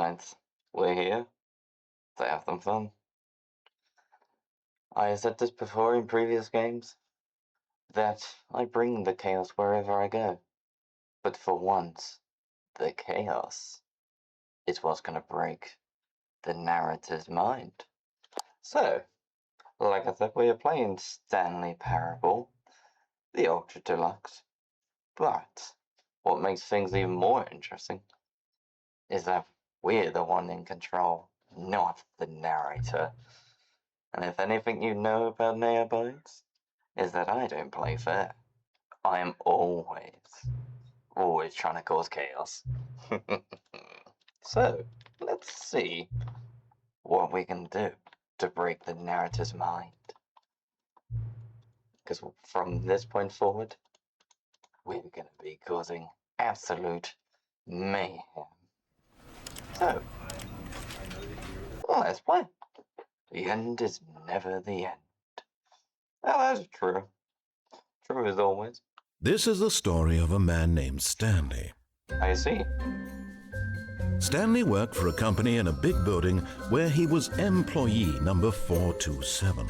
NaoBytes. We're here to have some fun. I have said this before in previous games, that I bring the chaos wherever I go. But for once, the chaos is what's gonna break the narrator's mind. So, like I said, we are playing Stanley Parable, the Ultra Deluxe. But what makes things even more interesting is that we're the one in control, not the narrator. And if anything you know about NaoBytes, is that I don't play fair. I am always trying to cause chaos. So, let's see what we can do to break the narrator's mind. Because from this point forward, we're going to be causing absolute mayhem. So, let's play. The end is never the end. Well, that's true. True as always. This is the story of a man named Stanley. I see. Stanley worked for a company in a big building where he was employee number 427.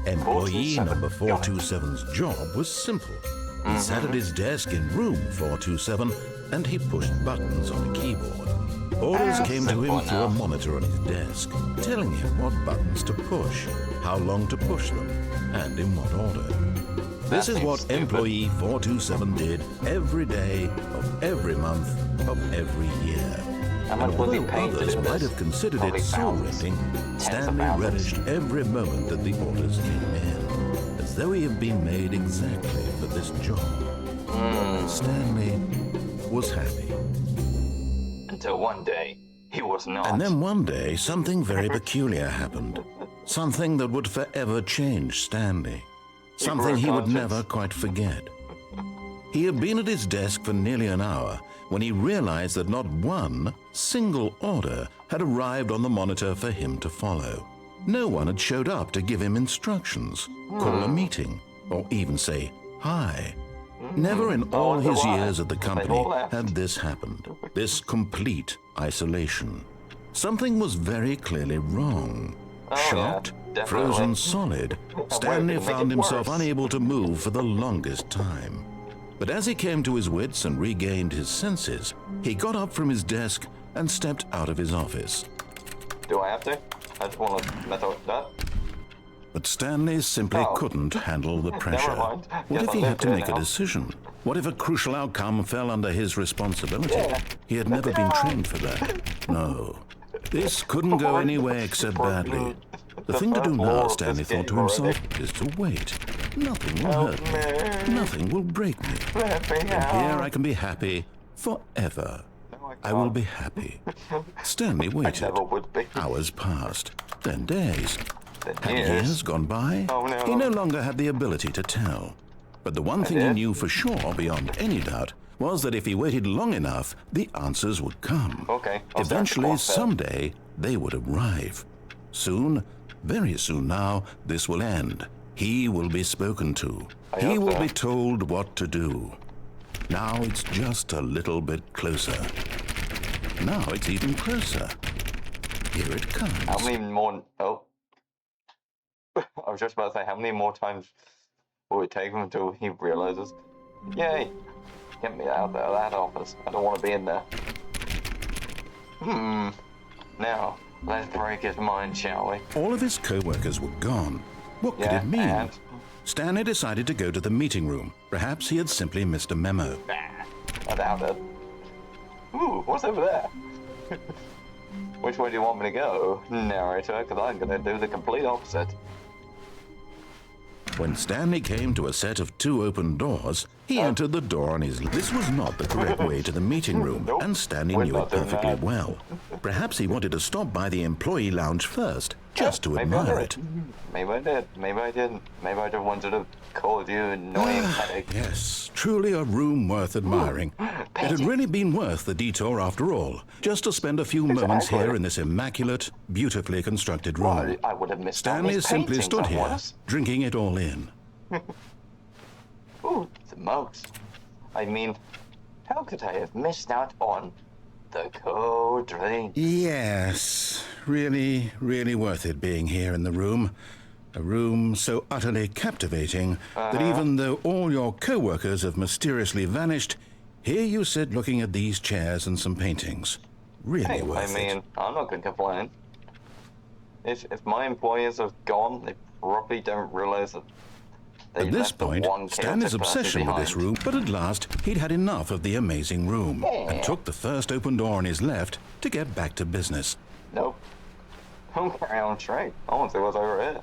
Employee number 427's job was simple. He sat at his desk in room 427 and he pushed buttons on a keyboard. Orders came to him through a monitor on his desk, telling him what buttons to push, how long to push them, and in what order. This is what employee 427 did every day of every month of every year. And although others might have considered it soul-rending, Stanley relished every moment that the orders came in, as though he had been made exactly for this job. Stanley was happy. Until one day, he was not. And then one day, something very peculiar happened. Something that would forever change Stanley. Something he would never quite forget. He had been at his desk for nearly an hour when he realized that not one single order had arrived on the monitor for him to follow. No one had showed up to give him instructions, call a meeting, or even say hi. Never in all his years at the company had this happened, this complete isolation. Something was very clearly wrong. Shocked, frozen solid, Stanley found himself unable to move for the longest time. But as he came to his wits and regained his senses, he got up from his desk and stepped out of his office. Do I have to? I just want to method that. But Stanley simply couldn't handle the pressure. What if he had to make a decision? What if a crucial outcome fell under his responsibility? He had never been trained for that. No, this couldn't go anywhere except badly. The thing to do now, Stanley thought to himself, is to wait. Nothing will hurt me. Nothing will break me. From here I can be happy forever. I will be happy. Stanley waited. Hours passed, then days. Had years gone by? He no longer had the ability to tell. But the one thing he knew for sure, beyond any doubt, was that if he waited long enough, the answers would come. Eventually, someday, they would arrive. Soon, very soon now, this will end. He will be spoken to. He will be told what to do. Now it's just a little bit closer. Now it's even closer. Here it comes. How many more... Oh. I was just about to say, how many more times will it take him until he realizes, yay, get me out of that office. I don't want to be in there. Now, let's break his mind, shall we? All of his co-workers were gone. What could it mean? And... Stanley decided to go to the meeting room. Perhaps he had simply missed a memo. I doubt it. Ooh, what's over there? Which way do you want me to go, narrator? Because I'm going to do the complete opposite. When Stanley came to a set of two open doors, he entered the door on his... This was not the correct way to the meeting room, and Stanley knew it perfectly well. Perhaps he wanted to stop by the employee lounge first, just to admire it. Maybe I did. Maybe I didn't. Maybe I just wanted to cause you annoying headache. Yes, truly a room worth admiring. It had really been worth the detour after all, just to spend a few moments here in this immaculate, beautifully constructed room. Well, I would have missed Stanley simply stood here, drinking it all in. Ooh, the most. I mean, how could I have missed out on the cold drink. Yes, really, really worth it being here in the room. A room so utterly captivating that even though all your co-workers have mysteriously vanished, here you sit looking at these chairs and some paintings. Really worth it. I'm not going to complain. If my employees are gone, they probably don't realize that they At this point, Stanley's obsession with this room, but at last he'd had enough of the amazing room and took the first open door on his left to get back to business. Nope. I'm carrying on straight. I want to see what's over here.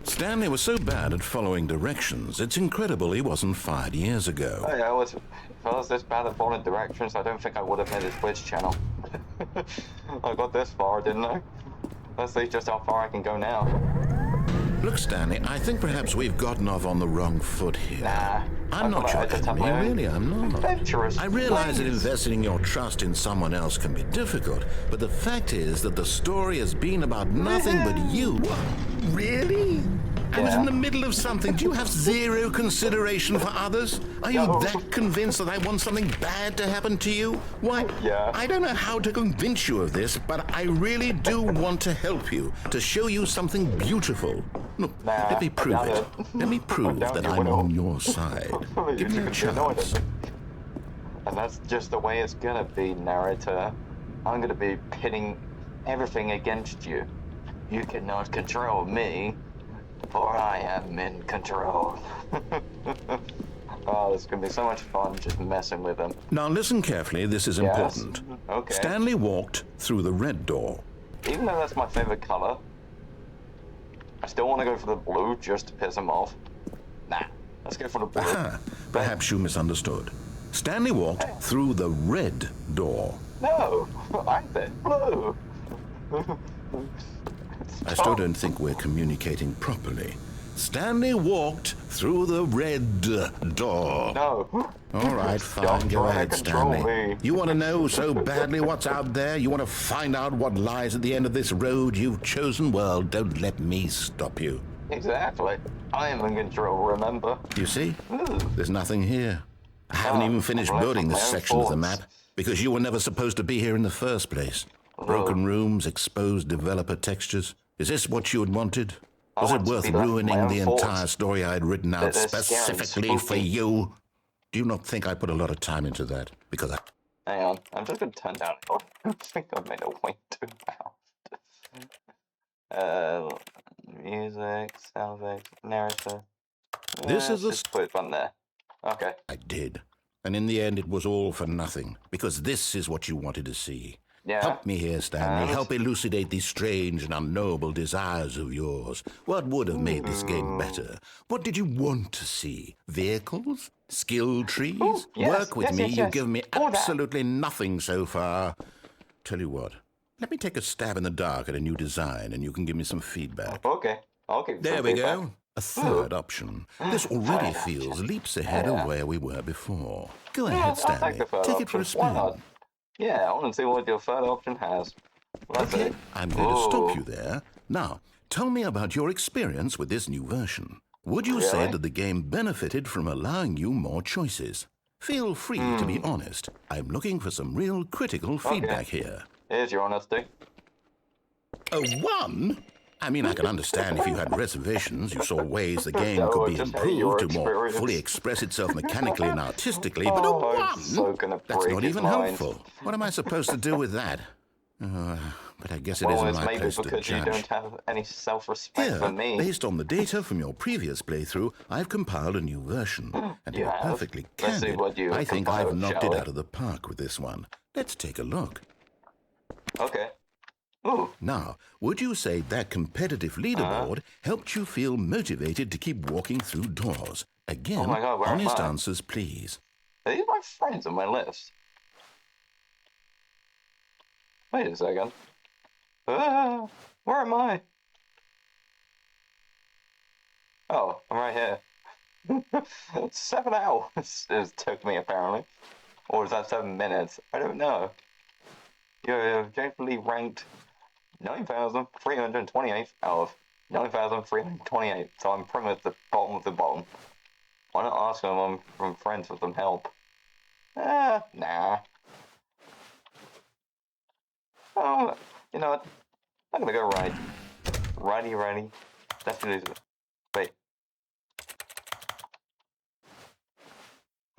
Stanley was so bad at following directions, it's incredible he wasn't fired years ago. Hey, if I was this bad at following directions, I don't think I would have made a Twitch channel. I got this far, didn't I? Let's see just how far I can go now. Look, Stanley, I think perhaps we've gotten off on the wrong foot here. Nah. I'm not your enemy, really, I'm not. I realize that investing your trust in someone else can be difficult, but the fact is that the story has been about nothing but you. Really? I was in the middle of something. Do you have zero consideration for others? Are you that convinced that I want something bad to happen to you? Why, I don't know how to convince you of this, but I really do want to help you, to show you something beautiful. Look, let me prove it. Let me prove that I'm on your side. Give me a chance. And that's just the way it's gonna be, Narrator. I'm gonna be pitting everything against you. You cannot control me, for I am in control. Oh, this is gonna be so much fun just messing with them. Now listen carefully, this is important. Okay. Stanley walked through the red door. Even though that's my favorite color, I still want to go for the blue just to piss him off. Nah, let's go for the blue. Aha, perhaps you misunderstood. Stanley walked through the red door. No, I said blue. I still don't think we're communicating properly. Stanley walked through the red door. No. All right, fine. Go ahead, Stanley. You want to know so badly what's out there? You want to find out what lies at the end of this road you've chosen? Well, don't let me stop you. Exactly. I am in control, remember? You see? There's nothing here. I haven't even finished building this section of the map because you were never supposed to be here in the first place. Broken rooms, exposed developer textures. Is this what you had wanted? Was it worth ruining the entire story I had written out specifically for you? Do you not think I put a lot of time into that? Because I... Hang on, I'm just going to turn down. I think I made it way too loud. Music, sound effects, narrator. This is just put it on there. Okay. I did. And in the end, it was all for nothing. Because this is what you wanted to see. Yeah. Help me here, Stanley. Help elucidate these strange and unknowable desires of yours. What would have made this game better? What did you want to see? Vehicles? Skill trees? Work with me. You've given me absolutely nothing so far. Tell you what. Let me take a stab in the dark at a new design, and you can give me some feedback. Okay. There we go. A third option. This already feels leaps ahead of where we were before. Go ahead, Stanley. Take it for a spin. Yeah, I want to see what your third option has. Okay, I'm going to stop you there. Now, tell me about your experience with this new version. Would you say that the game benefited from allowing you more choices? Feel free to be honest. I'm looking for some real critical feedback here. Here's your honesty. A 1? I mean, I can understand if you had reservations, you saw ways the game could be improved to more fully express itself mechanically and artistically, but a 1? That's not even helpful. What am I supposed to do with that? But I guess it isn't my place to judge. You don't have any self-respect for me. Based on the data from your previous playthrough, I've compiled a new version. And to be perfectly candid, I think I've knocked it out of the park with this one. Let's take a look. Okay. Now, would you say that competitive leaderboard helped you feel motivated to keep walking through doors? Again, honest answers, please. Are these my friends on my list? Wait a second. Where am I? Oh, I'm right here. 7 hours it took me, apparently. Or is that 7 minutes? I don't know. You're objectively ranked 9,328 out of 9,328. So I'm pretty much the bottom of the bottom. Why not ask them from friends for some help? Nah. Oh, you know what? I'm gonna go right. Righty. Definitely. Wait.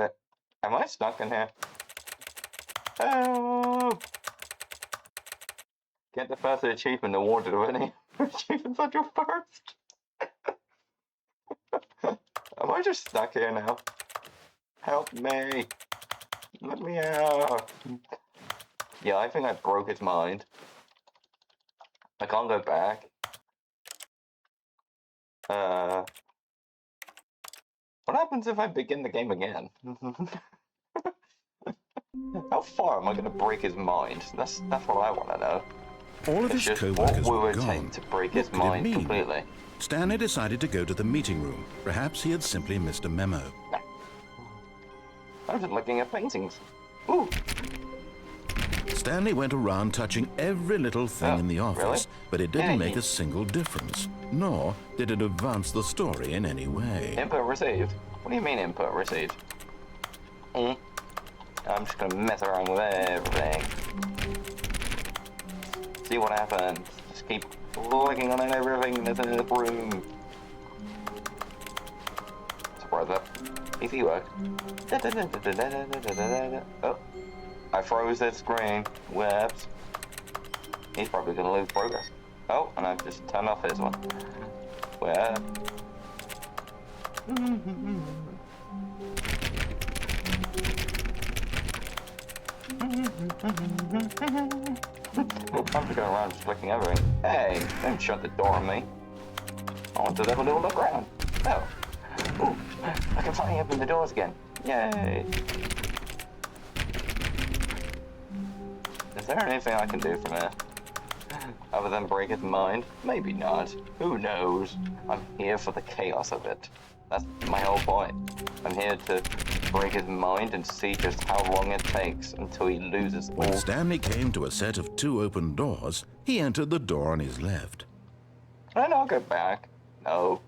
Am I stuck in here? Oh! Get the first achievement awarded of any achievements on your first. Am I just stuck here now? Help me! Let me out! Yeah, I think I broke his mind. I can't go back. What happens if I begin the game again? How far am I going to break his mind? That's what I want to know. All of his co-workers were gone. To break What his could it mind mean? completely. Stanley decided to go to the meeting room. Perhaps he had simply missed a memo. I'm just looking at paintings. Ooh. Stanley went around touching every little thing in the office, really? but it didn't make a single difference, nor did it advance the story in any way. Input received? What do you mean input received? I'm just gonna mess around with everything. See what happens. Just keep looking on everything that's in the room. Surprise that PC worked. Oh, I froze that screen. Whoops. He's probably gonna lose progress. Oh, and I've just turned off his one. Where? I'm just going around just looking everything. Hey, don't shut the door on me. I want to have a little look around. Oh. Ooh, I can finally open the doors again. Yay. Is there anything I can do from here? Other than break his mind? Maybe not. Who knows? I'm here for the chaos of it. That's my whole point. I'm here to break his mind and see just how long it takes until he loses all. When Stanley came to a set of 2 open doors, he entered the door on his left. And I'll go back. No.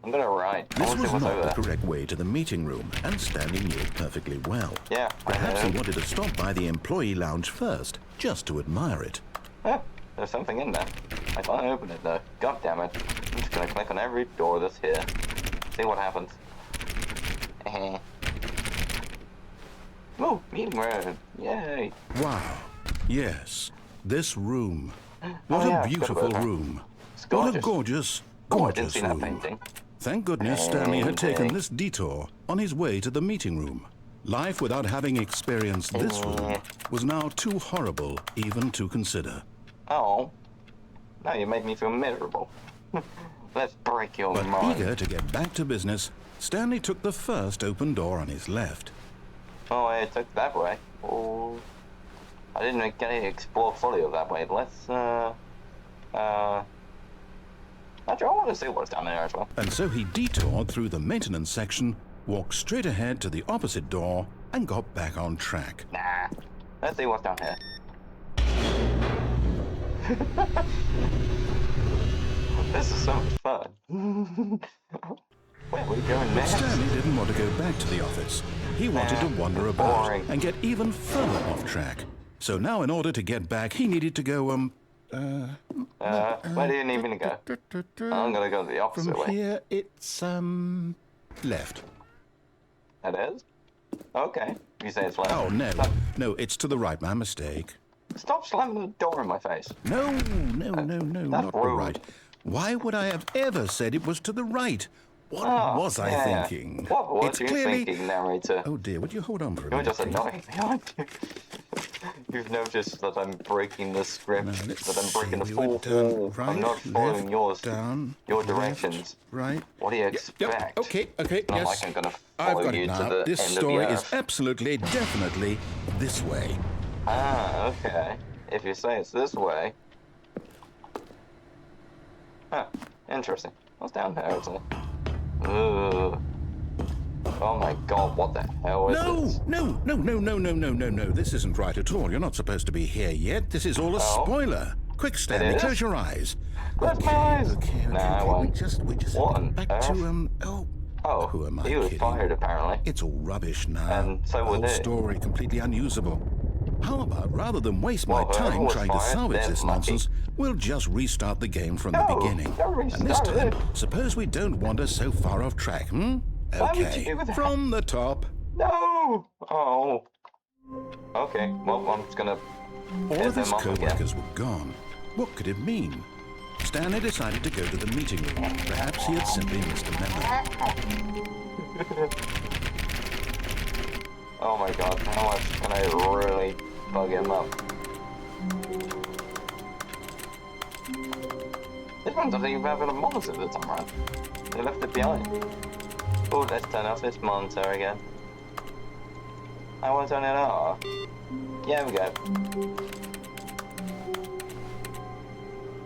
I'm gonna write. This was not the correct way to the meeting room, and Stanley knew it perfectly well. Yeah, Perhaps he wanted to stop by the employee lounge first, just to admire it. There's something in there. I can't open it though. God damn it. I'm just gonna click on every door that's here. See what happens. Oh, meeting room. Yay. Wow. Yes. This room. What a beautiful room. What a gorgeous, gorgeous room. Painting. Thank goodness Stanley had taken this detour on his way to the meeting room. Life without having experienced this room was now too horrible even to consider. Oh, now you made me feel miserable. Let's break your mind. But eager to get back to business, Stanley took the first open door on his left. Oh, I took that way. Oh, I didn't get to explore fully of that way. Let's, actually, I want to see what's down there as well. And so he detoured through the maintenance section, walked straight ahead to the opposite door, and got back on track. Nah, let's see what's down here. This is so much fun. Where are we going next? Stanley didn't want to go back to the office. He wanted to wander about and get even further off track. So now in order to get back, he needed to go, where do you need me to go? I'm gonna go the opposite way. From here, it's, left. That is? Okay. You say it's left. Oh, no. No, it's to the right. My mistake. Stop slamming the door in my face. No, not the right. Why would I have ever said it was to the right? What was I thinking? What was you thinking, narrator? Oh dear, would you hold on for a minute? You're just annoying me, aren't you? You've noticed that I'm breaking the script, that I'm breaking the fourth wall. Right, I'm not following yours. Down, your directions. Left, right. What do you expect? Yep. Okay, not yes. like I'm gonna I've follow got you it now. to the This end story of the is earth. absolutely, definitely this way. Ah, okay. If you say it's this way. Huh, interesting. What's down here? Is it? Ooh. Oh my god, what the hell is this? No. This isn't right at all. You're not supposed to be here yet. This is all a spoiler. Quick, Stanley, close your eyes. Close my eyes. Okay. Nah, I won't. We just what on back earth? to, who am I he was kidding? fired, apparently. It's all rubbish now. And so the was whole it. story completely unusable. How about, rather than waste my time trying to salvage this nonsense, we'll just restart the game from the beginning. And this time, suppose we don't wander so far off track, hmm? Okay, from the top. No! Oh. Okay, well, I'm just gonna... All of his co-workers were gone. What could it mean? Stanley decided to go to the meeting room. Perhaps he had simply missed a memo. Oh my god, how much can I really bug him up? This one doesn't even have a monitor this time around. They left it behind. Oh, let's turn off this monitor again. I want to turn it off. Yeah, we go.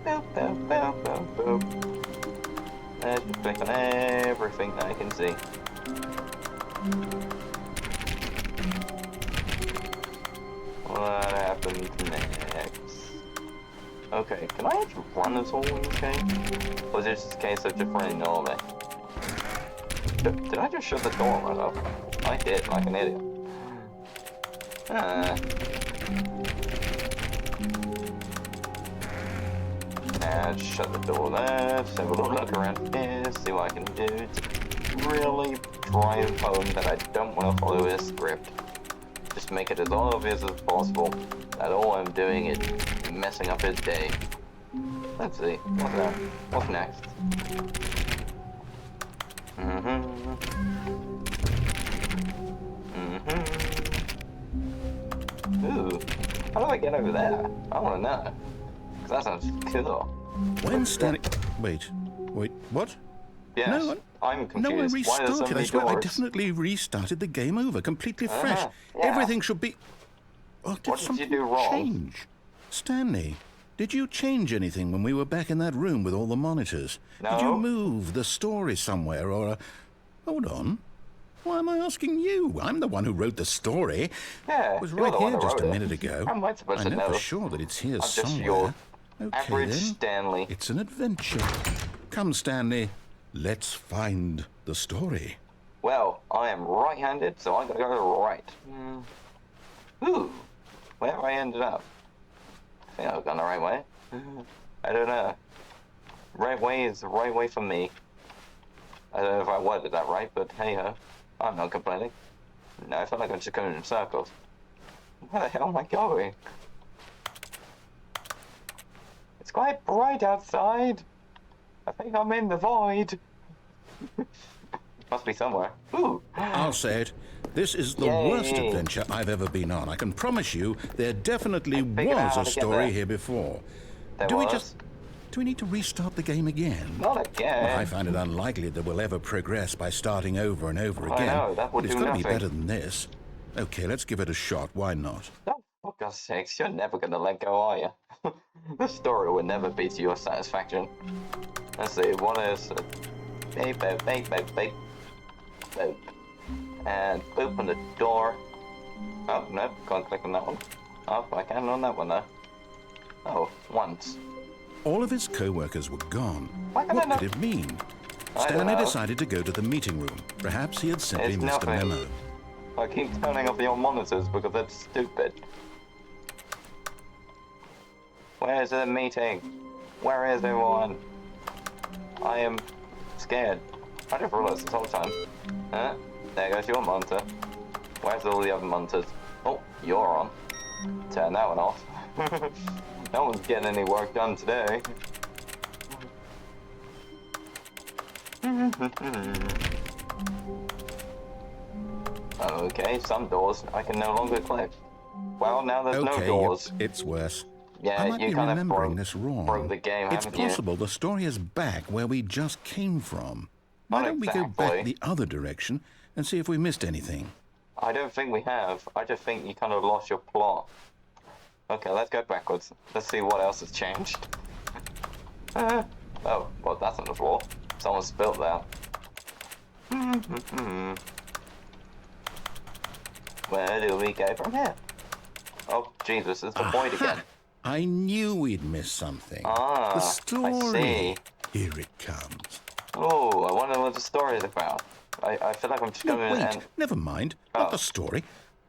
Boop, boop, boop, boop, boop. Let's click on everything that I can see. What happens next? Okay, can I actually run this whole in this game? Or is it just a case of just running normally? Did I just shut the door right up? I did, like an idiot. And shut the door there, just have a little look around here, see what I can do to really drive home that I don't want to follow his script. Just make it as obvious as possible that all I'm doing is messing up his day. Let's see, what's next? Ooh, how do I get over there? I want to know. Because that sounds cool. When Stanley... Wait, what? Yes, no, I'm confused. No, I restarted. I swear, I doors? definitely restarted the game over, completely fresh. Yeah. Everything should be... Oh, What did you do wrong? Change? Stanley, did you change anything when we were back in that room with all the monitors? No. Did you move the story somewhere or... Hold on. Why am I asking you? I'm the one who wrote the story. Yeah, It was right here just a minute it. ago. How am I supposed I to know know? for sure that it's here I'm just somewhere. your Okay, average then. Stanley. It's an adventure. Come, Stanley. Let's find the story. Well, I am right-handed, so I gotta go right. Ooh, where have I ended up? I think I've gone the right way. I don't know. Right way is the right way for me. I don't know if I worded that right, but hey-ho. I'm not complaining. No, I feel like I'm just going in circles. Where the hell am I going? It's quite bright outside. I think I'm in the void. Must be somewhere. Ooh. I'll say it. This is the worst adventure I've ever been on. I can promise you there definitely was a story here before. Do we need to restart the game again? Not again. Well, I find it unlikely that we'll ever progress by starting over and over again. I know, that would but it's do got to be nothing. better than this. Okay, let's give it a shot. Why not? No, for God's sakes, you're never gonna let go, are you? The story will never be to your satisfaction. Let's see, what is it? Beep, beep, beep, beep, beep. Boop. And open the door. Oh, no, can't click on that one. Oh, I can on that one though. Oh, once. All of his co-workers were gone. Why can I What not- could it mean? I don't Stanley know. decided to go to the meeting room. Perhaps he had simply It's missed a nothing. memo. I keep turning off your monitors because that's stupid. Where's the meeting? Where is everyone? I am scared. I just realized this whole time. Huh? There goes your monitor. Where's all the other monitors? Oh, you're on. Turn that one off. No one's getting any work done today. Okay, some doors I can no longer click. Well, now there's no doors. Yep, it's worse. Yeah, I might you be kind of remembering this wrong. broke the game, It's haven't you? possible the story is back where we just came from. Why Not don't we go back exactly. the other direction and see if we missed anything? I don't think we have. I just think you kind of lost your plot. Okay, let's go backwards. Let's see what else has changed. Oh, well, that's on the floor. Someone spilled that. Where do we go from here? Oh, Jesus, it's the void again. I knew we'd miss something. Ah, The story. I see. Here it comes. Oh, I wonder what the story is about. I feel like I'm just No, going wait, and... never mind. Oh. Not the story.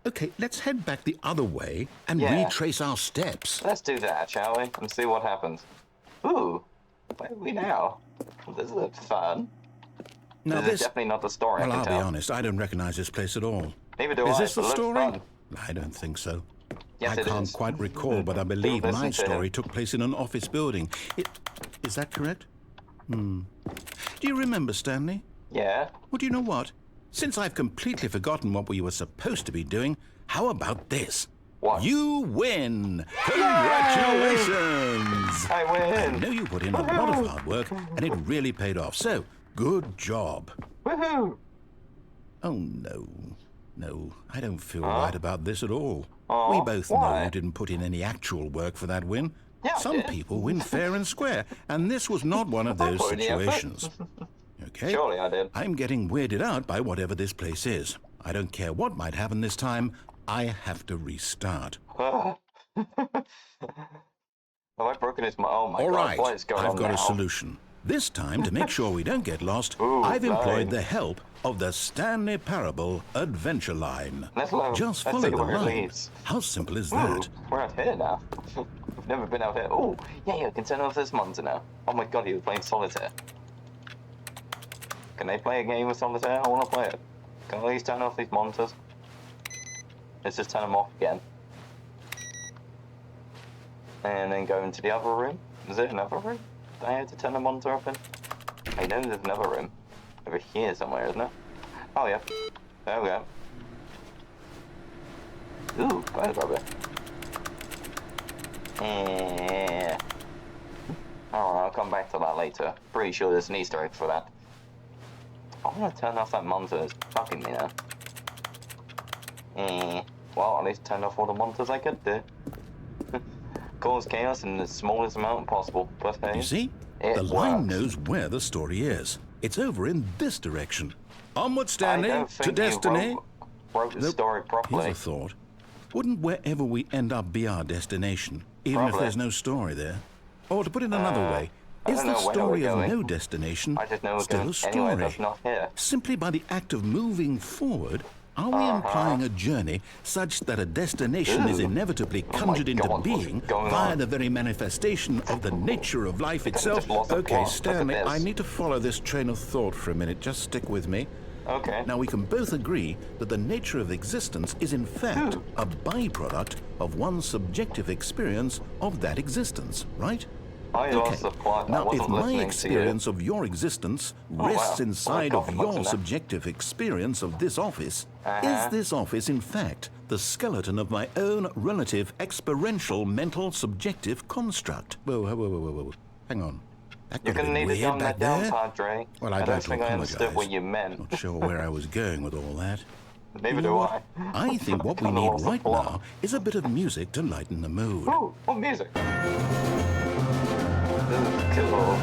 Okay, let's head back the other way and retrace our steps. Let's do that, shall we? And see what happens. Ooh, where are we now? This is fun. Now this is definitely not the story, well, I can I'll tell. be honest, I don't recognize this place at all. Neither do I. Is this the It looks story? fun. I don't think so. Yes, I can't quite recall, but I believe my story took place in an office building. Is that correct? Do you remember, Stanley? Yeah. Well, do you know what? Since I've completely forgotten what we were supposed to be doing, how about this? What? You win! Congratulations! I win! I know you put in a lot of hard work, and it really paid off. So, good job. Woohoo! Oh, no. No, I don't feel right about this at all. Oh, We both know you didn't put in any actual work for that win. Yeah, Some people win fair and square, and this was not one of those situations. Okay? Surely I did. I'm getting weirded out by whatever this place is. I don't care what might happen this time. I have to restart. Have I broken his... Oh my All god, right, what is going on I've got now? a solution. This time, to make sure we don't get lost, Ooh, I've employed line. the help of the Stanley Parable Adventure Line. Just Let's follow see the where it line. leads. How simple is Ooh, that? we're out here now. We've never been out here. Oh, yeah, I can turn off this monitor now. Oh my god, he was playing solitaire. Can they play a game of solitaire? I want to play it. Can I at least turn off these monitors? Let's just turn them off again. And then go into the other room. Is there another room that I had to turn the monitor up in? I know there's another room. Over here somewhere, isn't it? Oh yeah. There we go. Ooh, quite a bit. Yeah. Alright, I'll come back to that later. Pretty sure there's an Easter egg for that. I want to turn off that monitor. It's fucking me now. Well, at least turn off all the monitors I could do. Cause chaos in the smallest amount possible. But hey, You see? The line knows where the story is. It's over in this direction. Onward, Stanley, to destiny. Wrote the story properly. Here's a thought. Wouldn't wherever we end up be our destination, even if there's no story there? Or to put it another way, is the story of no destination still a story? That's not here. Simply by the act of moving forward, are we implying a journey such that a destination is inevitably conjured into being via the very manifestation of the nature of life itself? Okay, Stanley, I need to follow this train of thought for a minute. Just stick with me. Okay. Now, we can both agree that the nature of existence is in fact a byproduct of one's subjective experience of that existence, right? I lost the plot. Now, if my experience of your existence rests inside of your subjective experience of this office, is this office, in fact, the skeleton of my own relative experiential mental subjective construct? Whoa. Hang on. That You're could going have to been need to weird dumb that back down, there. Padre. Well, I'd I don't like to think I understood apologize. what you meant. Not sure where I was going with all that. Neither do I. I think what we need right now is a bit of music to lighten the mood. Ooh, what music? This is cool.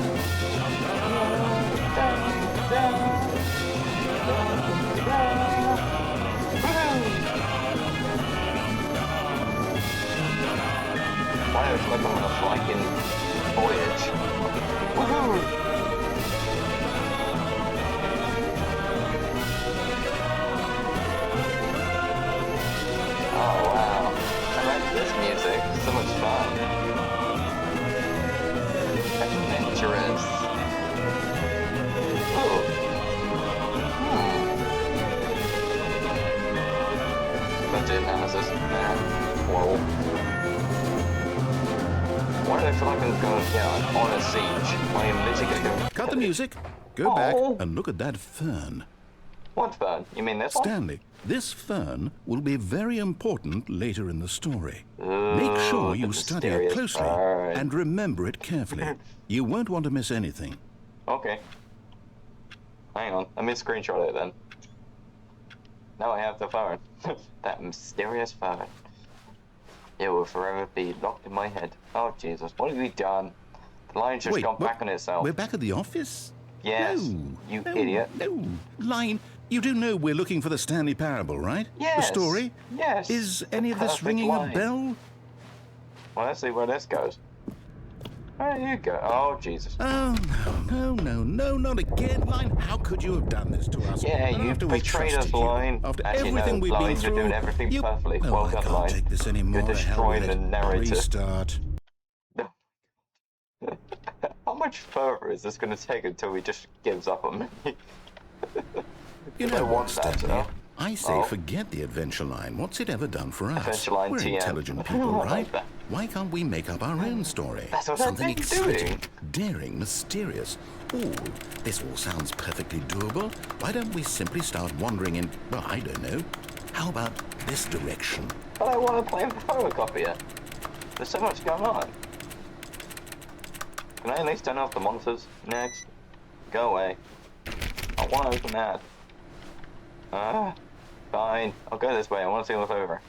Why is it like on a fucking voyage? Woohoo! Oh wow, I like this music, so much fun. Adventurous. Ooh. Budget analysis. Whoa. Why do I feel like I'm going, on a siege? I am literally going to Cut the music, go back, and look at that fern. What fern? You mean this one? Stanley, this fern will be very important later in the story. Make sure you study it closely and remember it carefully. You won't want to miss anything. Okay. Hang on, let me screenshot it then. Now I have the phone. That mysterious phone. It will forever be locked in my head. Oh Jesus, what have we done? The line's just gone back on itself. We're back at the office? Yes, you idiot. No, Line, you do know we're looking for the Stanley Parable, right? Yes. The story? Yes. Is any of this ringing a bell? Well, let's see where this goes. There you go. Oh, Jesus. Oh, no, not again, Line. How could you have done this to us? Yeah, And you after we betrayed us, trusted you, Line. after Actually, everything no, we've been Line, through, you're doing everything you... perfectly. Oh, Well I done, can't Line. take this anymore. You're The hell with destroying the it. narrator. Restart. How much further is this going to take until he just gives up on me? You know what, Stanley? I say Oh. forget the adventure line. What's it ever done for us? Adventure line We're TM. intelligent people, I right? like that. Why can't we make up our own story? That's what Something I've been exciting, doing. daring, mysterious. Ooh, this all sounds perfectly doable. Why don't we simply start wandering in, well, I don't know. How about this direction? But I want to play with the photocopier. There's so much going on. Can I at least turn off the monitors next? Go away. I want to open that. Fine. I'll go this way. I want to see what's over.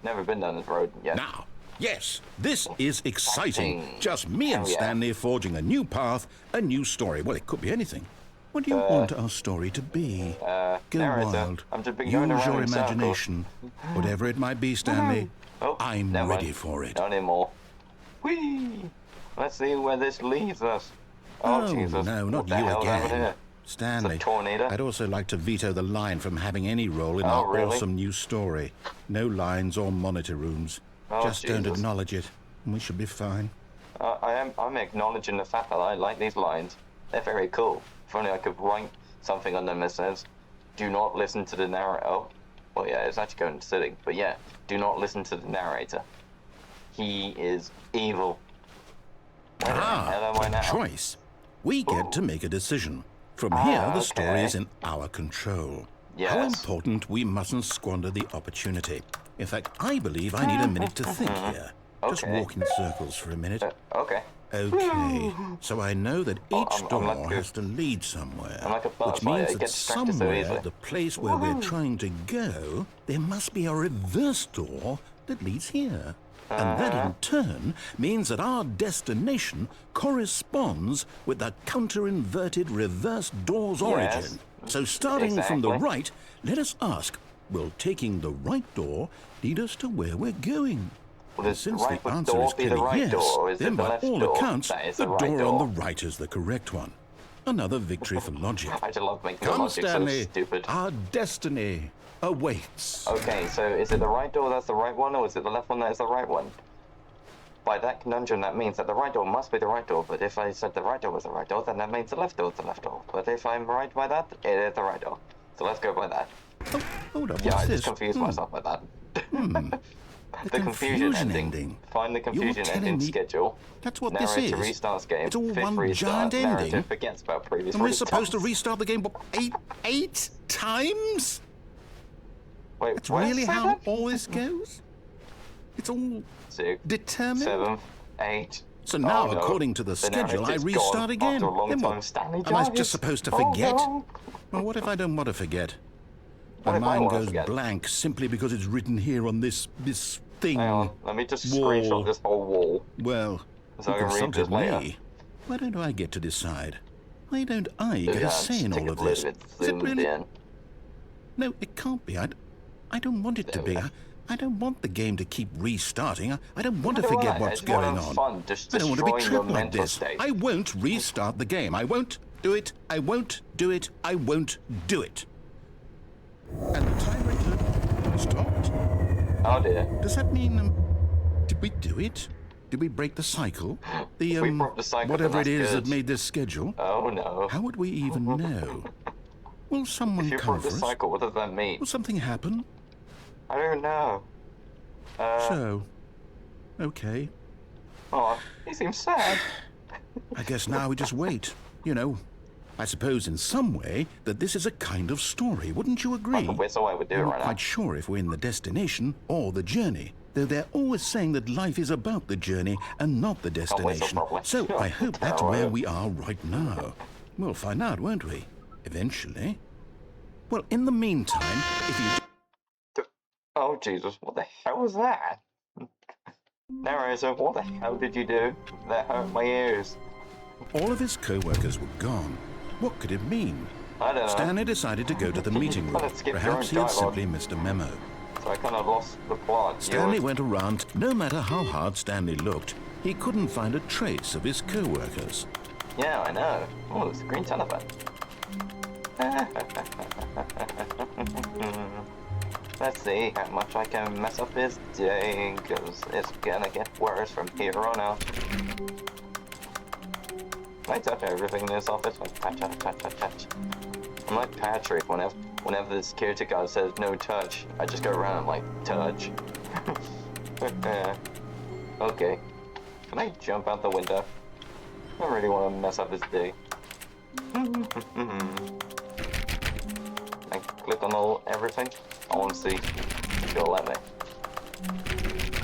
Never been down this road yet. Now, yes, this is exciting. Just me and Hell yeah. Stanley forging a new path, a new story. Well, it could be anything. What do you want our story to be? Go narrator. wild. I'm just been going Use around your in circles. imagination. Whatever it might be, Stanley, Oh, I'm never ready mind. for it. Not anymore. Whee! Let's see where this leads us. Oh, Jesus. no, What not the you hell's happening again. here? Stanley, It's a tornado? I'd also like to veto the line from having any role in our really? awesome new story. No lines or monitor rooms. Oh, Just don't Jesus. acknowledge it, and we should be fine. I'm acknowledging the fact that I like these lines. They're very cool. If only I could write something on them that says, do not listen to the narrator. Oh, well, yeah, it's actually going to sitting. But yeah, do not listen to the narrator. He is evil. Where the hell am I now? Choice. We get to make a decision. From here, the story okay. is in our control. Yes. How important, we mustn't squander the opportunity. In fact, I believe I need a minute to think here. Just Okay. walk in circles for a minute. Okay. Okay, so I know that each I'm door like a- has to lead somewhere, I'm like a which butterfly, means I that get distracted so somewhere, easily. the place where we're trying to go, there must be a reverse door that leads here. And that in turn means that our destination corresponds with the counter-inverted reverse door's origin. So starting from the exactly. right, let us ask, will taking the right door lead us to where we're going? Well, And does since right the door answer is be the clearly right yes, door, or is then it the by left all door accounts, that is the the right door door? on the right is the correct one. Another victory for logic. I just love making the Come, logic Stanley, so stupid. our destiny awaits. Okay, so is it the right door that's the right one, or is it the left one that is the right one? By that conundrum, that means that the right door must be the right door, but if I said the right door was the right door, then that means the left door is the left door. But if I'm right by that, it is the right door. So let's go by that. Oh, hold up, Yeah, what's I this? just confused myself by that. The confusion ending. Find the confusion telling ending me schedule. that's what this Narrator is? restarts game. It's all Fifth one restart. giant ending? Narrator forgets about previous And we're supposed to restarts. restart the game what, eight times? Wait, That's what really is how that? all this goes? It's all 6, determined? 7, 8. So now, Oh, no. according to the schedule, I narrator's restart gone again. After a long Then time what? Stanley Am I dies. just supposed to Oh, forget? no. Well, what if I don't want to forget? What My if I mind wanna goes forget? blank simply because it's written here on this thing. Hang on, let me just Wall. screenshot this whole wall. Well, So you I can read consulted this later. me. Why don't I get to decide? Why don't I get Yeah, a say in just all take of a this? little bit Is it zoomed really? in. No, it can't be. I don't want it to be. I don't want the game to keep restarting. I don't want to Neither do forget I. what's It's more going than on. fun, just I don't want to be destroying your trapped like mental this. state. I won't restart the game. I won't do it. I won't do it. I won't do it. And the timer stopped. Oh dear. Does that mean, did we do it? Did we break the cycle? The, We broke the cycle, whatever then it is that's that good. made this schedule? Oh no. How would we even know? Will someone If you come broke for the us? cycle, what does that mean? Will something happen? I don't know. So, okay. Oh, he seems sad. I guess now we just wait. You know, I suppose in some way that this is a kind of story, wouldn't you agree? That's the way we do it I'm right not now. quite sure if we're in the destination or the journey, though they're always saying that life is about the journey and not the destination. probably. So I hope that's where we are right now. We'll find out, won't we? Eventually. Well, in the meantime, if you... Oh Jesus, what the hell was that? Narrator, what the hell did you do? That hurt my ears. All of his co-workers were gone. What could it mean? I don't know. Stanley decided to go to the meeting room. Kinda skipped your Perhaps own he had dialogue. simply missed a memo. So I kind of lost the plot. Stanley went around. No matter how hard Stanley looked, he couldn't find a trace of his co-workers. Yeah, I know. Oh, it's a green telephone. Let's see how much I can mess up his day, because it's gonna get worse from here on out. I touch everything in this office. Like touch. I'm like Patrick. Whenever the security guard says no touch, I just go around and like touch. Okay. Can I jump out the window? I don't really want to mess up his day. I click on everything. I want to see if you'll let me.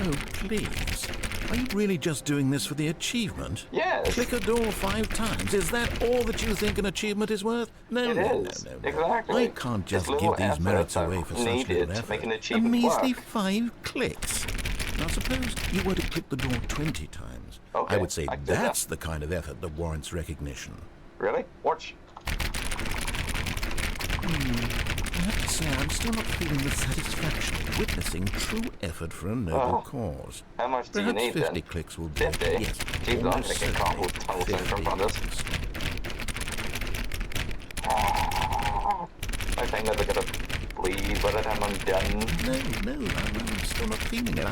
Oh, please. Are you really just doing this for the achievement? Yes. Click a door 5 times. Is that all that you think an achievement is worth? No. Exactly. I can't just give these merits away for such little effort. Make an A achievement measly work. 5 clicks. Now suppose you were to click the door 20 times. Okay, I would say I did that's the kind of effort that warrants recognition. Really? Watch. I have to say, I'm still not feeling the satisfaction of witnessing true effort for a noble cause. How much do Perhaps you need 50 then? clicks will do. 50? Yes. Jesus, I'm almost thinking certainly carpal tunnel syndrome 50 from this. clicks. My fingers are gonna bleed by the time I'm done. No, I'm still not feeling it.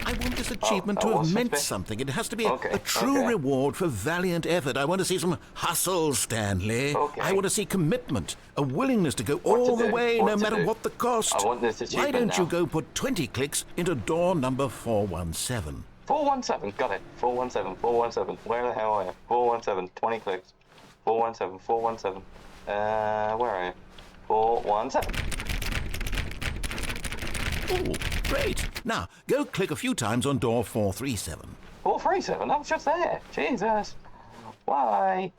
I want this achievement to have meant something. It has to be a true reward for valiant effort. I want to see some hustle, Stanley. Okay. I want to see commitment, a willingness to go all the way, no matter what the cost. I want this achievement. Why don't now. you go put 20 clicks into door number 417? 417, got it. 417. Where the hell are you? 417, 20 clicks. 417. Where are you? 417. Oh, great. Now, go click a few times on door 437. 437? I was just there. Jesus. Why?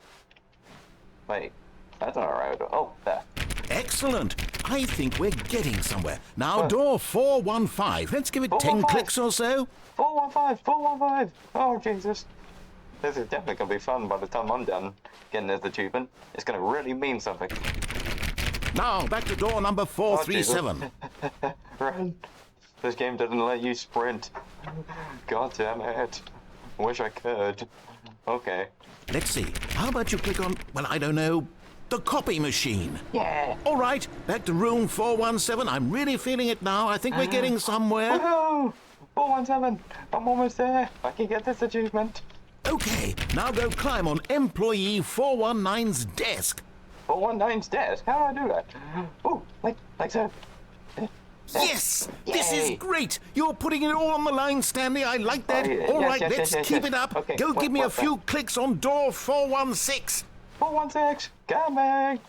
Wait, that's not right. Oh, there. Excellent. I think we're getting somewhere. Now, door 415. Let's give it 10 415. clicks or so. 415. Oh, Jesus. This is definitely going to be fun by the time I'm done getting this achievement. It's going to really mean something. Now, back to door number 437. Run. This game doesn't let you sprint. God damn it. Wish I could. Okay. Let's see. How about you click on, well, I don't know, the copy machine? Yeah. All right, back to room 417. I'm really feeling it now. I think we're getting somewhere. Woohoo! 417. I'm almost there. I can get this achievement. Okay, now go climb on employee 419's desk. 419's desk? How do I do that? Oh, like so. Yes! This Yay. is great! You're putting it all on the line, Stanley. I like that. Oh, yeah. All Yes, right, yes, let's keep it up. Okay, Go give me a few what? clicks on door 416. 416, coming.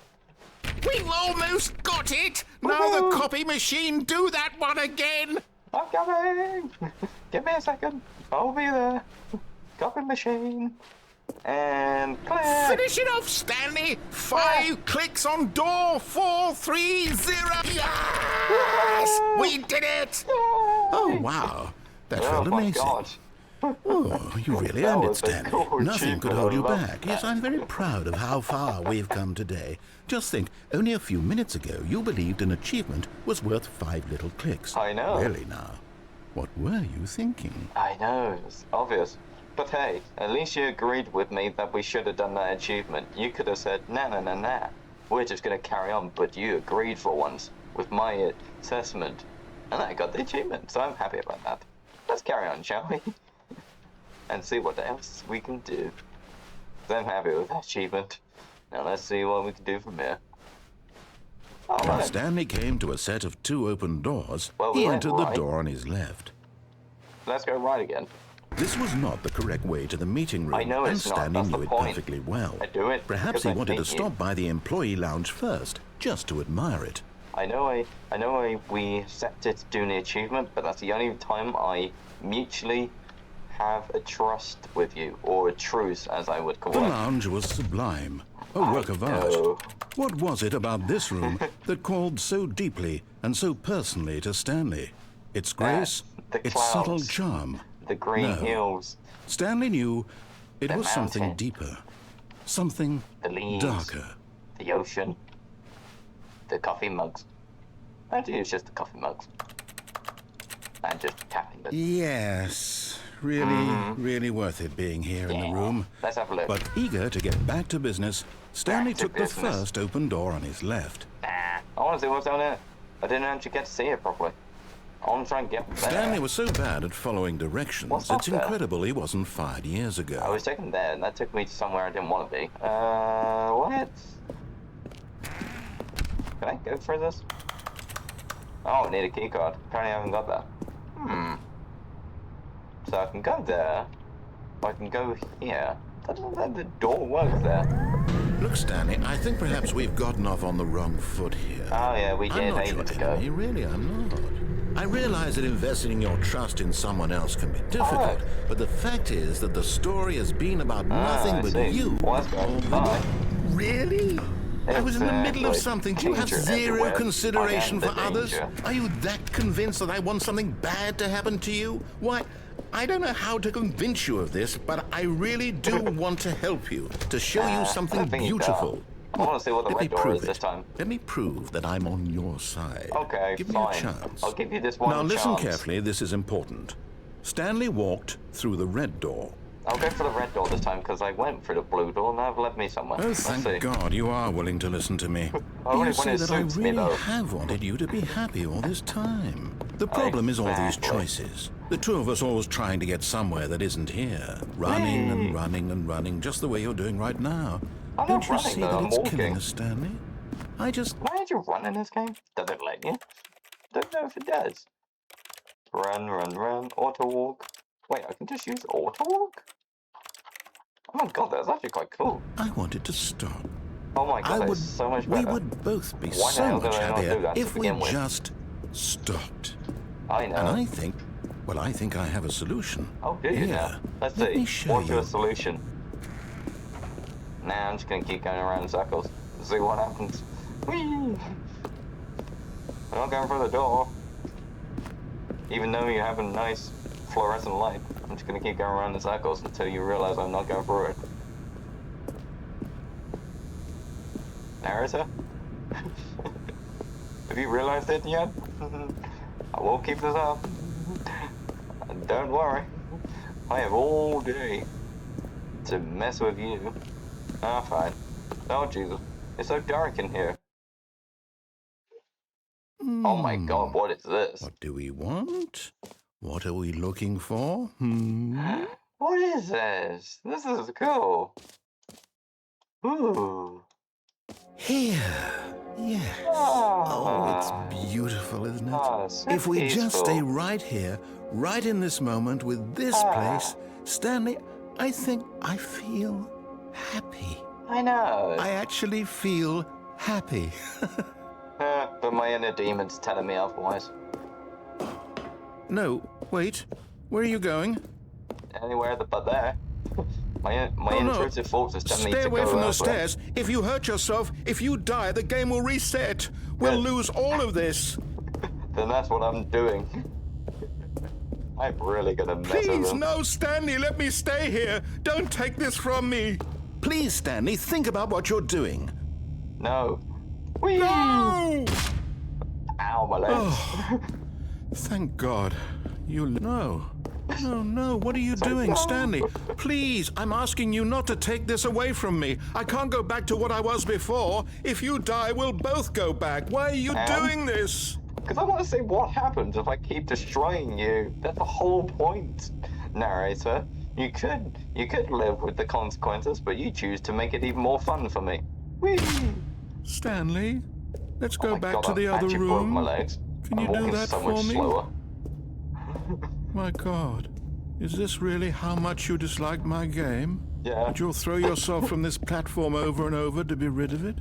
We've almost got it! Now the Woohoo. copy machine, do that one again! I'm coming. Give me a second. I'll be there. Copy machine. And click. Finish it off, Stanley! 5 clicks on door 430! Yes! We did it! Oh, wow. That felt amazing. God. Oh, you really That earned it, was a Stanley. cool Nothing could achievement. hold you I love back. Yes, I'm very proud of how far we've come today. Just think, only a few minutes ago, you believed an achievement was worth 5 little clicks. I know. Really now. What were you thinking? I know, it's obvious. But hey, at least you agreed with me that we should have done that achievement. You could have said, nah. We're just going to carry on, but you agreed for once with my assessment. And I got the achievement, so I'm happy about that. Let's carry on, shall we? And see what else we can do. So I'm happy with that achievement. Now let's see what we can do from here. When Alright, Stanley came to a set of 2 open doors, Well, we he went entered the right. door on his left. let's go right again. This was not the correct way to the meeting room, I know and it's not. Stanley That's the knew it point. perfectly well. I do it Perhaps because he I wanted to hate you. stop by the employee lounge first, just to admire it. I know we accepted doing the achievement, but that's the only time I mutually have a trust with you, or a truce, as I would call The it. lounge was sublime, a work of art. know. What was it about this room that called so deeply and so personally to Stanley? Its grace, the its subtle clouds. charm. The green No. hills, Stanley knew it The was something mountain. deeper, something the leaves, darker. the ocean, the coffee mugs. Actually, it's just the coffee mugs. And just tapping the... Yes, really worth it being here in the room. Let's have a look. But eager to get back to business, Stanley took the first open door on his left. I want to see what's down there. I didn't actually get to see it properly. I want to try and get there. Stanley was so bad at following directions, it's incredible he wasn't fired years ago. I was taken there, and that took me to somewhere I didn't want to be. What? Can I go through this? Oh, I need a keycard. Apparently I haven't got that. So I can go there, or I can go here. The door works there. Look, Stanley, I think perhaps we've gotten off on the wrong foot here. Oh yeah, we did ages ago. Really, I'm not. I realize that investing your trust in someone else can be difficult, but the fact is that the story has been about nothing but you. Well, that's good. Really? I was in the middle of something. Do you have zero consideration for others? Are you that convinced that I want something bad to happen to you? Why, I don't know how to convince you of this, but I really do want to help you, to show you something beautiful. I want to see what the red door is this time. Let me prove that I'm on your side. Okay, give me a chance. I'll give you this one chance. Now listen chance. carefully, this is important. Stanley walked through the red door. I'll go for the red door this time because I went through the blue door and that led me somewhere. Oh, thank God you are willing to listen to me. You see that I really have wanted you to be happy all this time. The problem is all these choices. The two of us always trying to get somewhere that isn't here. Running and running and running, just the way you're doing right now. Don't you see that it's killing us, Stanley? Why did you run in this game? Does it let you? Don't know if it does. Run, auto walk. Wait, I can just use auto walk? Oh my God, that's actually quite cool. I wanted to stop. Oh my God, that's so much better. We would both be so much happier if we just stopped. I know. And I think I have a solution. Oh, do you now? Let's see. What's your solution? Nah, I'm just gonna keep going around in circles and see what happens. Whee! I'm not going through the door. Even though you have a nice fluorescent light, I'm just gonna keep going around in circles until you realize I'm not going through it. Narrator? Have you realized it yet? I will keep this up. And don't worry. I have all day to mess with you. Ah, fine. Oh, Jesus. It's so dark in here. Oh my God, what is this? What do we want? What are we looking for? What is this? This is cool. Ooh. Here. Yes. Oh, it's beautiful, isn't it? Oh, so if we peaceful. just stay right here, right in this moment with this place, Stanley, I think I feel happy. I know. I actually feel happy. But my inner demon's telling me otherwise. No, wait. Where are you going? Anywhere but there. My intrusive thoughts is telling me to go Stay away from those elsewhere. stairs. If you hurt yourself, if you die, the game will reset. We'll lose all of this. Then that's what I'm doing. I'm really gonna mess with Please, them. no, Stanley, let me stay here. Don't take this from me. Please, Stanley, think about what you're doing. No. Whee! No! Ow, my legs. Oh, thank God. No. No, what are you doing, Stanley? Please, I'm asking you not to take this away from me. I can't go back to what I was before. If you die, we'll both go back. Why are you doing this? Because I want to see what happens if I keep destroying you. That's the whole point, narrator. You could live with the consequences, but you choose to make it even more fun for me. Whee! Stanley, let's go back God, to the other room. Broke my legs. Can you do that so for much me? Slower. My God, is this really how much you dislike my game? Yeah. That you'll throw yourself from this platform over and over to be rid of it?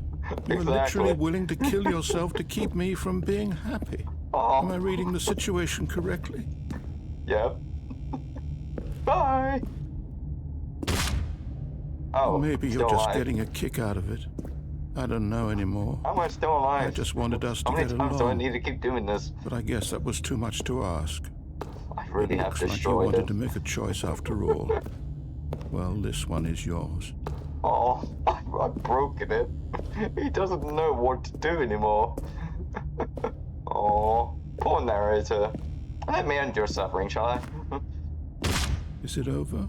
You're literally willing to kill yourself to keep me from being happy. Oh. Am I reading the situation correctly? Yep. Bye. Oh, maybe you're just alive. getting a kick out of it. I don't know anymore. How am I still alive? I just wanted us to How get many times along. do I need to keep doing this? But I guess that was too much to ask. I really have Looks like you destroyed wanted it. to make a choice after all. Well, this one is yours. Oh, I've broken it. He doesn't know what to do anymore. Oh, poor narrator. Let me end your suffering, shall I? Is it over?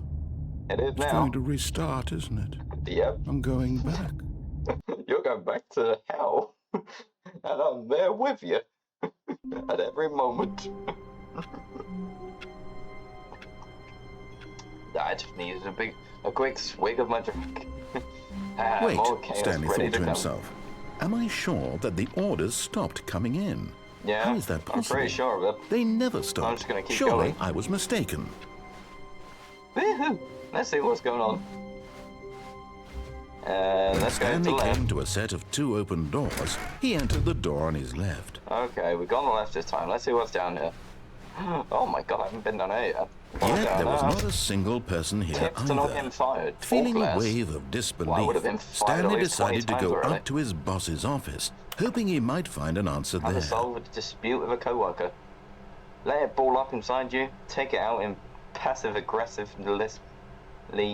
It is It's now. going to restart, isn't it? Yep. I'm going back. You're going back to hell. And I'm there with you. At every moment. I just needed a quick swig of my drink. Wait, more chaos Stanley ready thought to come. himself. Am I sure that the orders stopped coming in? Yeah, How is that possible? I'm pretty sure of it. They never stopped. I'm just gonna keep Surely going. I was mistaken. Woohoo! Let's see what's going on. Let's go to Stanley the left. came to a set of 2 open doors. He entered the door on his left. Okay, we've gone the left this time. Let's see what's down here. Oh my god, I haven't been down here yet. Yet there was not a single person here Tipped to not either. getting fired. Feeling a Glass. wave of Well, I disbelief, would have been fired Stanley at least 20 decided to times go already. up to his boss's office, hoping he might find an answer How to there. solve a dispute with a coworker. Let it ball up inside you, take it out in passive-aggressively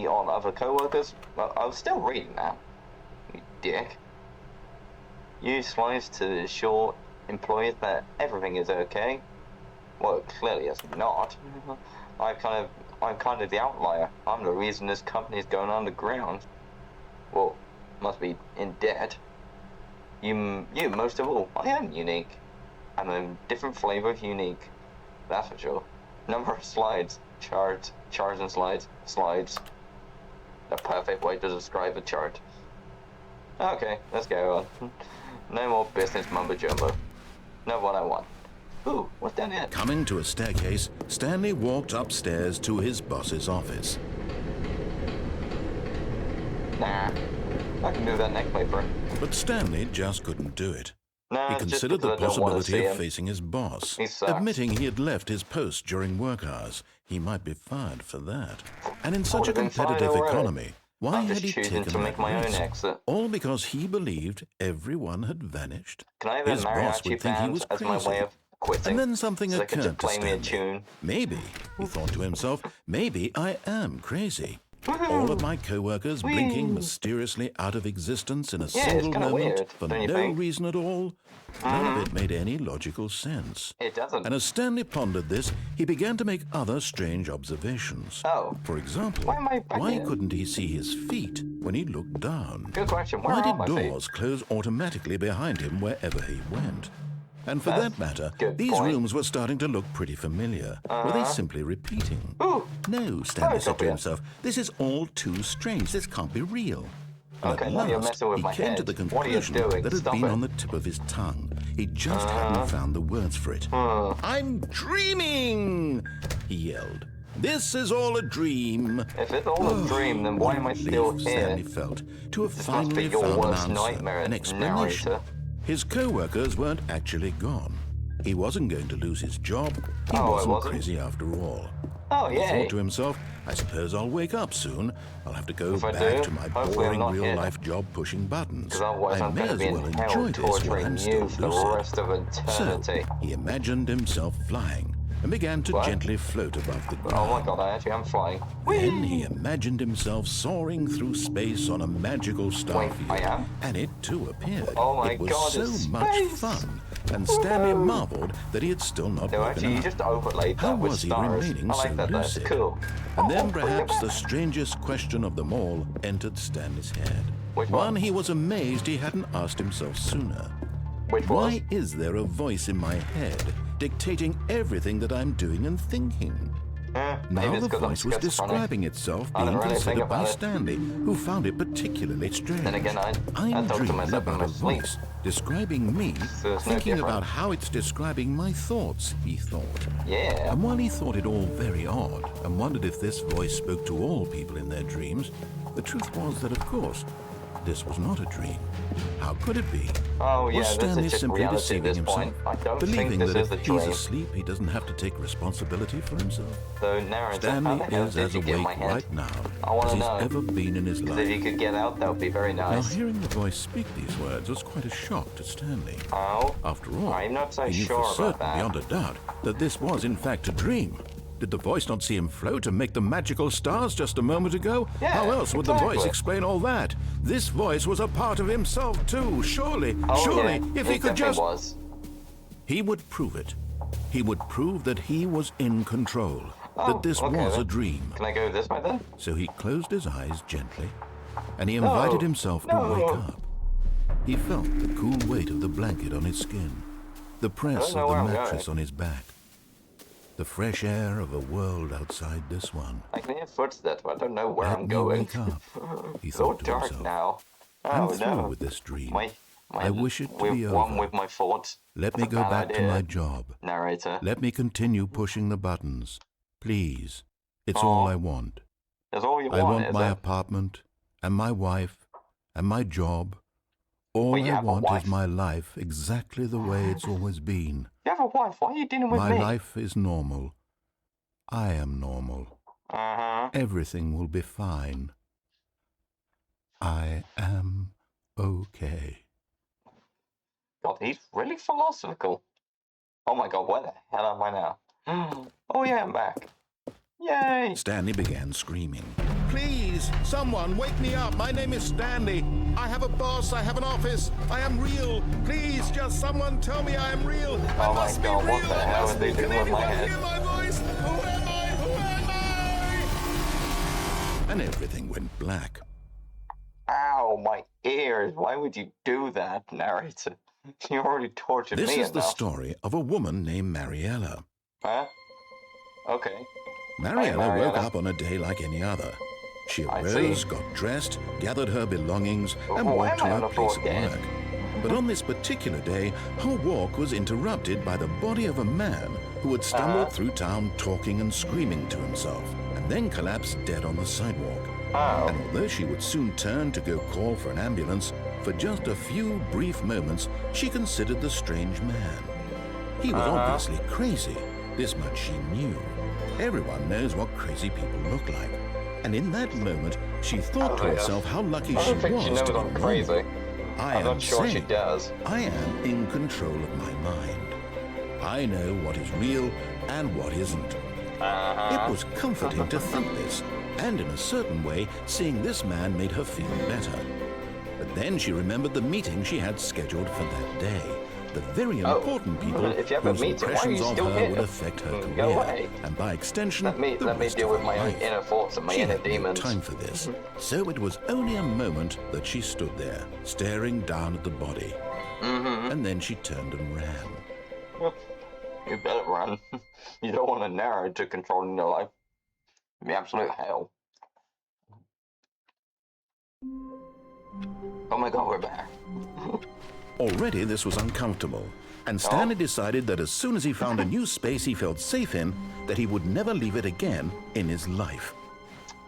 on other coworkers. Well, I was still reading that. You dick. Use slides to assure employees that everything is okay. Well, clearly it's not. I'm kind of the outlier. I'm the reason this company is going underground. Well, must be in debt. You most of all. I am unique. I'm a different flavor of unique. That's for sure. Number of slides. Charts and slides. Slides. The perfect way to describe a chart. Okay, let's go on. No more business mumbo jumbo. Know what I want. Ooh, what's down here? Coming to a staircase, Stanley walked upstairs to his boss's office. Nah, I can do that next paper. But Stanley just couldn't do it. Nah, He it's just considered the because I don't want to possibility see of him. facing his boss. He sucks. Admitting he had left his post during work hours, he might be fired for that. And in such a would've been fired competitive already. economy, why I'm had just he choosing taken to make that my own risk? exit. All because he believed everyone had vanished. Can I have a His boss mariachi would think he band was as my crazy. way of quitting? And then something so they could occurred just to play me a Stanley. tune. Maybe, he thought to himself, maybe I am crazy. All of my co-workers blinking mysteriously out of existence in a Yeah, it's single kinda moment weird, for don't you no think? reason at all. None of it made any logical sense. It doesn't. And as Stanley pondered this, he began to make other strange observations. Oh. For example, Why am I back why here? couldn't he see his feet when he looked down? Good question. Where Why are did my feet? doors close automatically behind him wherever he went? And for That's that matter, good these point. rooms were starting to look pretty familiar. Were they simply repeating? Ooh. No, Stanley said to Photocopia. himself, this is all too strange. This can't be real. And Okay, at now you're last, messing with he my came to head. the What are you conclusion doing? that had Stop been it. on the tip of his tongue. He just hadn't found the words for it. I'm dreaming, he yelled. This is all a dream. If it's all a dream, then why am I still Relief here? Stanley felt to have This must be finally your found an worst answer, nightmare, an explanation. narrator. His co-workers weren't actually gone. He wasn't going to lose his job. He Oh, it wasn't wasn't? crazy after all. Oh, He yay. thought to himself, I suppose I'll wake up soon. I'll have to go If I back do, to my hopefully I'm boring not here. real-life job pushing buttons. Because otherwise I I'm may going to as be in well hell enjoy this while torturing I'm you still for the lucid. rest of So, eternity. he imagined himself flying and began to What? gently float above the ground. Oh my god, I actually am flying. Then he imagined himself soaring through space on a magical starfield. I am? And it too appeared. Oh my it was god, so it's much space! fun. And Stanley marveled that he had still not No, woken actually, you up. just overlaid How that with was he stars. remaining I like so that, that's lucid? cool. And then Oh, perhaps the strangest question of them all entered Stanley's head. Which One one? he was amazed he hadn't asked himself sooner. Which was? Why is there a voice in my head dictating everything that I'm doing and thinking? Maybe Now it's the 'cause I'm voice was schizophrenic. describing itself I being don't really think considered by about it. Stanley, who found it particularly strange. Then again, I I'm talk to dreaming myself in about my a sleep. voice describing me, So it's no thinking different. about how it's describing my thoughts, he thought. Yeah. And while he thought it all very odd and wondered if this voice spoke to all people in their dreams, the truth was that, of course, this was not a dream. How could it be? Oh yeah, Was this Stanley is just simply reality at deceiving this himself, point. I don't believing think this that is a if he's dream. asleep, he doesn't have to take responsibility for himself? So narrator, how Stanley the hell is did as you get in my awake head? right now I wanna as he's know. ever been in his 'Cause if you life. could get out, that would be very Now, nice. hearing the voice speak these words was quite a shock to Stanley. Oh? After all, I'm not so he knew sure for about certain, that. beyond a doubt, that this was in fact a dream. Did the voice not see him float and make the magical stars just a moment ago? Yeah, How else would the voice exactly. explain all that? This voice was a part of himself too, surely, Oh, surely, yeah, if he it could definitely just... was. He would prove it. He would prove that he was in control. that this was then. a dream. Can I go this way then? So he closed his eyes gently, and he invited himself to wake up. He felt the cool weight of the blanket on his skin, the press of the mattress on his back, the fresh air of a world outside this one. I can hear footsteps, but I don't know where I'm going. Wake up, he It's all thought to dark himself. now. I'm through with this dream. I wish it to be over. One with my thoughts. Let me go back to my job. Narrator. Let me continue pushing the buttons. Please. It's all I want. That's all you want, I want my apartment, and my wife, and my job. All I want is my life exactly the way it's always been. You have a wife. Why are you dealing with me? My life is normal. I am normal. Everything will be fine. I am okay. God, he's really philosophical. Oh my God, where the hell am I now? Oh yeah, I'm back. Yay! Stanley began screaming. Please, someone, wake me up. My name is Stanley. I have a boss. I have an office. I am real. Please, just someone tell me I am real. Oh my God, what the hell are they doing with my head? Hear my voice? Who am I? Who am I? And everything went black. Ow, my ears. Why would you do that, narrator? You already tortured me enough. This is the story of a woman named Mariella. Huh? Okay. Mariella woke up on a day like any other. She arose, got dressed, gathered her belongings, and walked to her place of work. But on this particular day, her walk was interrupted by the body of a man who had stumbled through town talking and screaming to himself, and then collapsed dead on the sidewalk. And although she would soon turn to go call for an ambulance, for just a few brief moments, she considered the strange man. He was obviously crazy. This much she knew. Everyone knows what crazy people look like. And in that moment, she thought to herself how lucky she was to be crazy. I'm not sure she does. I am in control of my mind. I know what is real and what isn't. It was comforting to think this, and in a certain way, seeing this man made her feel better. But then she remembered the meeting she had scheduled for that day. The very important people whose impressions of her would affect her career, and by extension, let me deal with my own inner thoughts and my inner demons. She had no time for this, so it was only a moment that she stood there, staring down at the body. And then she turned and ran. Well, you better run. You don't want a narrator controlling your life. It'd be absolute hell. Oh my God, we're back. Already this was uncomfortable, and Stanley decided that as soon as he found a new space he felt safe in, that he would never leave it again in his life.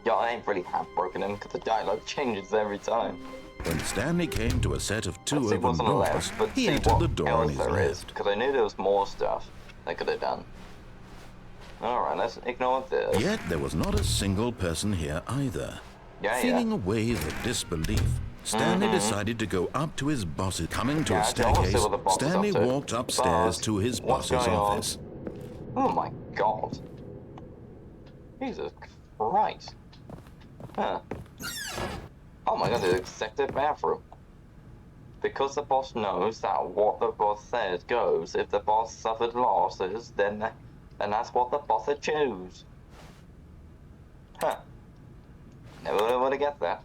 Yeah, I ain't really half-broken in, because the dialogue changes every time. When Stanley came to a set of two open doors, he entered the door on his left. Because I knew there was more stuff they could have done. Alright, let's ignore this. Yet there was not a single person here either. Feeling a wave of disbelief, Stanley decided to go up to his boss's. Coming to a staircase, Stanley walked upstairs to his boss's office. Oh my God. Jesus Christ. Huh. Oh my God, the executive bathroom. Because the boss knows that what the boss says goes. If the boss suffered losses, then that's what the boss would choose. Huh. Never would have guessed that.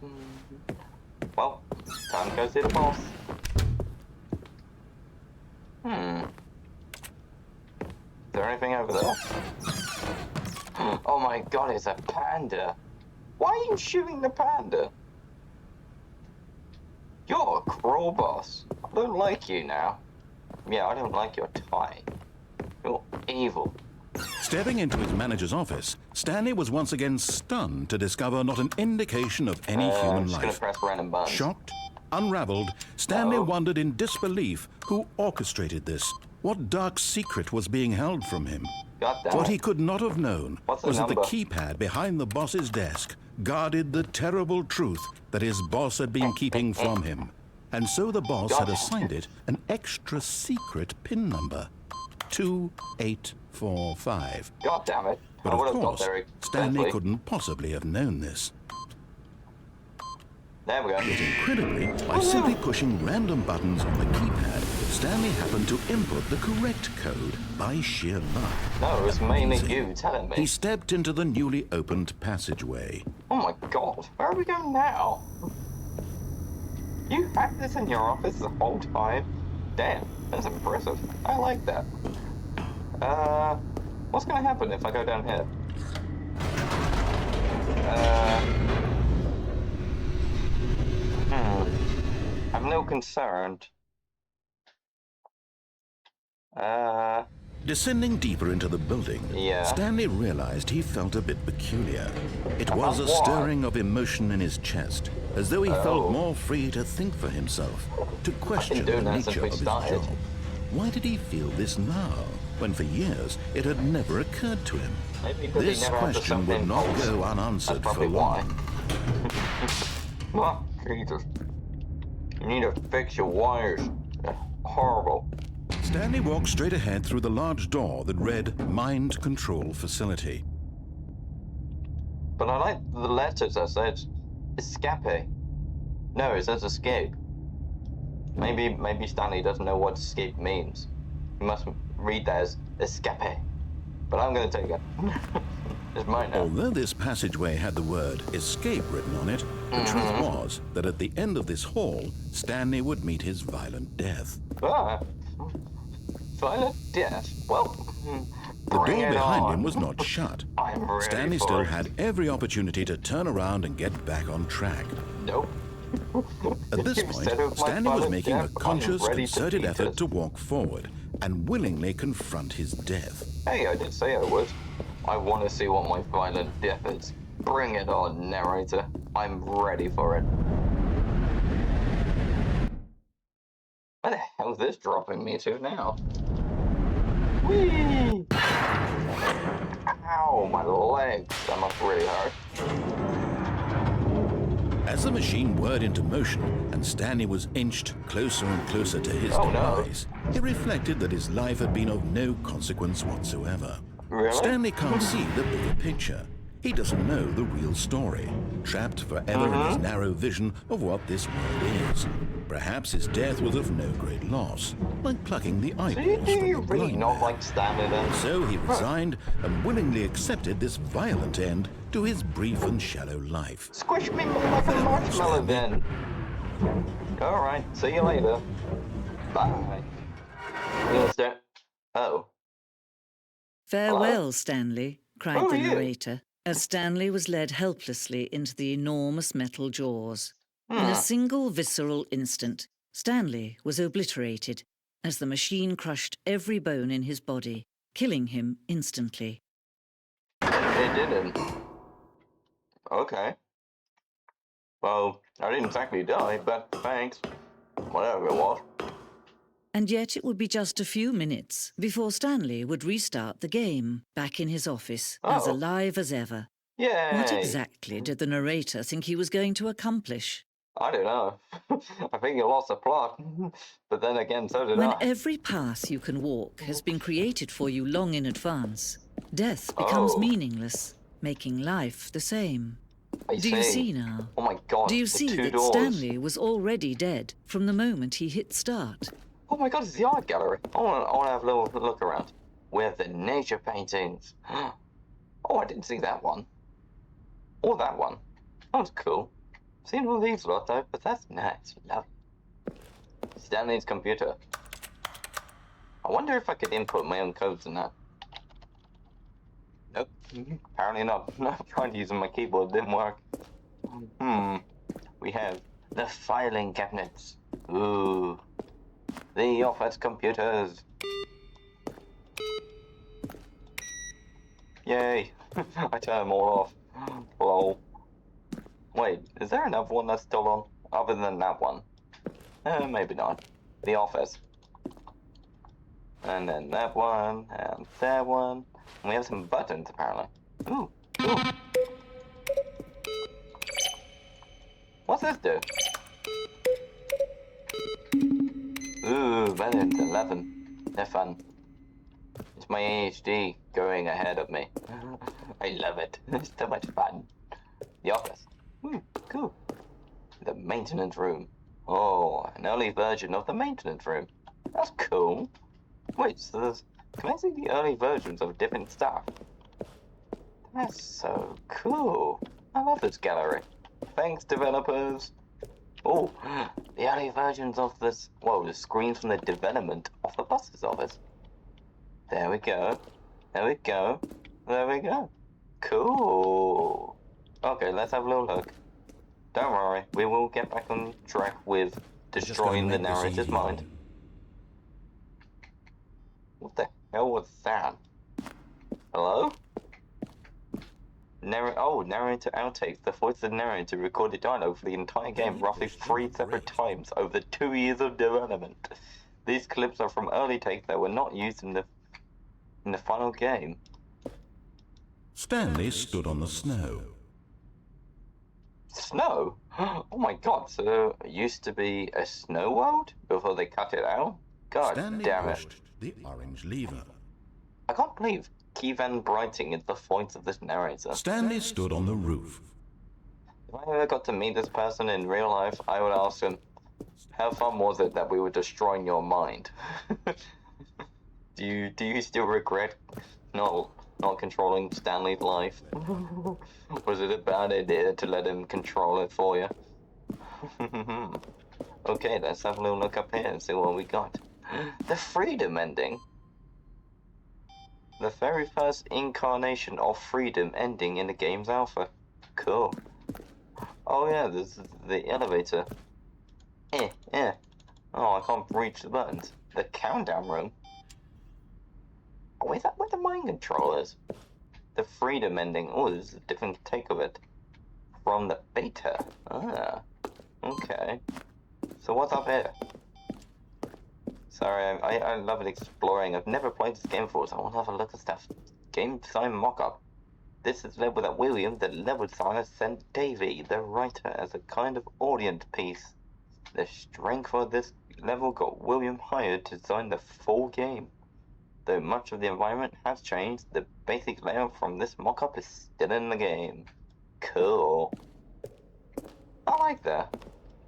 Well, time to go see the boss. Is there anything over there? Oh my God, it's a panda. Why are you shooting the panda? You're a cruel boss. I don't like you now. Yeah, I don't like your tie. You're evil. Stepping into his manager's office, Stanley was once again stunned to discover not an indication of any human life. Gonna press random buttons. Shocked, unraveled, Stanley wondered in disbelief who orchestrated this. What dark secret was being held from him? What he could not have known was that the keypad behind the boss's desk guarded the terrible truth that his boss had been keeping from him. And so the boss had assigned it an extra secret PIN number, 2845. God damn it. But of course, Stanley couldn't possibly have known this. There we go. Yet incredibly, by simply pushing random buttons on the keypad, Stanley happened to input the correct code by sheer luck. No, it was mainly Amazing. you telling me. He stepped into the newly opened passageway. Oh my god, where are we going now? You had this in your office the whole time? Damn, that's impressive. I like that. What's gonna happen if I go down here? I'm no concerned. Descending deeper into the building, Yeah. Stanley realized he felt a bit peculiar. It was a what? stirring of emotion in his chest, as though he felt more free to think for himself, to question the nature of his job. Why did he feel this now, when for years it had never occurred to him? Maybe because This he never had to question would not go unanswered for long. Oh, Jesus. You need to fix your wires. They're horrible. Stanley walked straight ahead through the large door that read Mind Control Facility. But I like the letters that said escape. No, it says escape. Maybe Stanley doesn't know what escape means. He must read that as escape. But I'm gonna take it. It's mine now. Although this passageway had the word escape written on it, the truth was that at the end of this hall, Stanley would meet his violent death. Ah, violent death. Well, The door behind him was not shut. I'm ready Stanley for still it. had every opportunity to turn around and get back on track. Nope. At this You point, said it was my Stanley was violent making a death. I'm conscious, ready to concerted beat effort it. to walk forward and willingly confront his death. Hey, I did say I would. I want to see what my violent death is. Bring it on, narrator. I'm ready for it. Where the hell is this dropping me to now? Whee! Ow, my legs. That must really hurt. As the machine whirred into motion and Stanley was inched closer and closer to his Oh, no. demise, he reflected that his life had been of no consequence whatsoever. Really? Stanley can't see the bigger picture. He doesn't know the real story, trapped forever in his narrow vision of what this world is. Perhaps his death was of no great loss, like plucking the Do eyeballs you from the really blind not man. like Stanley then? So he resigned and willingly accepted this violent end to his brief and shallow life. Squish me more like a marshmallow then. Alright, see you later. Bye. Oh. Farewell, Stanley, cried Who the are you? narrator, as Stanley was led helplessly into the enormous metal jaws. In a single visceral instant, Stanley was obliterated as the machine crushed every bone in his body, killing him instantly. It didn't. Okay. Well, I didn't exactly die, but thanks. Whatever it was. And yet it would be just a few minutes before Stanley would restart the game, back in his office, as Oh. alive as ever. Yay! What exactly did the narrator think he was going to accomplish? I don't know. I think you lost the plot. But then again, so did When I. every path you can walk has been created for you long in advance, death becomes meaningless, making life the same. I Do you see now? Oh my god, Do you the see two that doors. Stanley was already dead from the moment he hit start? Oh my god, it's the art gallery. I want to have a little look around. Where the nature paintings. Oh, I didn't see that one. Or that one. That was cool. Seen all these a lot though, but that's nice. Love it. Stanley's computer. I wonder if I could input my own codes in that. Nope. Apparently not. I tried using my keyboard, didn't work. We have the filing cabinets. Ooh. The office computers. Yay. I turned them all off. Lol. Wait, is there another one that's still on? Other than that one? Maybe not. The office. And then that one, and that one. And we have some buttons, apparently. Ooh, ooh. What's this do? Ooh, buttons, 11. They're fun. It's my ADHD going ahead of me. I love it. It's so much fun. The office. Ooh, cool. The maintenance room. Oh, an early version of the maintenance room. That's cool. Wait, so can I see the early versions of different stuff? That's so cool. I love this gallery. Thanks, developers. Oh, the early versions of this. Whoa, the screens from the development of the buses office. There we go. There we go. There we go. Cool. Okay, let's have a little look. Don't worry, we will get back on track with destroying the narrator's mind. What the hell was that? Hello? Narrator outtakes. The voice of the narrator recorded dialogue for the entire game roughly 3 separate times over 2 years of development. These clips are from early takes that were not used in the final game. Stanley stood on the snow. Snow? Oh my god, so it used to be a snow world before they cut it out? God Stanley damn it. pushed the orange lever. I can't believe Keyvan Brighting is the voice of this narrator. Stanley stood on the roof. If I ever got to meet this person in real life, I would ask him, how fun was it that we were destroying your mind? Do you still regret not controlling Stanley's life? Was it a bad idea to let him control it for you? Okay, let's have a little look up here and see what we got. The freedom ending. The very first incarnation of freedom ending in the game's alpha. Cool. Oh yeah, this is the elevator. Oh, I can't reach the buttons. The countdown room. Oh, is that where the mind control is? The freedom ending. Oh, this is a different take of it. From the beta. Ah, okay. So what's up here? Sorry, I love it exploring. I've never played this game before, so I want to have a look at stuff. Game design mock-up. This is level that William, the level designer, sent Davey, the writer, as a kind of audience piece. The strength for this level got William hired to design the full game. Though much of the environment has changed, the basic layout from this mock-up is still in the game. Cool. I like that.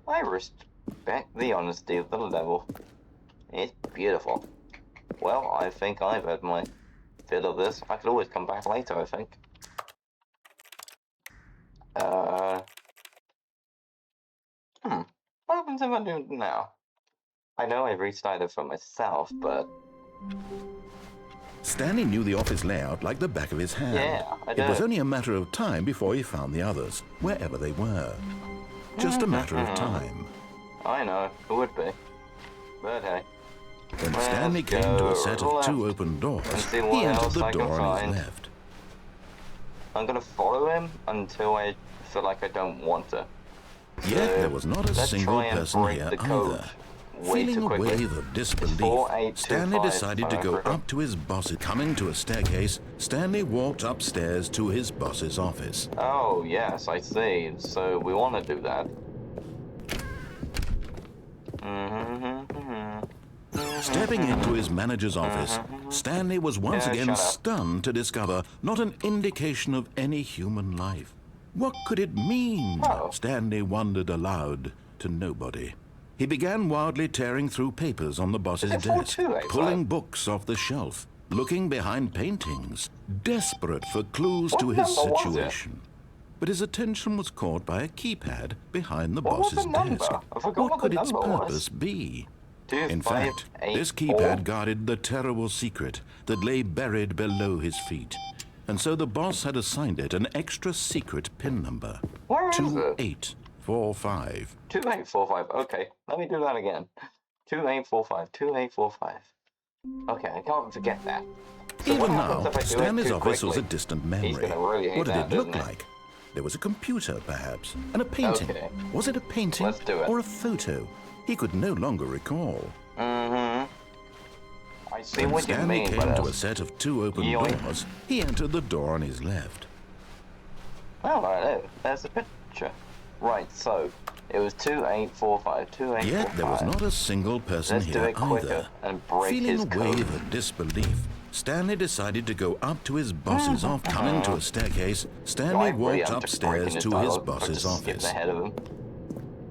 I respect the honesty of the level. It's beautiful. Well, I think I've had my fill of this. I could always come back later, I think. What happens if I do it now? I know I restarted for myself, but... Stanley knew the office layout like the back of his hand. Yeah, I do. It was only a matter of time before he found the others, wherever they were. Just a matter of time. I know, it would be. But hey. When Stanley came to a set of 2 open doors, he entered the door on his left. I'm gonna follow him until I feel like I don't want to. Yet there was not a single person here either. Feeling a wave of disbelief, Stanley decided to go up to his boss. Coming to a staircase, Stanley walked upstairs to his boss's office. Oh, yes, I see. So we want to do that. Stepping into his manager's office, Stanley was once again stunned to discover not an indication of any human life. What could it mean? Stanley wondered aloud to nobody. He began wildly tearing through papers on the boss's desk, pulling books off the shelf, looking behind paintings, desperate for clues to his situation. But his attention was caught by a keypad behind the boss's desk. What could its purpose be? In fact, this keypad guarded the terrible secret that lay buried below his feet. And so the boss had assigned it an extra secret PIN number. 2845. 2845. Okay, let me do that again. 2845. 2845. Okay, I can't forget that. So even now, Stanley's office was a distant memory. Really what did it look like? There was a computer, perhaps, and a painting. Okay. Was it a painting Let's do it. or a photo? He could no longer recall. I see When what you Stanley mean, came but to a set of 2 open doors, he entered the door on his left. Oh, right, there's a picture. Right, so it was 2845. 2845. Yet there was not a single person Let's do here it quicker either. and break Feeling his a code. wave of disbelief, Stanley decided to go up to his boss's office. Coming to a staircase, Stanley walked upstairs to his boss's office. Ahead of him.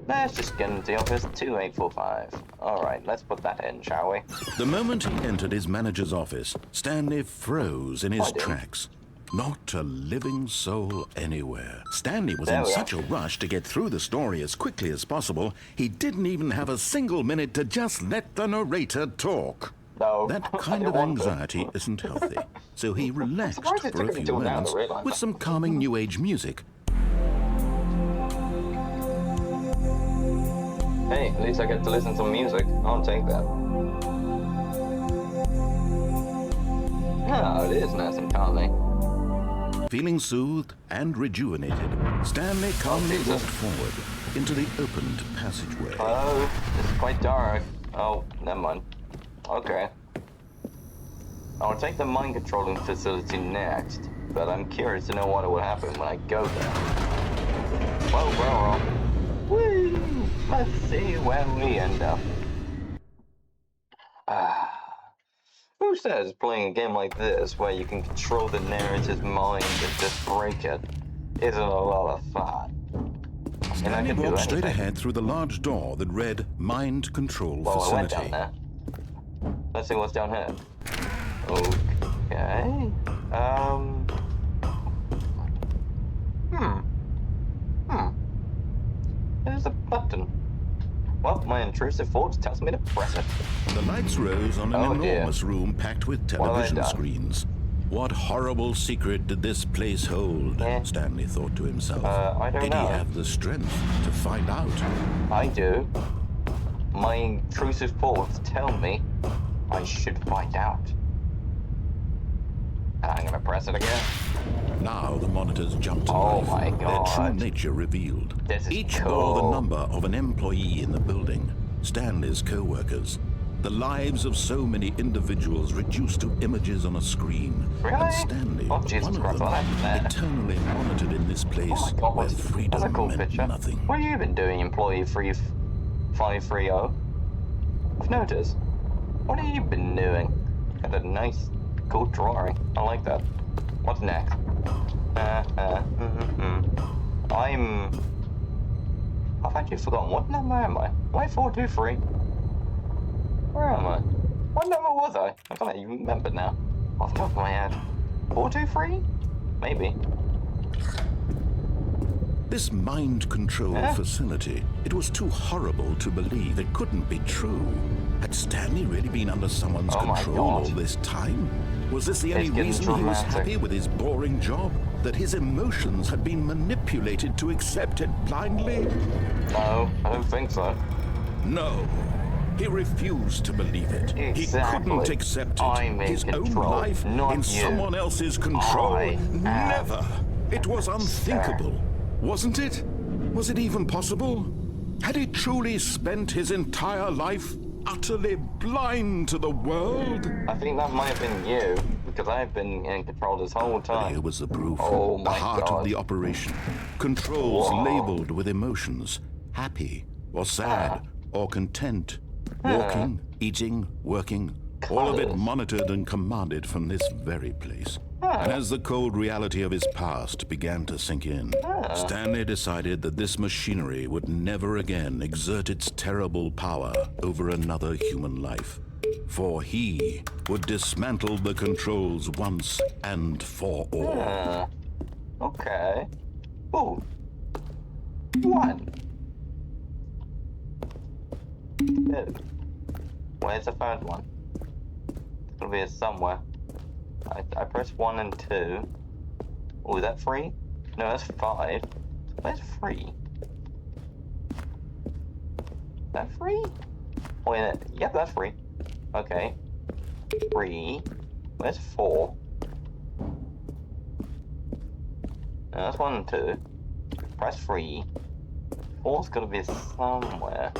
Let's just get into the office 2845. Alright, let's put that in, shall we? The moment he entered his manager's office, Stanley froze in his tracks. Not a living soul anywhere. Stanley was in such a rush to get through the story as quickly as possible, he didn't even have a single minute to just let the narrator talk. No, that kind of anxiety isn't healthy, so he relaxed for a few moments with some calming New Age music. Hey, at least I get to listen to some music. I'll take that. Oh, it is nice and calming. Feeling soothed and rejuvenated, Stanley calmly walked forward into the opened passageway. Oh, this is quite dark. Oh, never mind. Okay. I'll take the mind controlling facility next, but I'm curious to know what will happen when I go there. Whoa. Woo! Let's see where we end up. Who says playing a game like this, where you can control the narrator's mind and just break it, isn't a lot of fun? Stanley walked straight ahead through the large door that read Mind Control Facility. I went down there. Let's see what's down here. Okay. There's a button. Well, my intrusive thoughts tells me to press it. The lights rose on an enormous room packed with television screens. What horrible secret did this place hold? Stanley thought to himself. I don't know. Did he have the strength to find out? I do. My intrusive thoughts tell me I should find out. I'm gonna press it again. Now the monitors jumped to life. Oh my God. Their true nature revealed. Each bore the number of an employee in the building, Stanley's co-workers. The lives of so many individuals reduced to images on a screen. Really? And Stanley, one of them, eternally monitored in this place where freedom meant nothing. What have you been doing, employee 3530? I've noticed. What have you been doing? Got a nice, cool drawing. I like that. What's next? I've actually forgotten. What number am I? Am I 423? Where am I? What number was I? I can't even remember now. Off the top of my head. 423? Maybe. This mind control facility, it was too horrible to believe. It couldn't be true. Had Stanley really been under someone's control all this time? Was this the only reason he was happy with his boring job? That his emotions had been manipulated to accept it blindly? No, I don't think so. No. He refused to believe it. He couldn't accept it. His own life in someone else's control. Never. It was unthinkable. Wasn't it? Was it even possible? Had he truly spent his entire life utterly blind to the world? I think that might have been you, because I've been in control this whole time. Here was the proof. The heart of the operation. Controls labeled with emotions. Happy, or sad, or content. Walking, eating, working. All of it monitored and commanded from this very place. And as the cold reality of his past began to sink in, Stanley decided that this machinery would never again exert its terrible power over another human life. For he would dismantle the controls once and for all. Okay. Ooh. 1. 2. Where's the third one? It's gonna be here somewhere. I press 1 and 2. Oh, is that 3? No, that's 5. Where's 3? Is that 3? Oh, yeah, yep, that's 3. Okay. 3. Where's 4? No, that's 1 and 2. Press 3. 4's gonna be somewhere.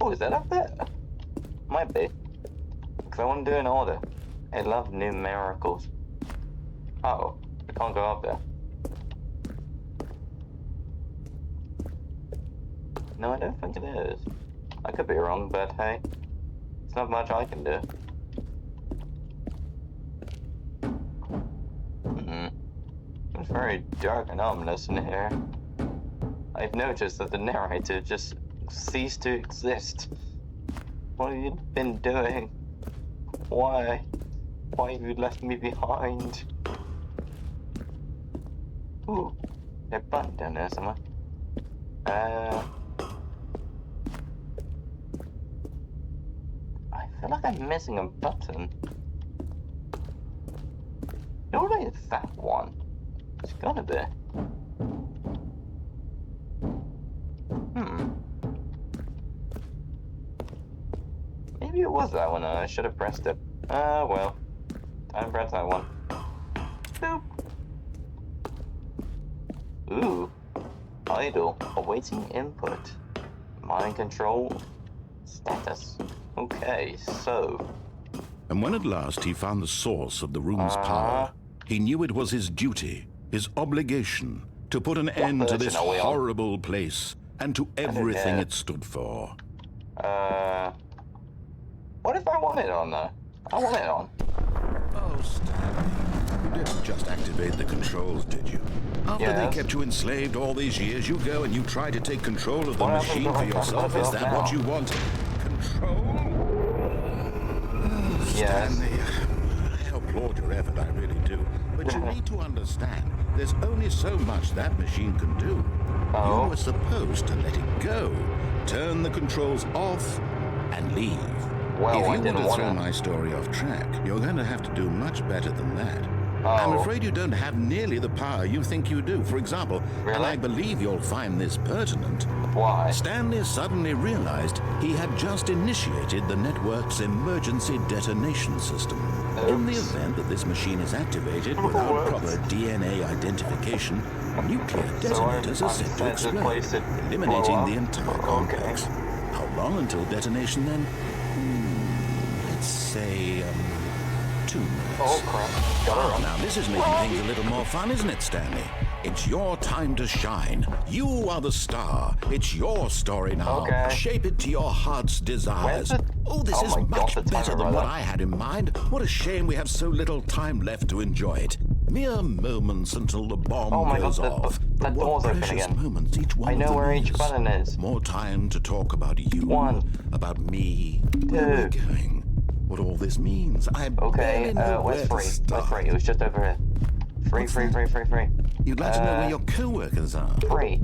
Oh, is that up there? Might be. Because I want to do an order. I love numericals. Oh, I can't go up there. No, I don't think it is. I could be wrong, but hey, it's not much I can do. very dark and ominous in here. I've noticed that the narrator just ceased to exist. What have you been doing? Why? Why have you left me behind? Ooh, there's a button down there somewhere. I feel like I'm missing a button. Surely it's that one. It's gotta be. Maybe it was that one and I should have pressed it. Well. Time to press that one. Boop. Ooh. Idle. Awaiting input. Mind control. Status. Okay, so. And when at last he found the source of the room's power, he knew it was his duty, his obligation, to put an end to this horrible place and to everything it stood for. What if I want it on, though? I want it on. Oh, Stanley, you didn't just activate the controls, did you? After they kept you enslaved all these years, you go and you try to take control of the machine for yourself. Is that what you want? Control? Stanley, I applaud your effort, I really do. But you need to understand, there's only so much that machine can do. You were supposed to let it go, turn the controls off, and leave. Well, if you want to throw my story off track, you're going to have to do much better than that. I'm afraid you don't have nearly the power you think you do. For example, and I believe you'll find this pertinent. Why? Stanley suddenly realized he had just initiated the network's emergency detonation system. In the event that this machine is activated without proper DNA identification, nuclear detonators are set to explode, eliminating the entire complex. How long until detonation then? Let's say, 2 minutes. Oh, crap. Got her. Now this is making things a little more fun, isn't it, Stanley? It's your time to shine. You are the star. It's your story now. Shape it to your heart's desires. Oh, this is much better than what I had in mind. What a shame we have so little time left to enjoy it. Mere moments until the bomb goes off. That door's open again. Moments, each one I know where each button is. More time to talk about you, about me, where we're going, what all this means. I barely know where to start. Where's 3? It was just over here. Free. You'd like to know where your co-workers are? 3.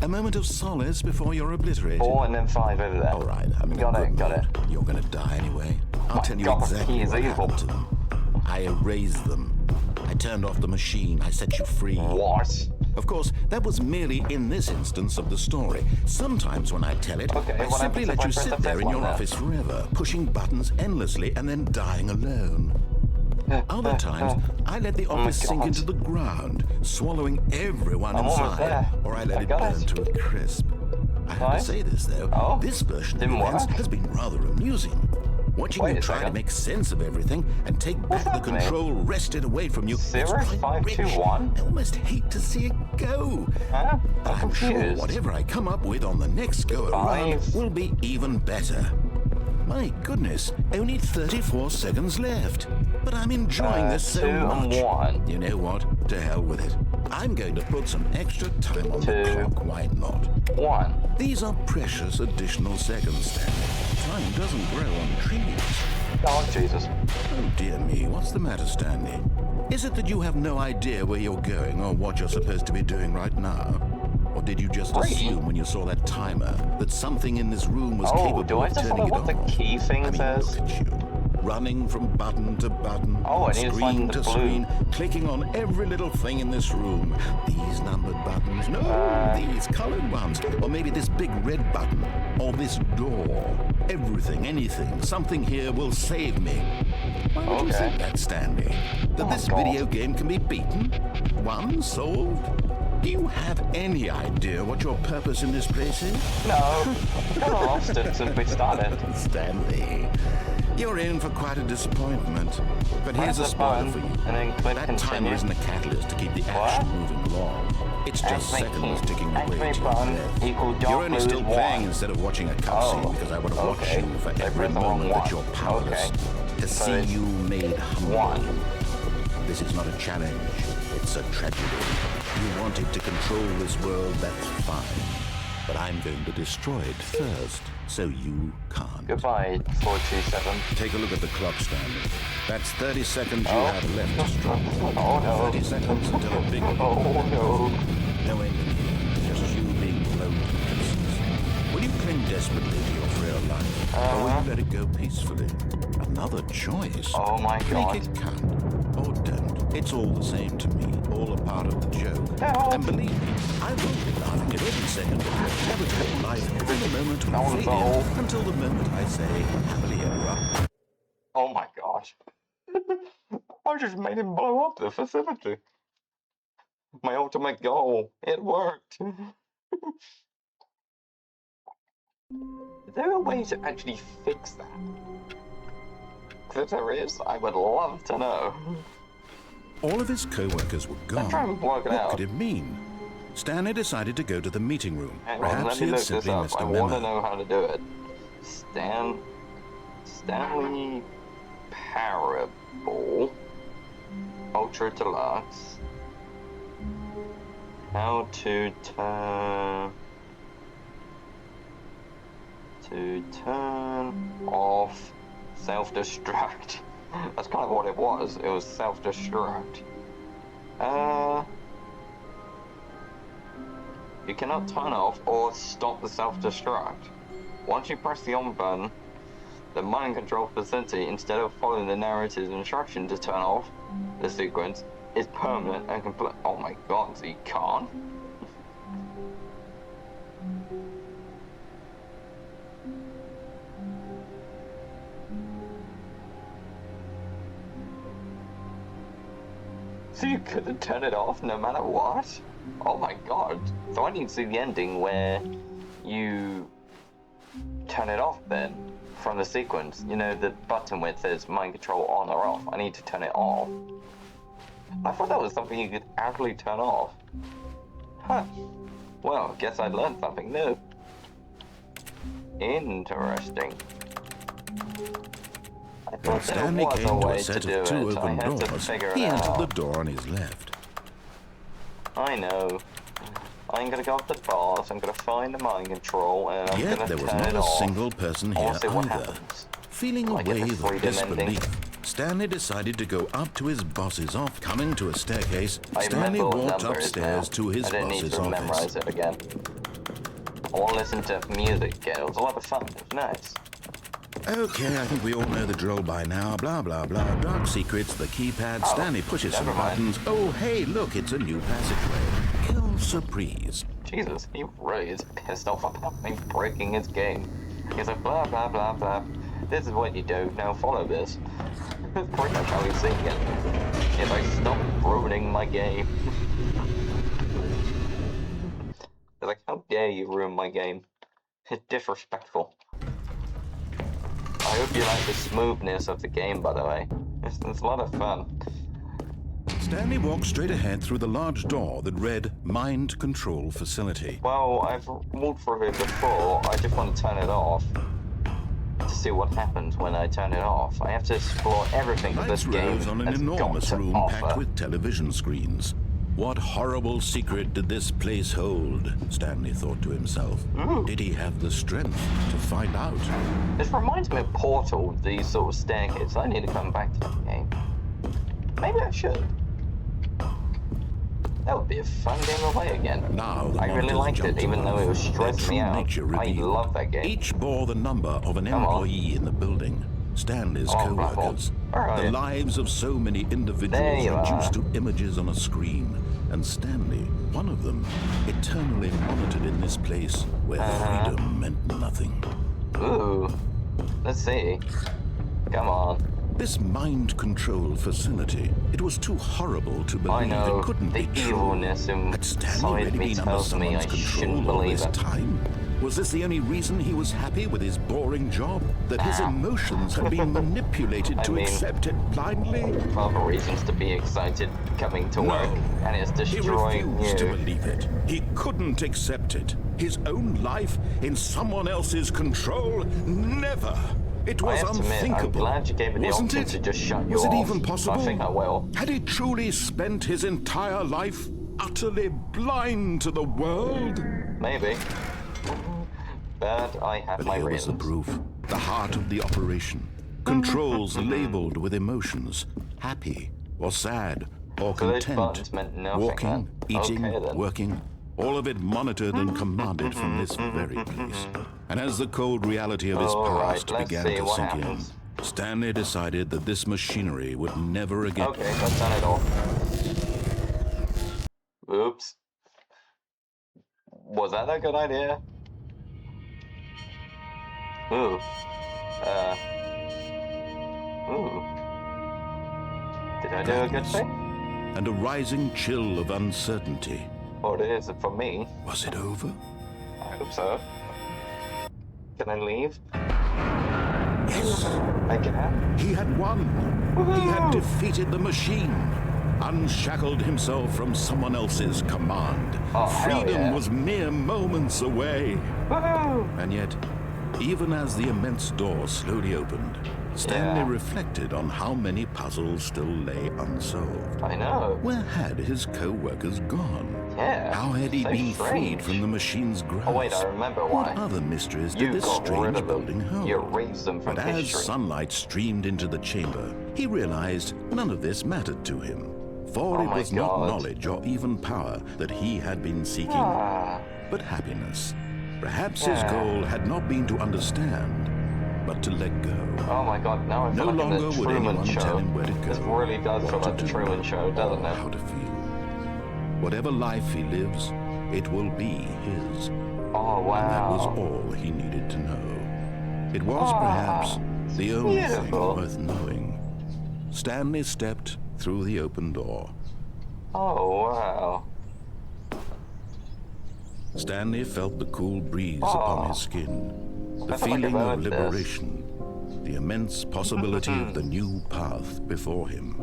A moment of solace before you're obliterated. 4 and then 5 over there. All right, I'm in got a good it. mood. You're gonna die anyway. I'll tell you exactly what happened to them. I erased them. I turned off the machine. I set you free. What? Of course, that was merely in this instance of the story. Sometimes when I tell it, I simply let you sit there in your office forever, pushing buttons endlessly and then dying alone. Other times, I let the office sink into the ground, swallowing everyone inside, or I let it burn to a crisp. I have to say this, though. This version of events has been rather amusing. Watching you try to make sense of everything and take back the control wrested away from you. 0521? I almost hate to see it go. But I'm sure whatever I come up with on the next go-around will be even better. My goodness, only 34 seconds left. But I'm enjoying this so much. 2 and 1. You know what? To hell with it. I'm going to put some extra time on the clock. Why not? 1. These are precious additional seconds, Stanley. Time doesn't grow on trees. Oh, Jesus. Oh, dear me. What's the matter, Stanley? Is it that you have no idea where you're going or what you're supposed to be doing right now? Or did you just assume when you saw that timer that something in this room was capable of turning it on? Do I have to follow what the key thing says? Look at you. Running from button to button, I need to screen find to the blue. screen, clicking on every little thing in this room. These numbered buttons, no, these colored ones, or maybe this big red button, or this door. Everything, anything, something here will save me. Why would you think that, Stanley? That this video game can be beaten? Won? Solved? Do you have any idea what your purpose in this place is? No, I've kind of lost it since we started. Stanley, you're in for quite a disappointment. But here's a spoiler for you. And then click that continue. timer isn't a catalyst to keep the action moving along. It's just seconds ticking away to your death. You're only still playing instead of watching a cutscene because I want to watch you for every moment that you're powerless. To see you made humble. This is not a challenge. It's a tragedy. You wanted to control this world, that's fine. But I'm going to destroy it first, so you can't. Goodbye, 427. Take a look at the clock, Stanley. That's 30 seconds you have left to struggle. Oh no. 30 seconds until a big... Oh no. No ending here, just you being blown to pieces. Will you cling desperately to your frail life, or will you let it go peacefully? Another choice. Oh my God. Make it count, or don't. It's all the same to me, all a part of the joke. Help. And believe me, I will be laughing at every second of your inevitable life from the moment of No. failure until the moment I say happily ever after. Oh my gosh. I just made him blow up the facility. My ultimate goal. It worked. Is there a way to actually fix that? Because if there is, I would love to know. All of his co-workers were gone. I'm trying to work it What out. could it mean? Stanley decided to go to the meeting room. Hang on, Perhaps let he me had look this simply up. missed I a want to memo. know how to do it. Stanley Parable Ultra Deluxe. How to turn off self-destruct. That's kind of what it was. It was self-destruct. You cannot turn off or stop the self-destruct. Once you press the on button, the mind control facility, instead of following the narrator's instruction to turn off the sequence, is permanent and complete. Oh my God, so you can't? So you couldn't turn it off no matter what? Oh my God. So I need to see the ending where you turn it off then from the sequence. You know, the button where it says mind control on or off. I need to turn it off. I thought that was something you could actually turn off. Huh. Well, guess I learned something new. Interesting. I thought there Stanley was a came to way a set to do of two it. I open had to doors. figure He it entered out. the door on his left. I know. I'm gonna go up the bars, I'm gonna find the mind control, and I'm Yet gonna there was turn not it a off. single person I here wanna see what either. happens. Feeling a Like if wave it's of freedom ending. disbelief, Stanley decided to go up to his boss's office. Coming to a staircase, I Stanley remember what walked number it is upstairs now. to his I didn't need boss's to office. memorize it again. I wanna listen to music again. It was a lot of fun. It was nice. Okay, I think we all know the drill by now. Blah, blah, blah. Dark secrets, the keypad. Oh, Stanley pushes some never mind. buttons. Oh, hey, look, it's a new passageway. Kill surprise. Jesus, he really is pissed off about me breaking his game. He's like, blah, blah, blah, blah. This is what you do. Now follow this. That's pretty much how he's saying it. If I stop ruining my game. They're like, how dare you ruin my game? It's disrespectful. I hope you like the smoothness of the game, by the way. It's a lot of fun. Stanley walked straight ahead through the large door that read Mind Control Facility. Well, I've walked through it before. I just want to turn it off to see what happens when I turn it off. I have to explore everything that this Lights game rose on an has got enormous to room offer. packed with television screens. What horrible secret did this place hold? Stanley thought to himself. Did he have the strength to find out? This reminds me of Portal, these sort of staircases. I need to come back to that game. Maybe I should. That would be a fun game to play again. Now the I really monitors liked it, jumped even though it was alive. stressing Their me true out. nature I revealed. love that game. Each bore the number of an Come on. employee in the building. Stanley's Oh, co-workers. Alright. The lives of so many There individuals you reduced are. to images on a screen. And Stanley, one of them, eternally monitored in this place where freedom meant nothing. Ooh. Let's see. Come on. This mind control facility, it was too horrible to believe. I know. It couldn't The be true. evilness Had Stanley inside really me been under tells me I someone's control shouldn't all believe this it. time? Was this the only reason he was happy with his boring job? That his emotions had been manipulated to accept it blindly? Other reasons to be excited coming to work, and it's He destroying refused to you. believe it. He couldn't accept it. His own life in someone else's control? Never! It was unthinkable. I'm glad you gave me the Wasn't option it? to just shut you Was off. it even possible? I think I will. Had he truly spent his entire life utterly blind to the world? Maybe. But I have But my here reasons. was the proof. The heart of the operation. Controls labeled with emotions. Happy or sad or So those content. buttons meant nothing, Walking, then? eating, Okay, then. working. All of it monitored and commanded from this very place. And as the cold reality of his past let's began see to what sink happens. in, Stanley decided that this machinery would never again... Okay, that's done it all. Oops. Was that a good idea? Ooh. Ooh. Did I do a good Darkness. thing? And a rising chill of uncertainty. Or it is for me. Was it over? I hope so. Can I leave? Yes. I can. He had won. He had defeated the machine. Unshackled himself from someone else's command. Oh, hell Freedom yeah. was mere moments away. Woohoo! And yet, even as the immense door slowly opened, Stanley reflected on how many puzzles still lay unsolved. I know. Where had his co-workers gone? Yeah. How had he so been strange. freed from the machine's grasp? Oh wait, I remember why. What other mysteries You did this got rid strange of them. building hold? You erased them from But as history. sunlight streamed into the chamber, he realized none of this mattered to him. For Oh it my was not God. knowledge or even power that he had been seeking, but happiness. Perhaps his goal had not been to understand, but to let go. Oh my god, now I feel No like in longer the would Truman anyone Show. tell him where to go. This really does feel what like the to Truman do, Show, doesn't or it? how to feel. Whatever life he lives, it will be his. Oh And that was wow. all he needed to know. It was perhaps the only thing beautiful. worth knowing. Stanley stepped through the open door. Oh wow. Stanley felt the cool breeze upon his skin, the I feel like feeling I've of earned this. liberation, the immense possibility of the new path before him.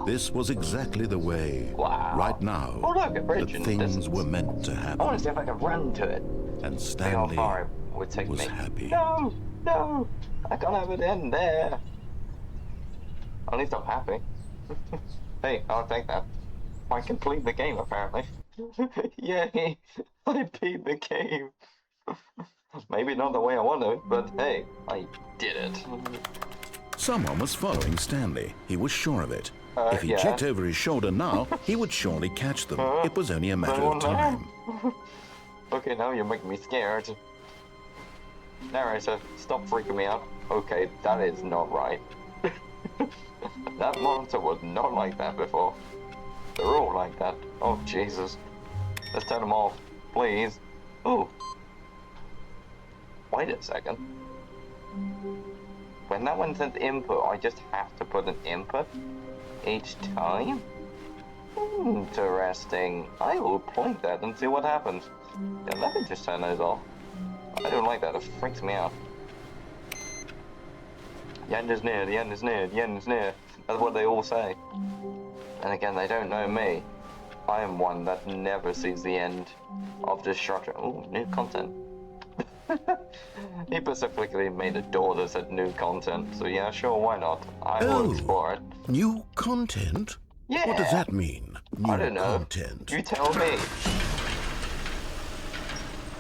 This was exactly the way, Wow. right now, Oh look, a bridge that in the things distance. were meant to I want happen. to see if I can run to it. And See how Stanley far it would take was me. happy. No, no, I can't have it in there. At least I'm happy. Hey, I'll take that. I complete the game apparently. Yay! I beat the game. Maybe not the way I want to, but hey, I did it. Someone was following Stanley. He was sure of it. If he yeah. checked over his shoulder now, he would surely catch them. It was only a matter of time. Okay, now you're making me scared. Narrator, stop freaking me out. Okay, that is not right. That monitor was not like that before. They're all like that. Oh, Jesus. Let's turn them off, please. Ooh. Wait a second. When that one says input, I just have to put an input each time? Interesting. I will point that and see what happens. Yeah, let me just turn those off. I don't like that, it freaks me out. The end is near, the end is near, the end is near. That's what they all say. And again, they don't know me. I am one that never sees the end of destruction. Ooh, new content. He specifically made a door that said new content, so yeah, sure, why not? I will explore it. New content? Yeah. What does that mean? New I don't know. content. You tell me.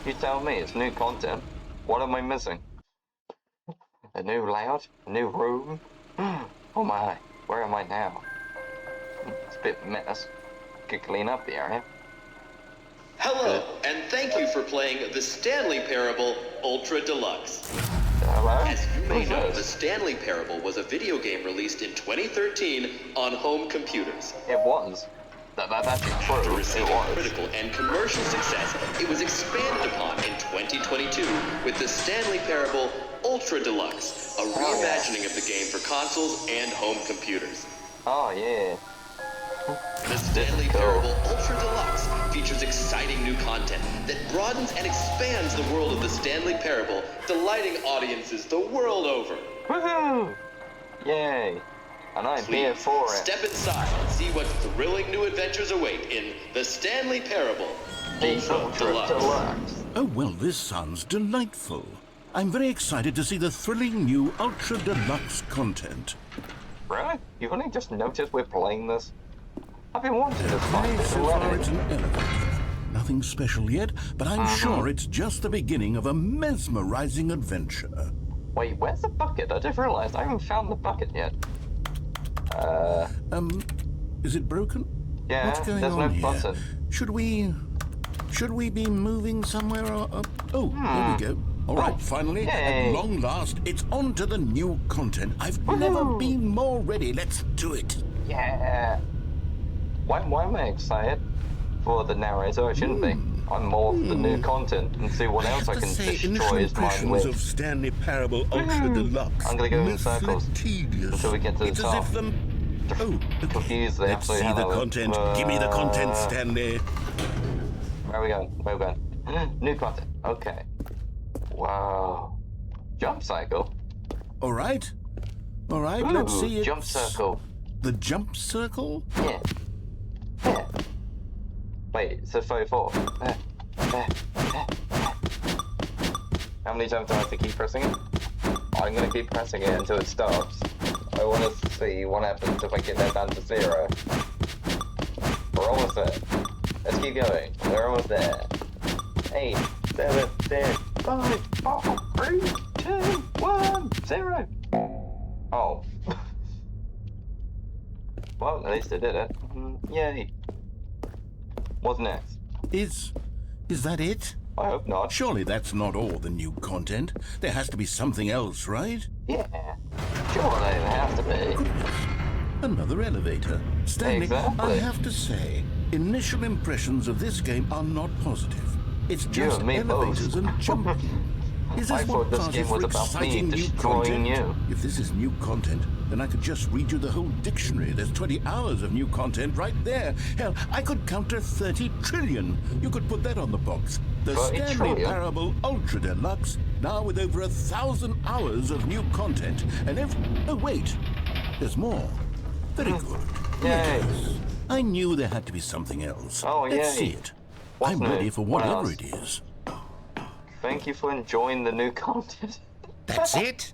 You tell me, it's new content. What am I missing? A new layout? A new room? Oh my, where am I now? It's a bit mess. Could clean up the area. Hello, and thank you for playing the Stanley Parable Ultra Deluxe. Hello? As you may know, the Who's this? Stanley Parable was a video game released in 2013 on home computers. It was. That's After true. It receiving was. critical and commercial success, it was expanded upon in 2022 with the Stanley Parable Ultra Deluxe, a reimagining of the game for consoles and home computers. Oh yeah. The Stanley Parable Ultra Deluxe features exciting new content that broadens and expands the world of the Stanley Parable, delighting audiences the world over. Woohoo! Yay. And I'm here Please for it. step inside and see what thrilling new adventures await in the Stanley Parable The Ultra Ultra Deluxe. Deluxe. Oh, well, this sounds delightful. I'm very excited to see the thrilling new Ultra Deluxe content. Really? You've only just noticed we're playing this? I've been wanting to find this So far already. it's an elevator. Nothing special yet, but I'm sure it's just the beginning of a mesmerizing adventure. Wait, where's the bucket? I just realized I haven't found the bucket yet. Is it broken? Yeah, What's going there's on no here? button. Should we be moving somewhere? Or, oh, there we go. All right, finally, Yay. at long last, it's on to the new content. I've never been more ready. Let's do it. Yeah. Why am I excited for the narrator? I shouldn't be. I'm more for the new content and see what else I can destroy his mind with. Of Stanley Parable Ultra Deluxe. I'm gonna go in circles until we get to the it's top. As if them... Oh, Confused the let's see absolute the hell of it. content. Give me the content, Stanley. Where are we going? Where are we going? New content. Okay. Wow. Jump cycle. All right, Ooh, let's see it. Jump circle. The jump circle? Yeah. Yeah. Wait, it says 34. How many times do I have to keep pressing it? I'm gonna keep pressing it until it stops. I wanna see what happens if I get that down to 0. We're almost there. Let's keep going. We're almost there. 8, 7, 6, 5, 4, 3, 2, 1, 0. Oh. Well, at least I did it. Yay. What's next? Is that it? I hope not. Surely that's not all the new content. There has to be something else, right? Yeah. Sure, there has to be. Goodness. Another elevator. Stanley, Exactly. I have to say, initial impressions of this game are not positive. It's just and me elevators both. and jumping. Is I this thought what this causes game was for about me exciting new destroying content? you. If this is new content, then I could just read you the whole dictionary. There's 20 hours of new content right there. Hell, I could counter 30 trillion. You could put that on the box. The 30 Stanley trillion? Parable Ultra Deluxe, now with over 1,000 hours of new content. And oh, wait, there's more. Very good. Yay. Yes. I knew there had to be something else. Oh, Let's yay. see it. What's I'm new? ready for What whatever else? it is. Thank you for enjoying the new content. That's it?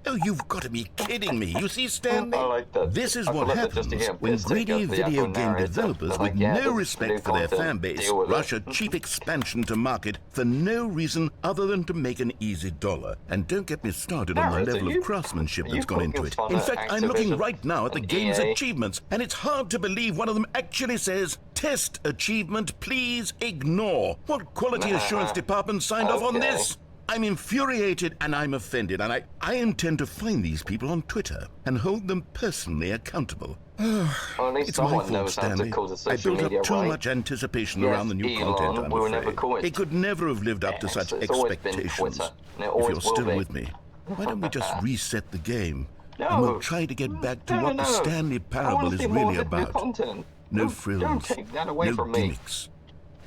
Oh, you've got to be kidding me. You see, Stanley? I like that. This is I what feel like happens just to get when pissed at greedy the video actual game narrator. developers They're with like, yeah, no this is new respect for their content. fan base Deal with rush a it. cheap expansion to market for no reason other than to make an easy dollar. And don't get me started on the Narrator, level you- of craftsmanship you that's gone into poking it. fun In at fact, I'm looking Activision right now at the and game's EA. achievements, and it's hard to believe one of them actually says, "Test achievement, please ignore." What quality assurance department signed off on Okay. this? I'm infuriated and I'm offended, and I intend to find these people on Twitter and hold them personally accountable. Well, at least It's my someone fault, knows how to Stanley. call the I social built media up too right. much anticipation Yes, around the new Elon, content, I'm we will afraid. never quit. It could never have lived up to Yes, such it's always been expectations. Twitter, and it If always you're will still be. with me, why don't we just reset the game? No. And we'll try to get back to No, what no, the no. Stanley I Parable wanna is see more really of the new about. content. No Don't frills, take that away no from me. gimmicks.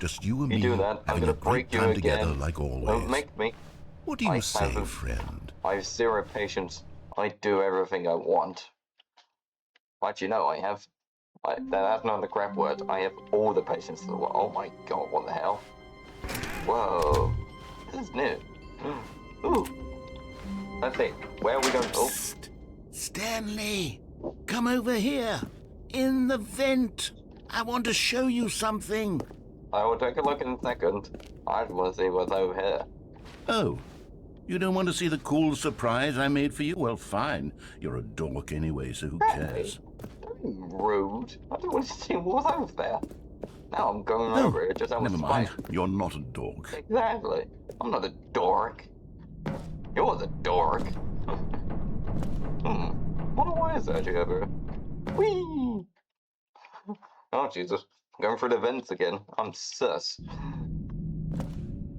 Just you and You me do that, I'm having gonna a great break you time again. together like always. Don't make me. What do you I say, haven't- friend? I have 0 patience. I do everything I want. But you know I have. That's not the crap word. I have all the patience in the world. Oh my god, what the hell? Whoa. This is new. Ooh. Let's see. Where are we going? Oh. Stanley, come over here. In the vent. I want to show you something. I will take a look in a second. I just want to see what's over here. Oh, you don't want to see the cool surprise I made for you? Well, fine. You're a dork anyway, so who cares? Don't be rude. I just want to see what's over there. Now I'm going Oh, over it just out of never mind. spite. You're not a dork. Exactly. I'm not a dork. You're the dork. Wonder why is that over here? Whee! Oh Jesus. I'm going through the vents again. I'm sus.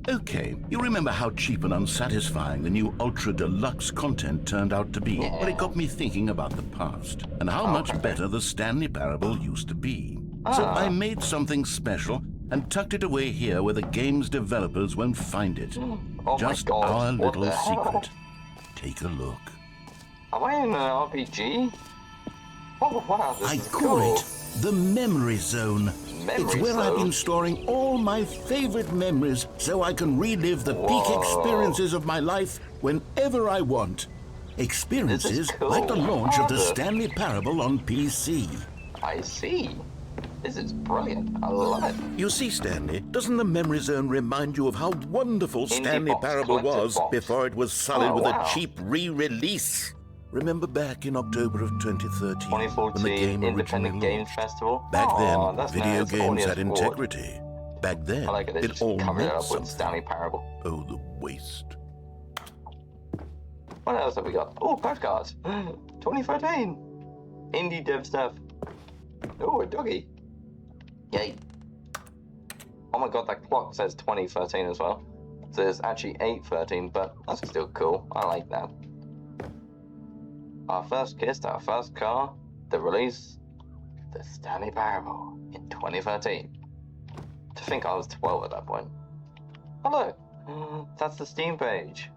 Okay, you remember how cheap and unsatisfying the new Ultra Deluxe content turned out to be? Well, it got me thinking about the past and how much better the Stanley Parable used to be. So I made something special and tucked it away here where the game's developers won't find it. Oh Just my god. our what little the hell? secret. Take a look. Am I in an RPG? Oh wow, this I is call cool. it the Memory Zone. It's Memory where I've Zone? been storing all my favorite memories so I can relive the peak Whoa. experiences of my life whenever I want. Experiences cool. like the launch of the Stanley Parable on PC. I see. This is brilliant. I love it. You see, Stanley, doesn't the memory zone remind you of how wonderful Stanley Parable was before it was sullied with a cheap re-release? Remember back in October of 2013, when the game originally launched? Festival? Back then, video games had integrity. Back then, it all meant something. Stanley Parable. Oh, the waste. What else have we got? Oh, postcards. 2013. Indie dev stuff. Oh, a doggy. Yay. Oh my god, that clock says 2013 as well. So it's actually 8:13, but that's still cool. I like that. Our first kiss, our first car, the release, the Stanley Parable in 2013. To think I was 12 at that point. Hello. That's the Steam page.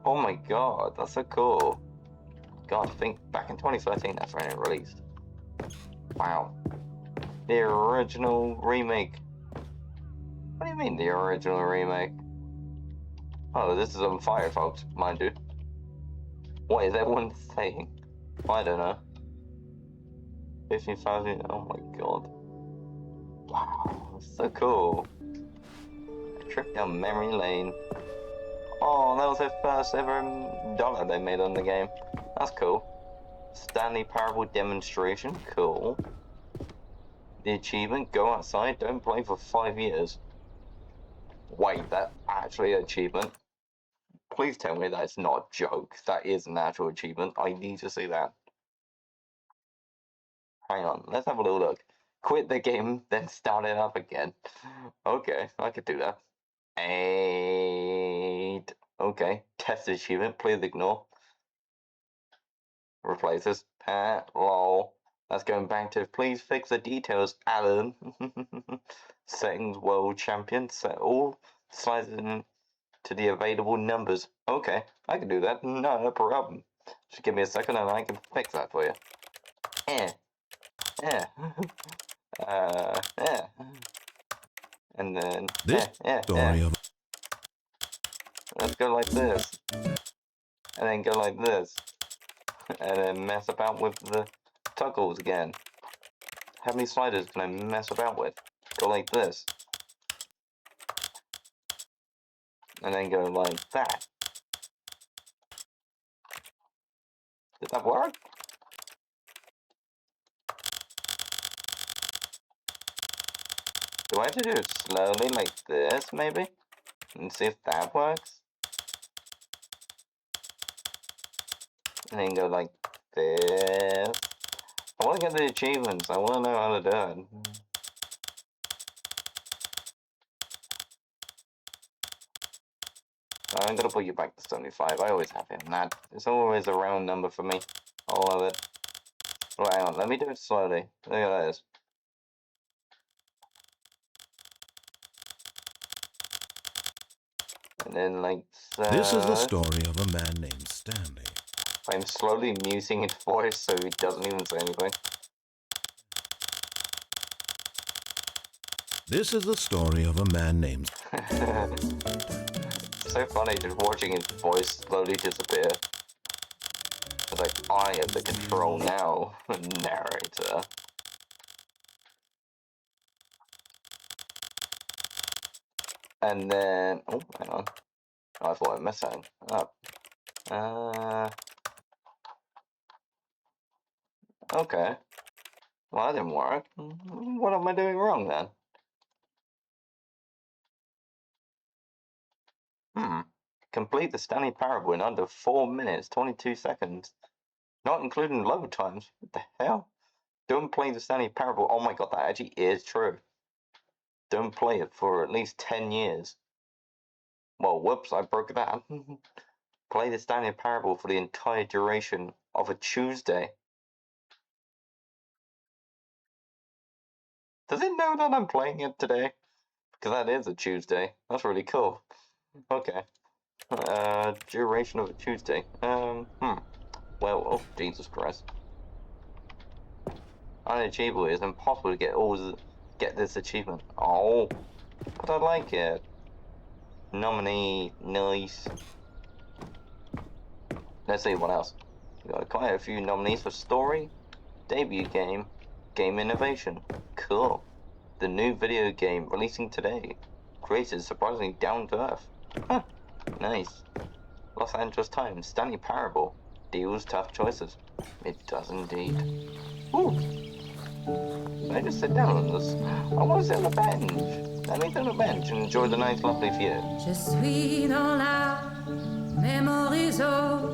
Oh my god, that's so cool. God, think back in 2013, that's when it released. Wow. The original remake. What do you mean, the original remake? Oh, this is on Firefox, mind you. What is everyone saying? I don't know. 15,000, oh my god. Wow, that's so cool. A trip down memory lane. Oh, that was their first ever dollar they made on the game. That's cool. Stanley Parable demonstration, cool. The achievement, go outside, don't play for 5 years. Wait, that's actually an achievement? Please tell me that's not a joke. That is an actual achievement. I need to see that. Hang on, let's have a little look. Quit the game, then start it up again. Okay, I could do that. 8. Okay, test achievement, please ignore. Replaces. Lol. That's going back to please fix the details, Alan. Settings world champion. Set all slides in to the available numbers. Okay, I can do that. No problem. Just give me a second and I can fix that for you. And then this story of let's go like this. And then go like this. And then mess about with the toggles again. How many sliders can I mess about with? Go like this. And then go like that. Did that work? Do I have to do it slowly like this, maybe? And see if that works? And then go like this. I want to get the achievements. I want to know how to do it. I'm gonna put you back to 75. I always have it in that. It's always a round number for me. All of it. Right, hang on. Let me do it slowly. Look at this. And then like so. This is the story of a man named Stanley. I'm slowly muting his voice so he doesn't even say anything. This is the story of a man named... So funny just watching his voice slowly disappear. It's like, I have the control now, narrator. And then, oh, hang on. Oh, I thought I messed something up. Okay. Well, that didn't work. What am I doing wrong then? Complete the Stanley Parable in under 4 minutes, 22 seconds. Not including load times. What the hell? Don't play the Stanley Parable. Oh my god, that actually is true. Don't play it for at least 10 years. Well, whoops, I broke that. Play the Stanley Parable for the entire duration of a Tuesday. Does it know that I'm playing it today? Because that is a Tuesday. That's really cool. Okay. Duration of a Tuesday. Well, oh, Jesus Christ. Unachievable. It's impossible to get this achievement. Oh, but I like it. Nominee, nice. Let's see what else. We got quite a few nominees for story, debut game, game innovation. Cool. The new video game releasing today. Created surprisingly down to earth. Huh. Nice. Los Angeles Times, Stanley Parable. Deals tough choices. It does indeed. Woo! Can I just sit down on this? I want to sit on the bench. Let me sit on the bench and enjoy the nice lovely view. Je suis dans la mémorisation.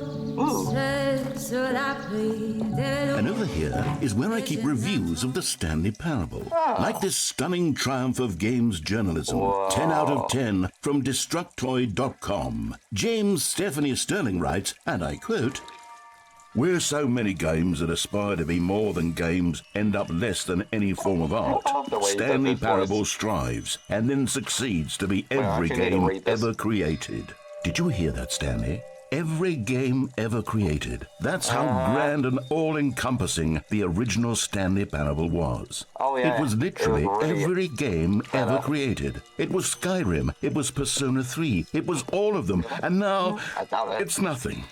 And over here is where I keep reviews of the Stanley Parable. Like this stunning triumph of games journalism. Whoa. 10 out of 10 from Destructoid.com. James Stephanie Sterling writes, and I quote, "Where so many games that aspire to be more than games end up less than any form of art, Stanley Parable strives and then succeeds to be every game ever created." Did you hear that, Stanley? Every game ever created. That's how grand and all-encompassing the original Stanley Parable was. Oh, yeah. It was literally every game ever created. It was Skyrim. It was Persona 3. It was all of them. And now, it's nothing.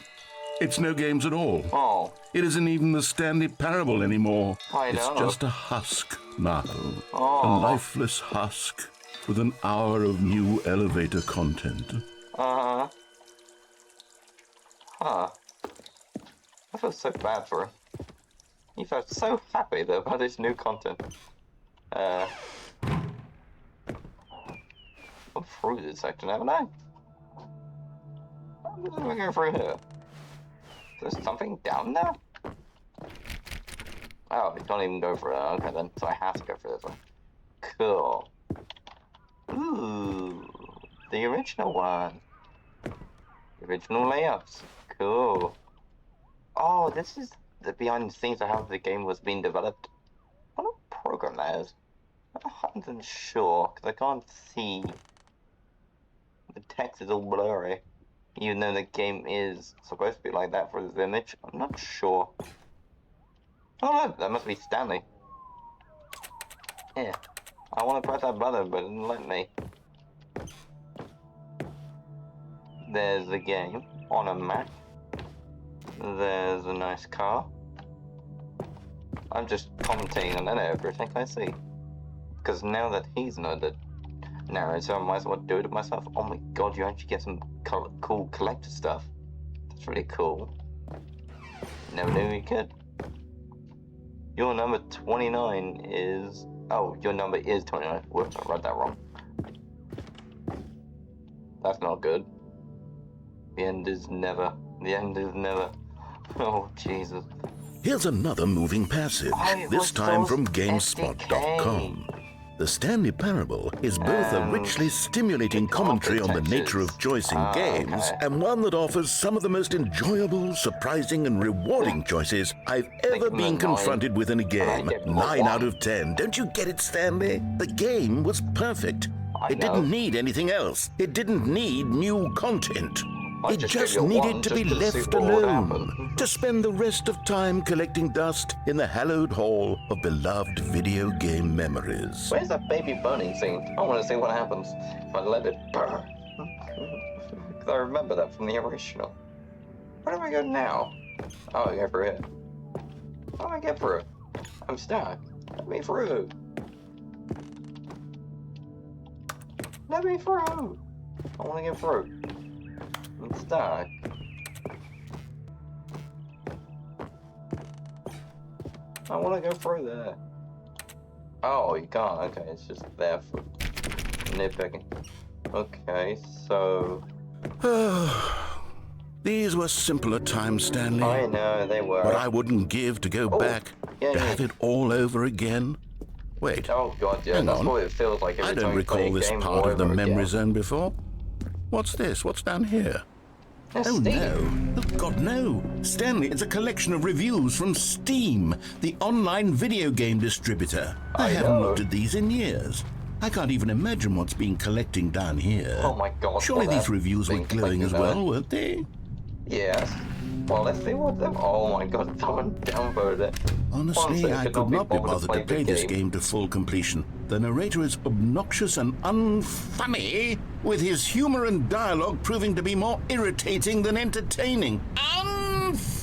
It's no games at all. Oh. It isn't even the Stanley Parable anymore. I know. It's just a husk now. Oh. A lifeless husk with an hour of new elevator content. Uh-huh. Huh. I feel so bad for him. He felt so happy though about his new content. I'm through this section, haven't I? I'm just looking through here. Is there something down there? Oh, we can't even go for it. Okay then, so I have to go for this one. Cool. Ooh, the original one. The original layouts. Cool. Oh, this is the behind the scenes of how the game was being developed. What a program that is. I'm not sure, because I can't see. The text is all blurry. Even though the game is supposed to be like that for this image, I'm not sure. Oh no, that must be Stanley. Yeah. I want to press that button, but it didn't let me. There's the game on a map. There's a nice car. I'm just commentating on everything I see. Because now that he's not the narrator, I might as well do it myself. Oh my god, you actually get some cool collector stuff. That's really cool. Never knew you could. Your number 29 is... Oh, your number is 29. Whoops, I read that wrong. That's not good. The end is never. The end is never. Oh, Jesus. Here's another moving passage, this time from GameSpot.com. The Stanley Parable is both a richly stimulating commentary on the nature of choice in games, and one that offers some of the most enjoyable, surprising, and rewarding choices I've ever been confronted with in a game. 9 out of 10. Don't you get it, Stanley? The game was perfect. It didn't need anything else. It didn't need new content. It just needed to be left alone, to spend the rest of time collecting dust in the hallowed hall of beloved video game memories. Where's that baby burning scene? I want to see what happens if I let it burn. Because I remember that from the original. Where do I go now? Oh, I go through here. How do I get through? I'm stuck. Let me through. Let me through. I want to get through. I'm stuck. I want to go through there. Oh, you can't. Okay, it's just there for nitpicking. Okay, so... These were simpler times, Stanley. I know, they were. But I wouldn't give to go back, to have it all over again. Wait. Oh, God, yeah, that's what it feels like every I don't recall this part of the memory zone before. What's this? What's down here? Oh, no. Oh, God, no. Stanley, it's a collection of reviews from Steam, the online video game distributor. I haven't looked at these in years. I can't even imagine what's been collecting down here. Oh, my God. Surely these reviews were glowing as well, weren't they? Yes. Well, let's see what them... Oh, my God, someone downvoted it. Honestly, I could not be bothered to play this game to full completion. The narrator is obnoxious and unfunny, with his humor and dialogue proving to be more irritating than entertaining.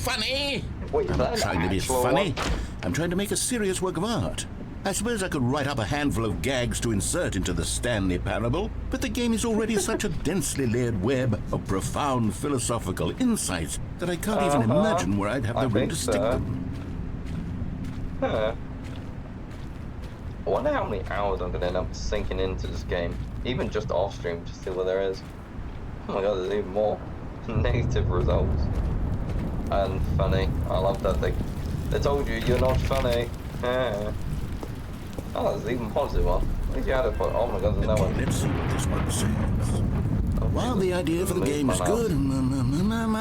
funny. Wait, I'm not trying to be actual funny. one? I'm trying to make a serious work of art. I suppose I could write up a handful of gags to insert into the Stanley Parable, but the game is already such a densely layered web of profound philosophical insights that I can't even imagine where I'd have the room to stick them. Huh. I wonder how many hours I'm going to end up sinking into this game, even just off stream, to see what there is. Oh my god, there's even more negative results. And funny. I love that they told you you're not funny. Yeah. Oh, there's even positive one. At least you had it for, oh my god, there's no one. Let's see what this one says. While the idea for the game is good,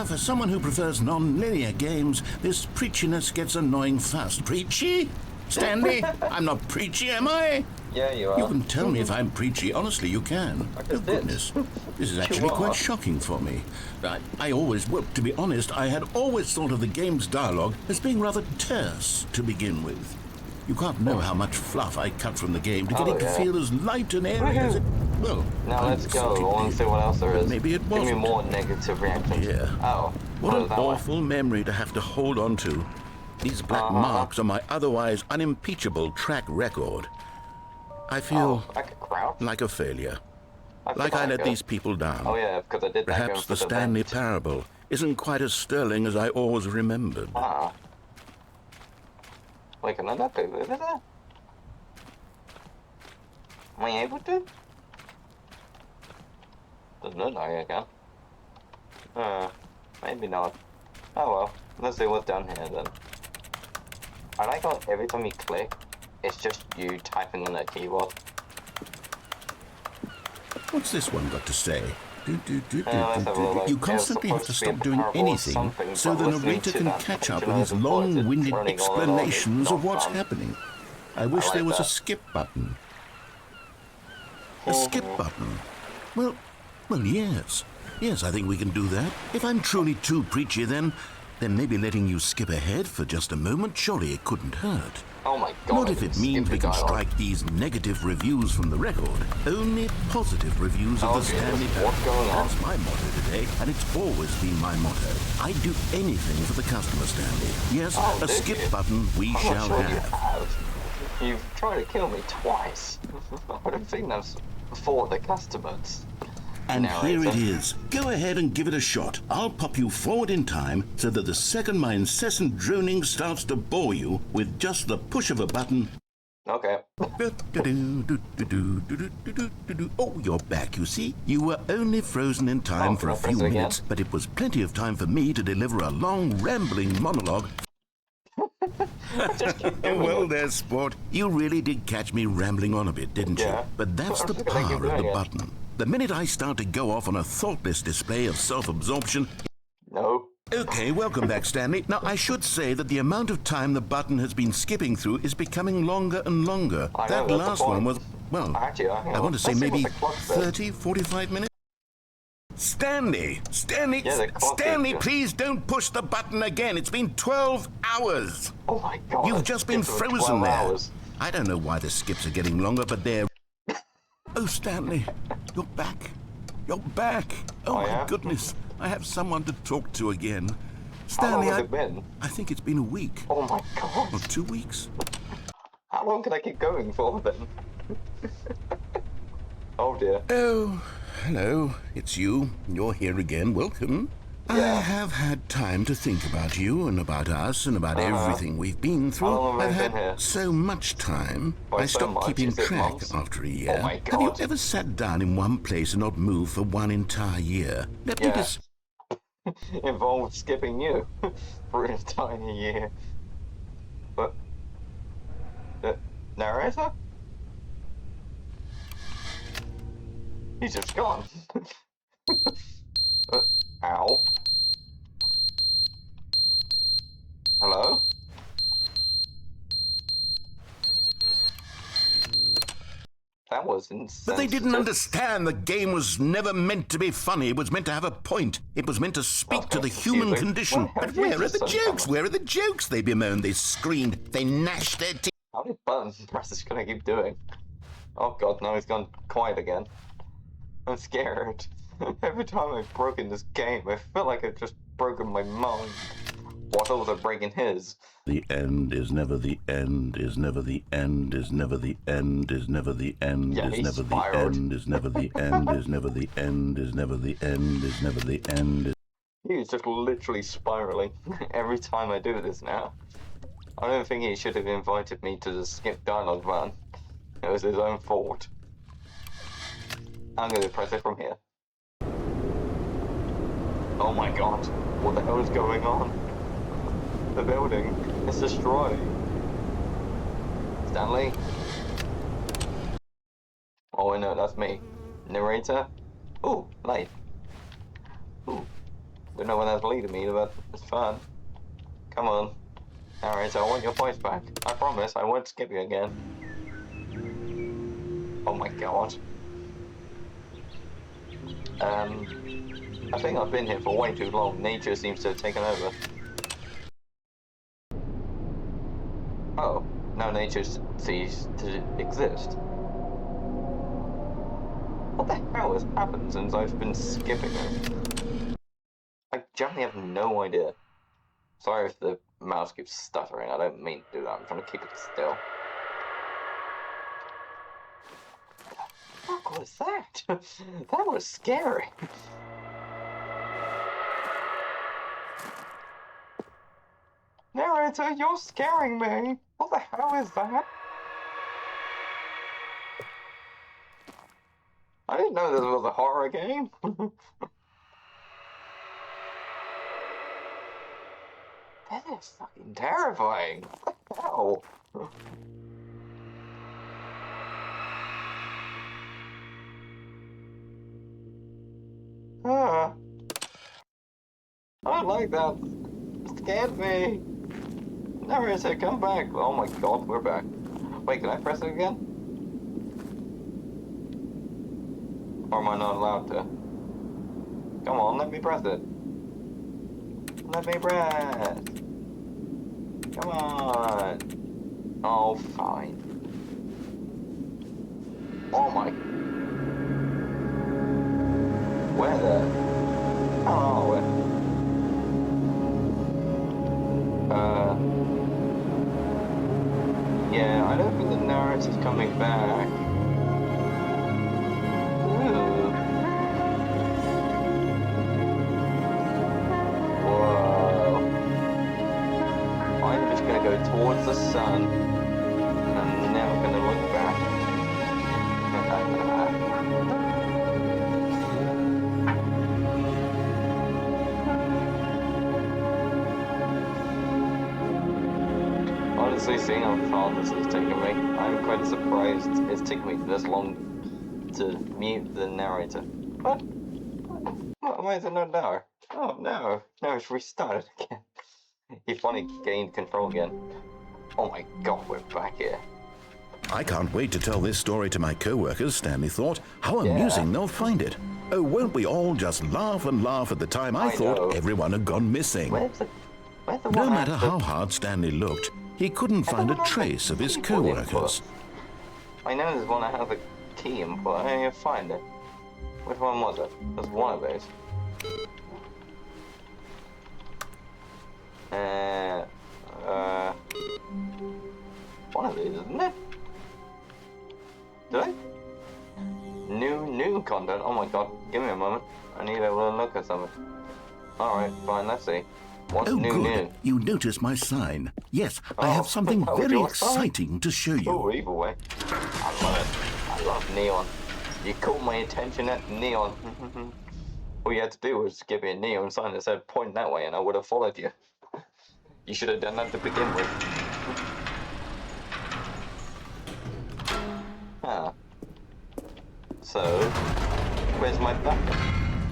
for someone who prefers non-linear games, this preachiness gets annoying fast. Preachy? Stanley? I'm not preachy, am I? Yeah, you are. You can tell me if I'm preachy. Honestly, you can. Oh, goodness. This is actually quite shocking for me. Well, to be honest, I had always thought of the game's dialogue as being rather terse to begin with. You can't know how much fluff I cut from the game to get it to feel as light and airy as it... Well, now let's go. I want to see what else there is. Maybe it wasn't. Give me more negative reactions. Yeah. Oh. What an awful memory to have to hold on to. These black marks are my otherwise unimpeachable track record. I feel like a failure. Like I let these people down. Oh yeah, because I did that. Perhaps the Stanley Parable isn't quite as sterling as I always remembered. Wait, can I not go over there? Am I able to? Doesn't look like I can. Maybe not. Oh well, let's see what's down here then. I like how every time you click, it's just you typing on the keyboard. What's this one got to say? You constantly have to stop doing anything so the narrator can catch up with his long-winded explanations of what's happening. I wish there was a skip button. A skip button? Well, yes. Yes, I think we can do that. If I'm truly too preachy, then maybe letting you skip ahead for just a moment, surely it couldn't hurt. Oh my god. Not if it means we can strike these negative reviews from the record. Only positive reviews of the Stanley Parable. What's going on? That's my motto today, and it's always been my motto. I'd do anything for the customer, Stanley. Yes, a skip button we shall have. You've tried to kill me twice. I don't think that's for the customers. And here it is. Go ahead and give it a shot. I'll pop you forward in time so that the second my incessant droning starts to bore you with just the push of a button. Okay. Oh, you're back, you see. You were only frozen in time for a few minutes, but it was plenty of time for me to deliver a long, rambling monologue. Well, there, sport. You really did catch me rambling on a bit, didn't you? But that's the power of the button. The minute I start to go off on a thoughtless display of self-absorption... No. Okay, welcome back, Stanley. Now, I should say that the amount of time the button has been skipping through is becoming longer and longer. That last one was, well, I want to say maybe 30, 45 minutes. Stanley, please don't push the button again. It's been 12 hours. Oh my god. You've just been frozen there. I don't know why the skips are getting longer, but they're... Oh, Stanley, you're back. You're back. Oh, my goodness. I have someone to talk to again. Stanley, how long has it been? I think it's been a week. Oh, my God. Or 2 weeks. How long can I keep going for, then? Oh, dear. Oh, hello. It's you. You're here again. Welcome. I have had time to think about you and about us and about everything we've been through. I've had so much time. I stopped keeping track after a year. Oh my God. Have you ever sat down in one place and not moved for one entire year? Let me just... Involved skipping you for an entire year. But... The narrator? He's just gone. Ow. Hello? That was insensitive. But they didn't understand the game was never meant to be funny. It was meant to have a point. It was meant to speak to the human condition. But where are the jokes? Where are the jokes? They bemoaned, they screamed, they gnashed their teeth. How many buttons presses can I keep doing? Oh god, now he's gone quiet again. I'm scared. Every time I've broken this game, I feel like I've just broken my mind. What also breaking his? The end is never the end, is never the end, is never the end, is never the end, Yeah, is he's never the spiraled. end, is never the end, is never the end, is never the end, is never the end. He's just literally spiraling every time I do this now. I don't think he should have invited me to the skip dialogue button. It was his own fault. I'm going to press it from here. Oh my god, what the hell is going on? The building is destroyed. Stanley? Oh, I know, that's me. Narrator? Ooh, light. Ooh, don't know where that's leading me, but it's fun. Come on. Narrator, I want your voice back. I promise I won't skip you again. Oh my god. I think I've been here for way too long. Nature seems to have taken over. Oh, now nature ceased to exist. What the hell has happened since I've been skipping this? I generally have no idea. Sorry if the mouse keeps stuttering, I don't mean to do that, I'm trying to keep it still. What the fuck was that? That was scary. Narrator, you're scaring me! What the hell is that? I didn't know this was a horror game. That is fucking terrifying. What the hell? I don't like that. It scared me. Narrator, come back. Oh my god, we're back. Wait, can I press it again? Or am I not allowed to? Come on, let me press it. Let me press. Come on. Oh, fine. Oh my. Where the hell are we? Yeah, I don't think the narrator's coming back. Ooh. Whoa. I'm just gonna go towards the sun, and I'm never gonna look back. Honestly, seeing how far this is taking me, I'm quite surprised it's taken me this long to mute the narrator. What? Why is it not now? Oh no, now it's restarted again. He finally gained control again. Oh my god, we're back here. I can't wait to tell this story to my co-workers, Stanley thought. How amusing they'll find it. Oh, won't we all just laugh and laugh at the time I thought everyone had gone missing. Where's the No matter how hard Stanley looked, he couldn't find a trace of his co-workers. I know there's one that has a key input. I need to find it. Which one was it? It was one of those. One of these, isn't it? Did I? New content. Oh my god, give me a moment. I need a little look at something. Alright, fine, let's see. What's new? You noticed my sign. Yes, I have something very exciting to show you. Oh, either way. I love it. I love neon. You caught my attention at neon. All you had to do was give me a neon sign that said point that way and I would have followed you. You should have done that to begin with. Ah. So, where's my backup?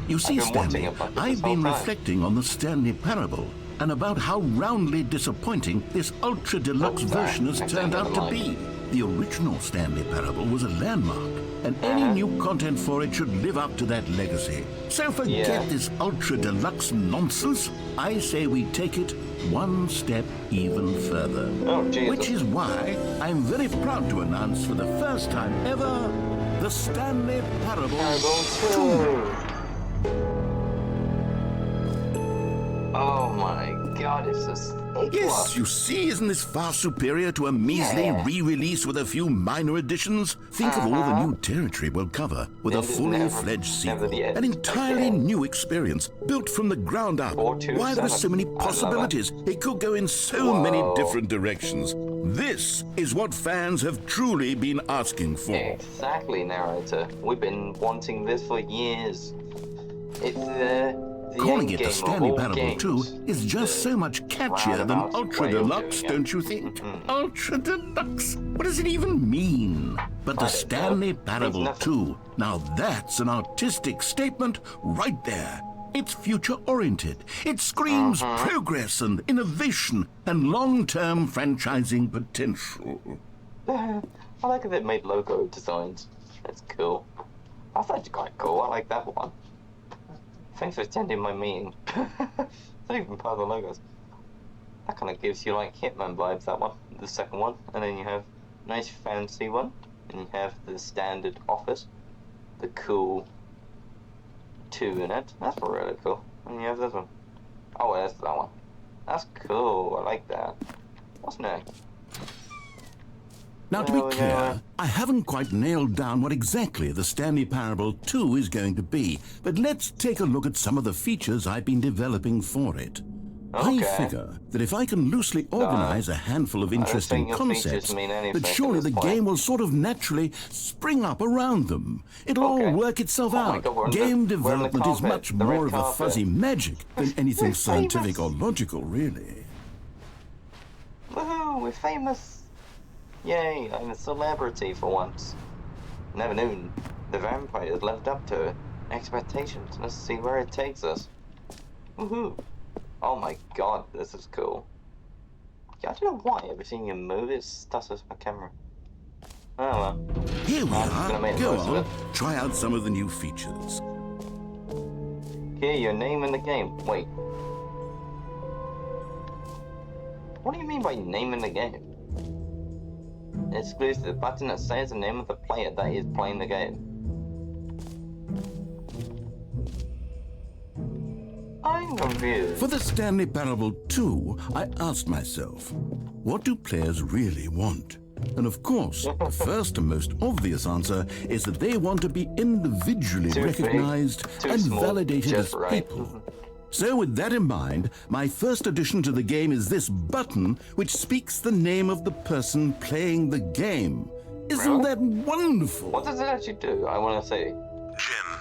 You see, Stanley, I've been reflecting on the Stanley Parable and about how roundly disappointing this ultra-deluxe version has turned out to be. The original Stanley Parable was a landmark, and any new content for it should live up to that legacy. So forget this ultra-deluxe nonsense. I say we take it one step even further. Which is why I'm very proud to announce for the first time ever, the Stanley Parable 2. Oh my god, it's a sick Yes, one. you see, isn't this far superior to a measly re-release with a few minor additions? Think of all the new territory we'll cover with a fully fledged sequel. An entirely new experience, built from the ground up. Why there are so many possibilities? It could go in so many different directions. This is what fans have truly been asking for. Exactly, Narrator. We've been wanting this for years. It's the Calling it the endgame Stanley of all Parable games. 2 is just so much catchier than roundabout Ultra way of Deluxe, doing it. don't you think? Ultra Deluxe? What does it even mean? But the Stanley Parable 2, now that's an artistic statement right there. It's future-oriented. It screams progress and innovation and long-term franchising potential. I like if it made logo designs. That's cool. I thought it was quite cool. I like that one. Thanks for attending my meeting. It's not even part of the logos. That kind of gives you like Hitman vibes, that one. The second one. And then you have a nice fancy one. And you have the standard office. The cool 2 in it. That's really cool. And you have this one. Oh, that's that one. That's cool. I like that. What's next? Now, to be clear, I haven't quite nailed down what exactly the Stanley Parable 2 is going to be, but let's take a look at some of the features I've been developing for it. I figure that if I can loosely organize a handful of interesting concepts, that surely the game will sort of naturally spring up around them. It'll all work itself out. Game development is much more of a fuzzy magic than anything scientific or logical, really. Woohoo, we're famous! Yay, I'm a celebrity for once. Never knew the vampires lived up to expectations. Let's see where it takes us. Woohoo! Oh my god, this is cool. Yeah, I don't know why every time you move it stosses my camera. Oh well. Here we are. Go on, try out some of the new features. Here, your name in the game. Wait. What do you mean by name in the game? Exclusive button that says the name of the player that is playing the game. I'm confused. For the Stanley Parable 2, I asked myself, what do players really want? And of course, the first and most obvious answer is that they want to be individually recognized and validated as people. So with that in mind, my first addition to the game is this button which speaks the name of the person playing the game. Isn't that wonderful? What does it actually do? I want to see. Jim.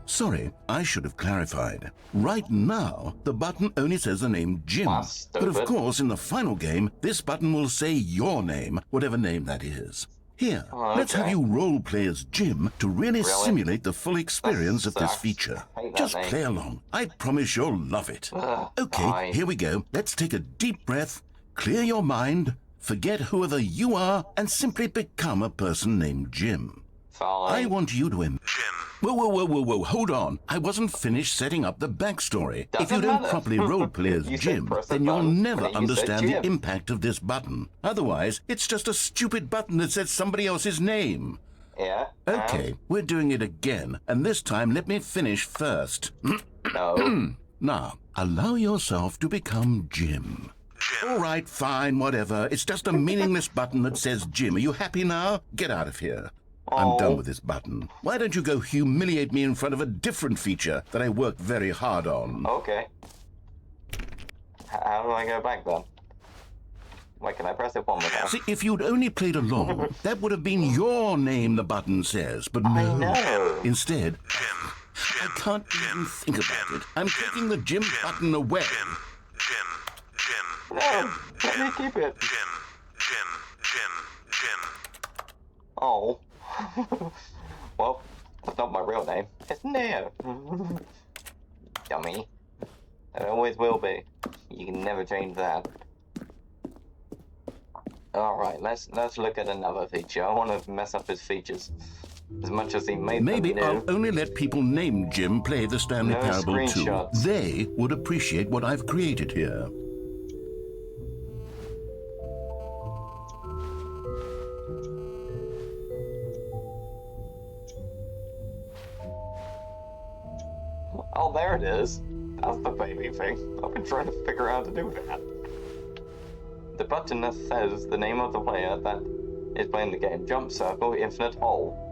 Sorry, I should have clarified. Right now, the button only says the name Jim. But of course, in the final game, this button will say your name, whatever name that is. Here, let's have you role-play as Jim to really simulate the full experience of this feature. Just play along. I promise you'll love it. Okay, here we go. Let's take a deep breath, clear your mind, forget whoever you are, and simply become a person named Jim. I want you to Jim. Whoa, hold on. I wasn't finished setting up the backstory. If you don't properly roleplay as Jim, then you'll never understand the impact of this button. Otherwise, it's just a stupid button that says somebody else's name. Yeah? Okay, we're doing it again, and this time let me finish first. No. Now, allow yourself to become Jim. All right, fine, whatever. It's just a meaningless button that says Jim. Are you happy now? Get out of here. I'm done with this button. Why don't you go humiliate me in front of a different feature that I worked very hard on? Okay. How do I go back then? Wait, can I press it one more time? See, if you'd only played along, that would have been your name, the button says. But no. I know. Instead, I can't even think about it. I'm taking the Jim button away. No, let me keep it. Oh. Well, that's not my real name. It's Neo. Dummy. It always will be. You can never change that. Alright, let's look at another feature. I want to mess up his features. As much as he made Maybe them new. I'll only let people named Jim play the Stanley No Parable 2. screenshots. They would appreciate what I've created here. Oh, there it is. That's the baby thing. I've been trying to figure out how to do that. The button that says the name of the player that is playing the game. Jump circle, infinite hole.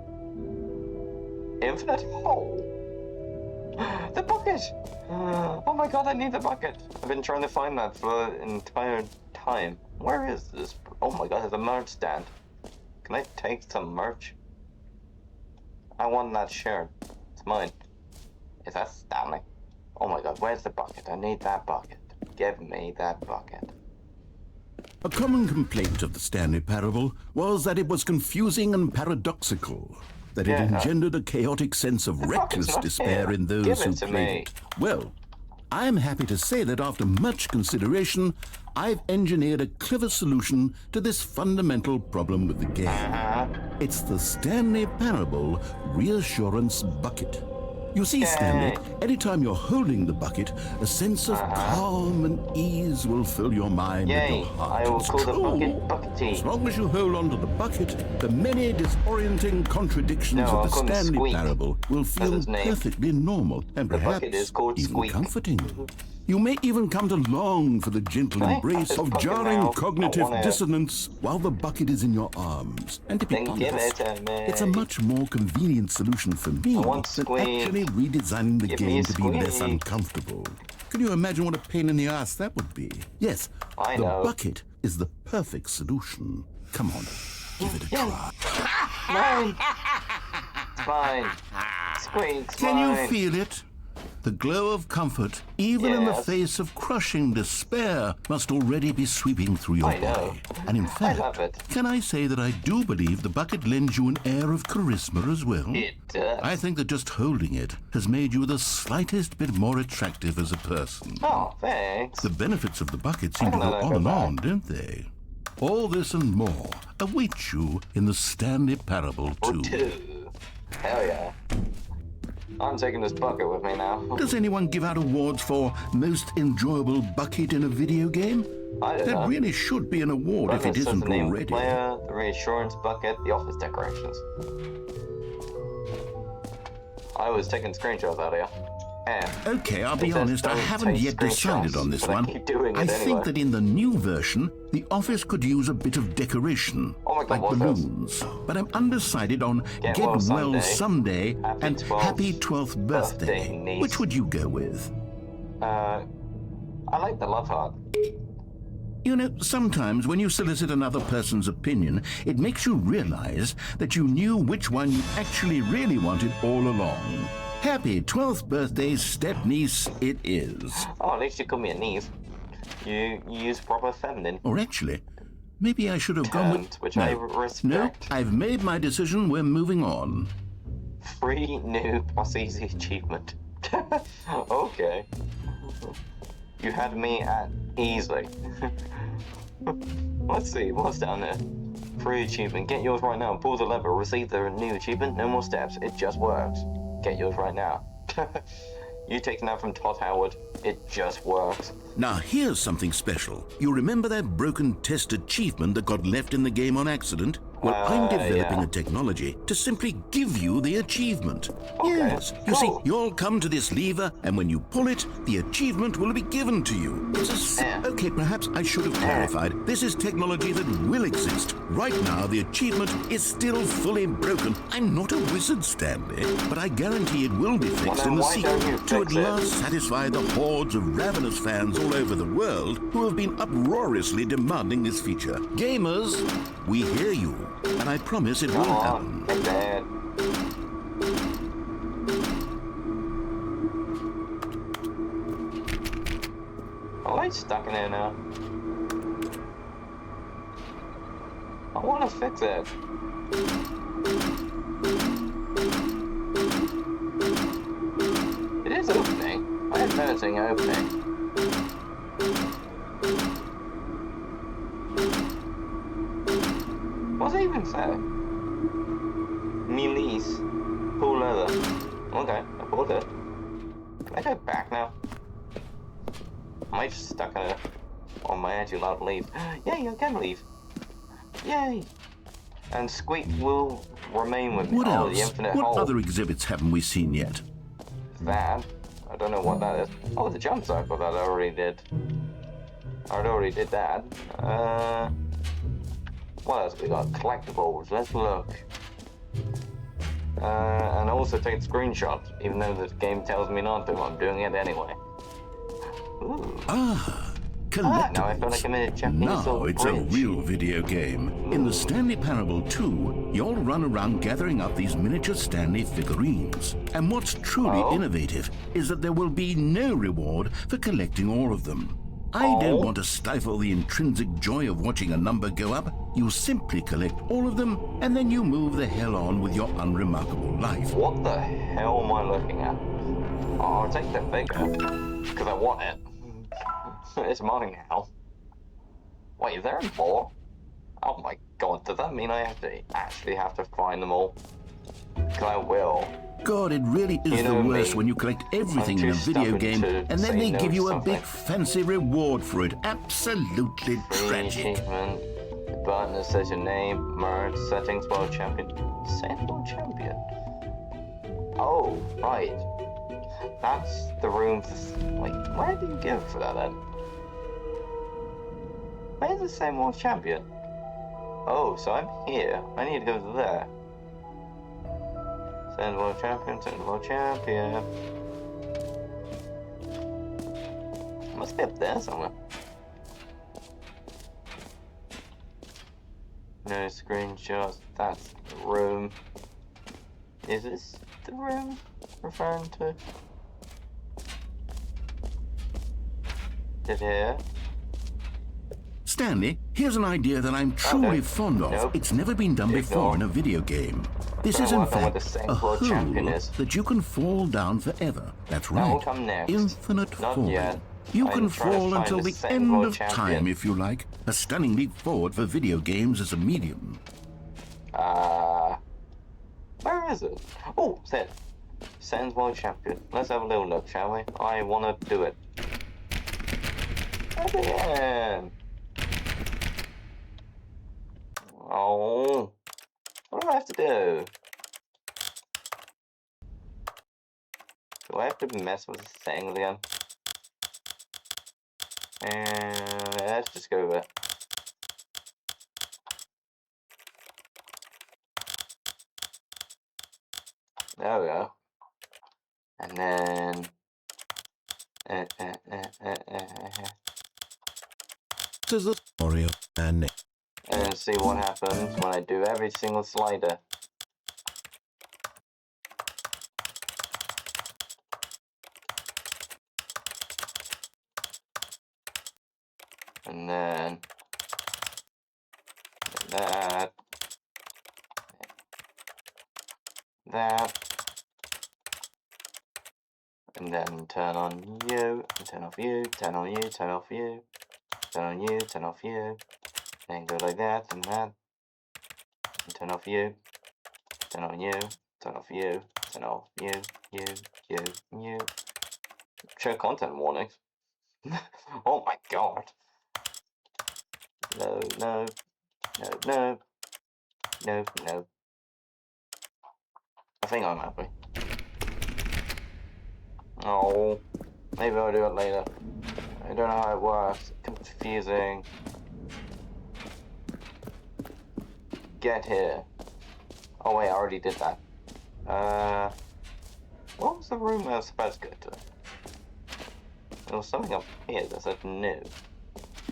Infinite hole? The bucket! Oh my god, I need the bucket. I've been trying to find that for an entire time. Where is this? Oh my god, there's a merch stand. Can I take some merch? I want that shirt. It's mine. Is that Stanley? Oh my god, where's the bucket? I need that bucket. Give me that bucket. A common complaint of the Stanley Parable was that it was confusing and paradoxical, that it engendered a chaotic sense of reckless despair in those who played it. Well, I am happy to say that after much consideration, I've engineered a clever solution to this fundamental problem with the game. It's the Stanley Parable Reassurance Bucket. You see, Stanley, anytime you're holding the bucket, a sense of calm and ease will fill your mind and your heart. I will It's call the true. bucket buckety. As long as you hold on to the bucket, the many disorienting contradictions of I'll the call him Stanley Squeak. will feel his name. perfectly normal and The perhaps bucket is called even Squeak. comforting. You may even come to long for the gentle Can I embrace have this of bucket jarring now? cognitive I wanna- dissonance while the bucket is in your arms. And to be Then give honest, it to me. it's a much more convenient solution for me I want than Squeak. actually redesigning the Give me game to be less Squeak. uncomfortable. Can you imagine what a pain in the ass that would be? Yes, I the know. bucket is the perfect solution. Come on, give it a try. Mine. It's mine. Squeak's Can you mine. feel it? The glow of comfort, even in the Yes. face of crushing despair, must already be sweeping through your I know. body. And in I love fact, it. can I say that I do believe the bucket lends you an air of charisma as well? It does. I think that just holding it has made you the slightest bit more attractive as a person. Oh, thanks. The benefits of the bucket seem to I don't go know on and about on, don't they? All this and more await you in the Stanley Parable Or 2. two. Hell yeah. I'm taking this bucket with me now. Does anyone give out awards for most enjoyable bucket in a video game? I don't That know. really should be an award if it It says isn't the name of the already. player, the reassurance bucket, the office decorations. I was taking screenshots earlier. And Okay, I'll be It says honest, I don't haven't take yet decided screenshots, on this but I one. keep doing it I anyway. think that in the new version, the office could use a bit of decoration, Oh my God, like what's this? balloons. But I'm undecided on Get Get Well Well Someday, Someday Happy and 12th Happy 12th Birthday. birthday, niece. Which would you go with? I like the love heart. You know, sometimes when you solicit another person's opinion, it makes you realize that you knew which one you actually really wanted all along. Happy 12th birthday, step-niece it is. Oh, at least you call me a niece. You use proper feminine Or actually, maybe I should have gone with... terms, which I respect. No, I've made my decision. We're moving on. Free new plus easy achievement. Okay. You had me at easily. Let's see, what's down there? Free achievement. Get yours right now. Pull the lever. Receive the new achievement. No more steps. It just works. Get yours right now. You taking that from Todd Howard. It just works. Now, here's something special. You remember that broken test achievement that got left in the game on accident? Well, I'm developing yeah. a technology to simply give you the achievement. Okay, Yes. You see, cool. you'll come to this lever, and when you pull it, the achievement will be given to you. It's a Okay, perhaps I should have clarified. This is technology that will exist. Right now, the achievement is still fully broken. I'm not a wizard, Stanley, but I guarantee it will be fixed then in the why don't you sequel to at fix it? last satisfy the hordes of ravenous fans all over the world who have been uproariously demanding this feature. Gamers, we hear you, and I promise it will Come happen. on, Dad. Am I stuck in there now? I want to fix it. It is opening. I am noticing opening. What's it even say? Release. Pull leather. Okay, I pulled it. Can I go back now? Am I just stuck in it? Or am I actually allowed to leave? Yay, I can leave. Yay! And Squeak will remain with me. What Oh, else? the infinite What hole. other exhibits haven't we seen yet? That. I don't know what that is. Oh, the jump circle that I already did. I already did that. What else we got? Collectibles. Let's look. And also take screenshots, even though the game tells me not to. I'm doing it anyway. Ooh. Collectibles. Now I feel like I'm in a Japanese Now it's a real video game. In the Stanley Parable 2, you'll run around gathering up these miniature Stanley figurines. And what's truly innovative is that there will be no reward for collecting all of them. I don't want to stifle the intrinsic joy of watching a number go up. You simply collect all of them, and then you move the hell on with your unremarkable life. What the hell am I looking at? Oh, I'll take the figure, because I want it. It's mine now. Wait, is there more? Oh my god, does that mean I actually have to find them all? Because I will. God, it really is the worst when you collect everything in a video game and then they give you a big fancy reward for it. Absolutely tragic. Achievement. The button that says your name, merge, settings, world champion. Set world champion? Oh, right. That's the room for... Wait, where do you give for that then? Where's the same world champion? Oh, so I'm here. I need to go to there. Send world champion, send world champion. Must be up there somewhere. No screenshots, that's the room. Is this the room referring to? Did here? Stanley, here's an idea that I'm truly fond of. It's never been done before in a video game. This is, in fact, a hole that you can fall down forever. That's right. Infinite falling. You can fall until the end of time, if you like. A stunning leap forward for video games as a medium. Where is it? Oh, set. Sends world champion. Let's have a little look, shall we? I want to do it. Again. Oh, what do I have to do? Do I have to mess with the settings again? And let's just go with it. There we go. And then... This is the story of and see what happens when I do every single slider. And then that, and then turn on you, and turn off you, turn on you, turn off you, turn on you, turn off you, and go like that, and that, and turn off you, turn on you, turn off you, turn off you, you. Show content warnings. Oh my god. No, no, no, no, no, no. I think I'm happy. Oh, maybe I'll do it later. I don't know how it works. Confusing. Get here. Oh wait, I already did that. What was the room I was supposed to go to? There was something up here that said new,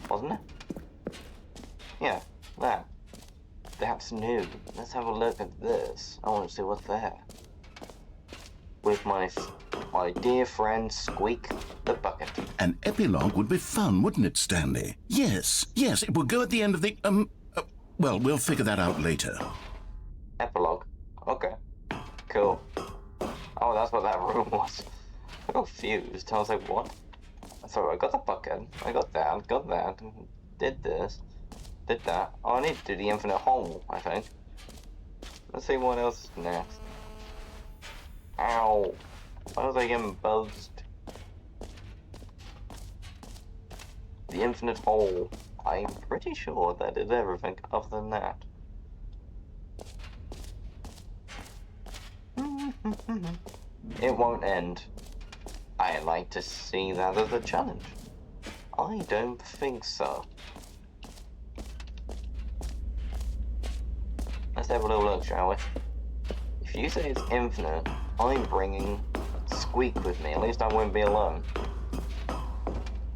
wasn't it? Yeah, that. That's new. Let's have a look at this. I want to see what's there. With my dear friend Squeak the Bucket. An epilogue would be fun, wouldn't it, Stanley? Yes, it will go at the end of the, well, we'll figure that out later. Epilogue. Okay. Cool. Oh, that's what that room was. I got confused. I was like, what? So I got the bucket. I got that. Did this. Did that. Oh, I need to do the infinite hole, I think. Let's see what else is next. Ow. Why was I getting buzzed? The infinite hole. I'm pretty sure that is everything other than that. It won't end. I like to see that as a challenge. I don't think so. Let's have a little look, shall we? If you say it's infinite, I'm bringing Squeak with me. At least I won't be alone.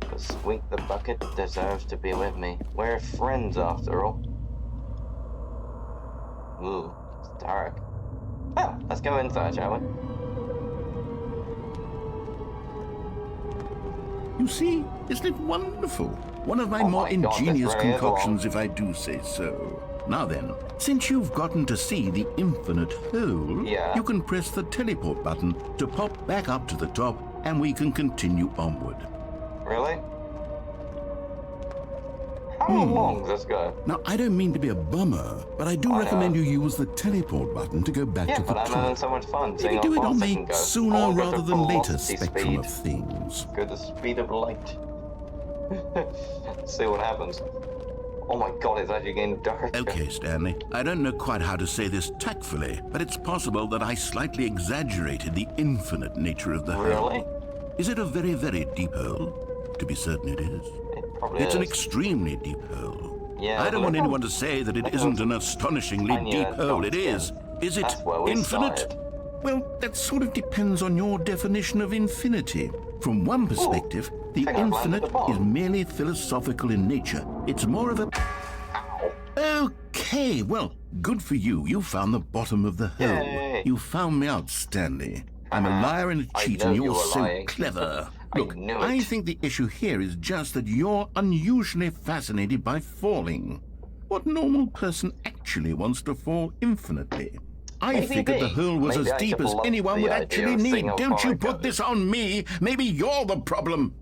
But Squeak the Bucket deserves to be with me. We're friends after all. Ooh, it's dark. Well, let's go inside, shall we? You see, isn't it wonderful? One of my more ingenious concoctions, if I do say so. Now then, since you've gotten to see the infinite hole, you can press the teleport button to pop back up to the top, and we can continue onward. Really? How long does this go? Now, I don't mean to be a bummer, but I do recommend you use the teleport button to go back to the top. Yeah, but I'm having so much fun. Maybe do it on the sooner rather than later spectrum of things. Go the speed of light. See what happens. Oh my god, it's actually getting dark. Okay, Stanley. I don't know quite how to say this tactfully, but it's possible that I slightly exaggerated the infinite nature of the hole. Really? Is it a very, very deep hole? To be certain it is. It's an extremely deep hole. Yeah, I don't want anyone to say that it isn't an astonishingly deep hole. It is. Is it infinite? Well, that sort of depends on your definition of infinity. From one perspective, the infinite is merely philosophical in nature. It's more of a... Okay, well, good for you. You found the bottom of the hole. Yay. You found me out, Stanley. I'm a liar and a cheat, and you're so clever. Look, I think the issue here is just that you're unusually fascinated by falling. What normal person actually wants to fall infinitely? I figured the hole was as deep as anyone would actually need. Don't you put this on me. Maybe you're the problem.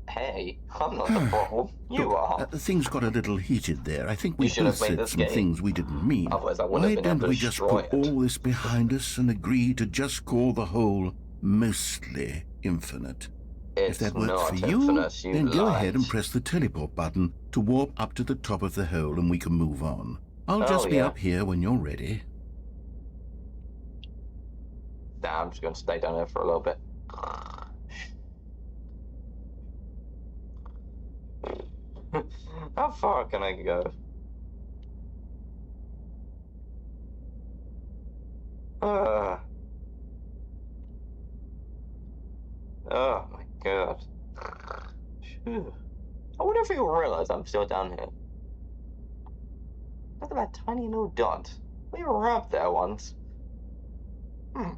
Hey, I'm not the problem. You are. Things got a little heated there. I think we both said some things we didn't mean. Why don't we just put all this behind us and agree to just call the hole mostly infinite? If that works for you, then go ahead and press the teleport button to warp up to the top of the hole and we can move on. I'll just be up here when you're ready. Nah, I'm just going to stay down there for a little bit. How far can I go? Oh my god. Phew. I wonder if you'll realize I'm still down here. Look at that tiny little dot. We were up there once. I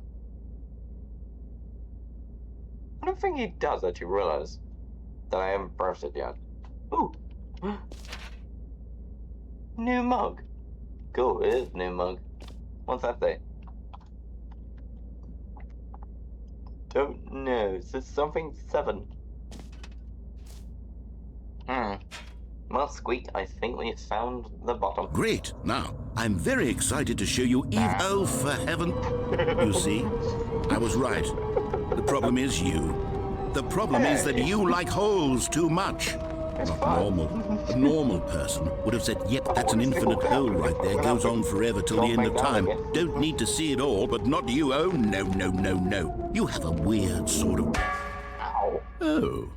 don't think he does actually realize that I haven't brushed it yet. Ooh. New mug. Cool, it is new mug. What's that say? Don't know. Is this something 7? Well, Squeak, I think we found the bottom. Great. Now, I'm very excited to show you Eve. Oh, for heaven. You see, I was right. The problem is you. The problem is that you like holes too much. Not normal. A normal person would have said, yep, that's an infinite hole right there. Goes on forever till the end of time. Don't need to see it all, but not you. Oh, no, no, no, no. You have a weird sort of... Oh.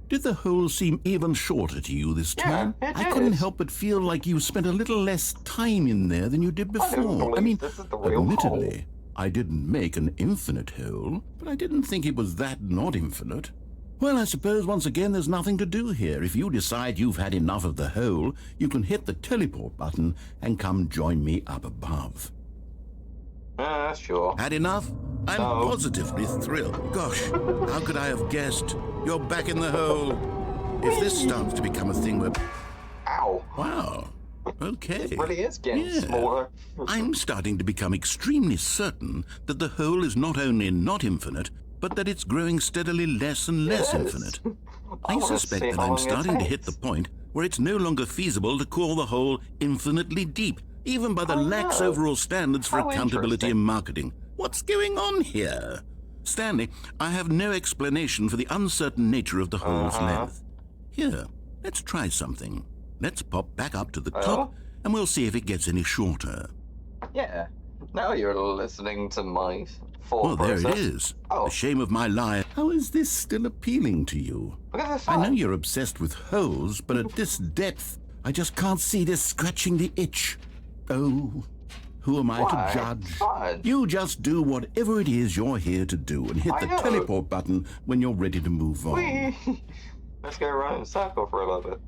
Did the hole seem even shorter to you this time? I couldn't help but feel like you spent a little less time in there than you did before. I mean, admittedly, I didn't make an infinite hole, but I didn't think it was that not infinite. Well, I suppose once again there's nothing to do here. If you decide you've had enough of the hole, you can hit the teleport button and come join me up above. Sure. Had enough? I'm positively thrilled. Gosh, how could I have guessed? You're back in the hole. If this starts to become a thing where... Ow. Wow. Okay. It really is getting smaller. I'm starting to become extremely certain that the hole is not only not infinite, but that it's growing steadily less and less infinite. I suspect that I'm starting to hit the point where it's no longer feasible to call the hole infinitely deep, even by the lax overall standards for accountability and marketing. What's going on here? Stanley, I have no explanation for the uncertain nature of the hole's length. Here, let's try something. Let's pop back up to the top, and we'll see if it gets any shorter. Yeah, now you're listening to my Well, there it is. Oh. The shame of my life. How is this still appealing to you? Look at this I know sign. you're obsessed with holes, but at this depth, I just can't see this scratching the itch. Oh, who am I to judge? Fine. You just do whatever it is you're here to do and hit the teleport button when you're ready to move on. Whee! Let's go around in a circle for a little bit.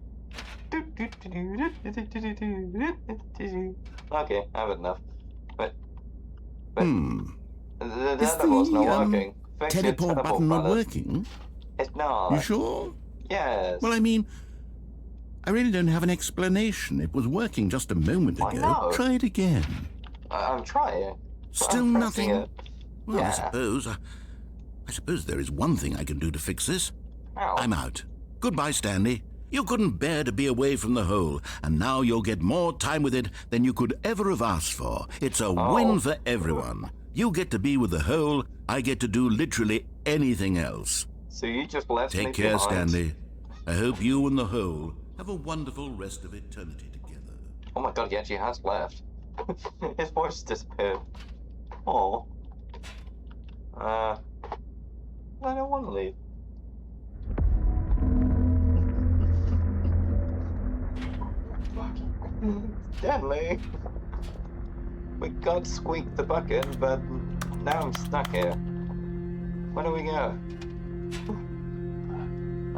Okay, I have enough. But Is the was not working. the teleport button not working? It's not. You sure? Yes. Well, I mean, I really don't have an explanation. It was working just a moment ago. know. Try it again. I'm trying. Still I'm nothing? it. Well, Yeah. I suppose there is one thing I can do to fix this. Ow. I'm out. Goodbye, Stanley. You couldn't bear to be away from the hole, and now you'll get more time with it than you could ever have asked for. It's a win for everyone. You get to be with the hole, I get to do literally anything else. So you just left me Take care, behind. Stanley. I hope you and the hole have a wonderful rest of eternity together. Oh my god, he actually has left. His voice disappeared. Oh. I don't want to leave. Stanley! We got Squeak the bucket, but now I'm stuck here. Where do we go?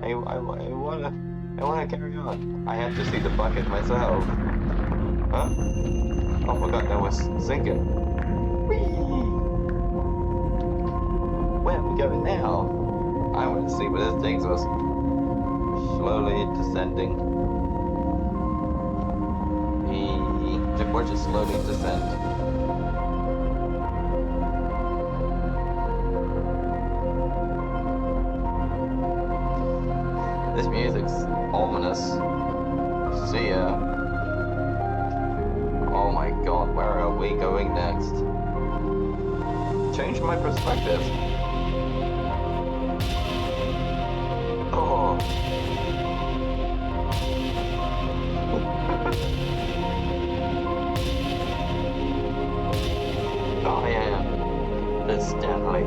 I wanna carry on. I have to see the bucket myself. Huh? Oh my god, that was sinking. Whee! Where are we going now? I want to see where this takes us. Slowly descending. We're just slowly descend. This music's ominous. See ya. Oh my god, where are we going next? Change my perspective. Oh. Oh yeah, it's definitely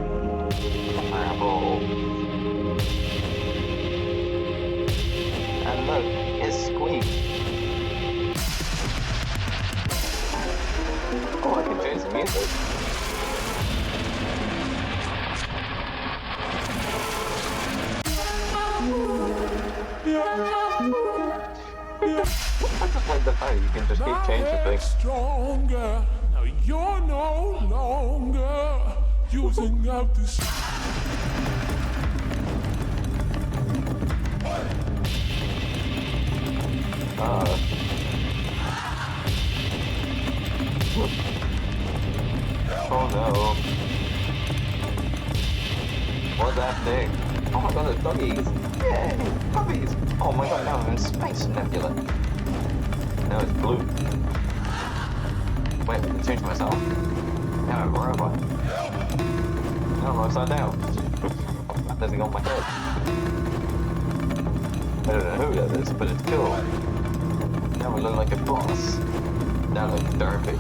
terrible. And look, it's Squeak. Oh, I can change the music. I just like the fact you can just keep changing things. Stronger. Now you're no longer using up this. Oh no. What's that thing? Oh my god, there's doggies! Yay! Puppies! Oh my god, now I'm in Space Nebula. Now it's blue. Wait, I can change myself. Now I'm a robot. Now I'm upside down. That doesn't go on my head. I don't know who that is, but it's cool. Now I look like a boss. Now I look derpy.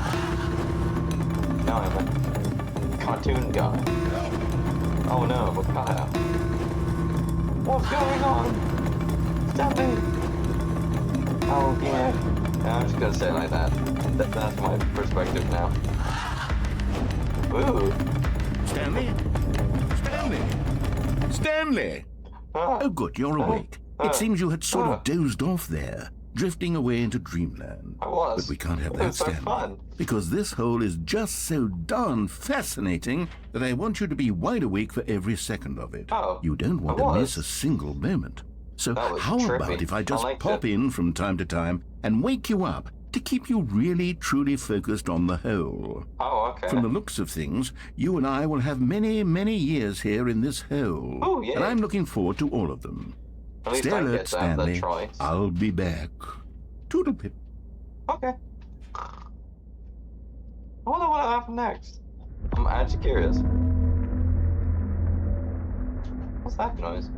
Now I'm a cartoon guy. Oh no, Wakaya. What's going on? Stop me! Oh yeah. No, I'm just gonna say it like that. That's my perspective now. Ooh. Stanley? Stanley? Stanley! Oh, good, you're awake. It seems you had sort of dozed off there, drifting away into dreamland. I was. But we can't have It that, was so Stanley. fun. Because this hole is just so darn fascinating that I want you to be wide awake for every second of it. Oh, You don't want I to was. miss a single moment. So That was how trippy. about if I just liked pop it. in from time to time and wake you up to keep you really, truly focused on the hole? Oh, okay. From the looks of things, you and I will have many, many years here in this hole. Oh, yeah. And I'm looking forward to all of them. At least Stay I alert, get to have that Stanley. choice. I'll be back. Toodlepip. Okay. I wonder what'll happen next. I'm actually curious. What's that noise?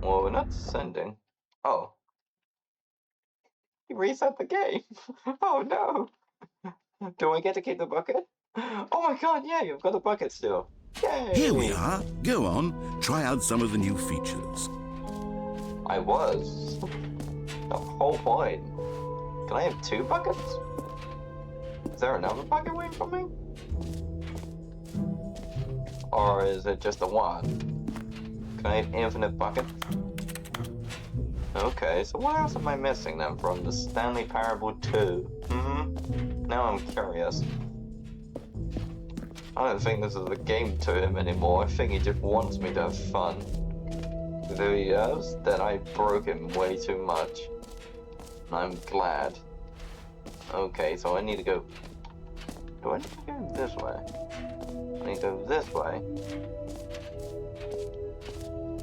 Well, we're not descending. Oh. He reset the game. Oh no. Do I get to keep the bucket? Oh my god, yay, I've got a bucket still. Yay! Here we are. Go on, try out some of the new features. I was. The whole point. Can I have 2 buckets? Is there another bucket waiting for me? Or is it just the one? Can I have infinite buckets? Okay, so what else am I missing then from the Stanley Parable 2? Now I'm curious. I don't think this is a game to him anymore. I think he just wants me to have fun. If he has, then I broke him way too much. I'm glad. Okay, so I need to go... Do I need to go this way? I need to go this way.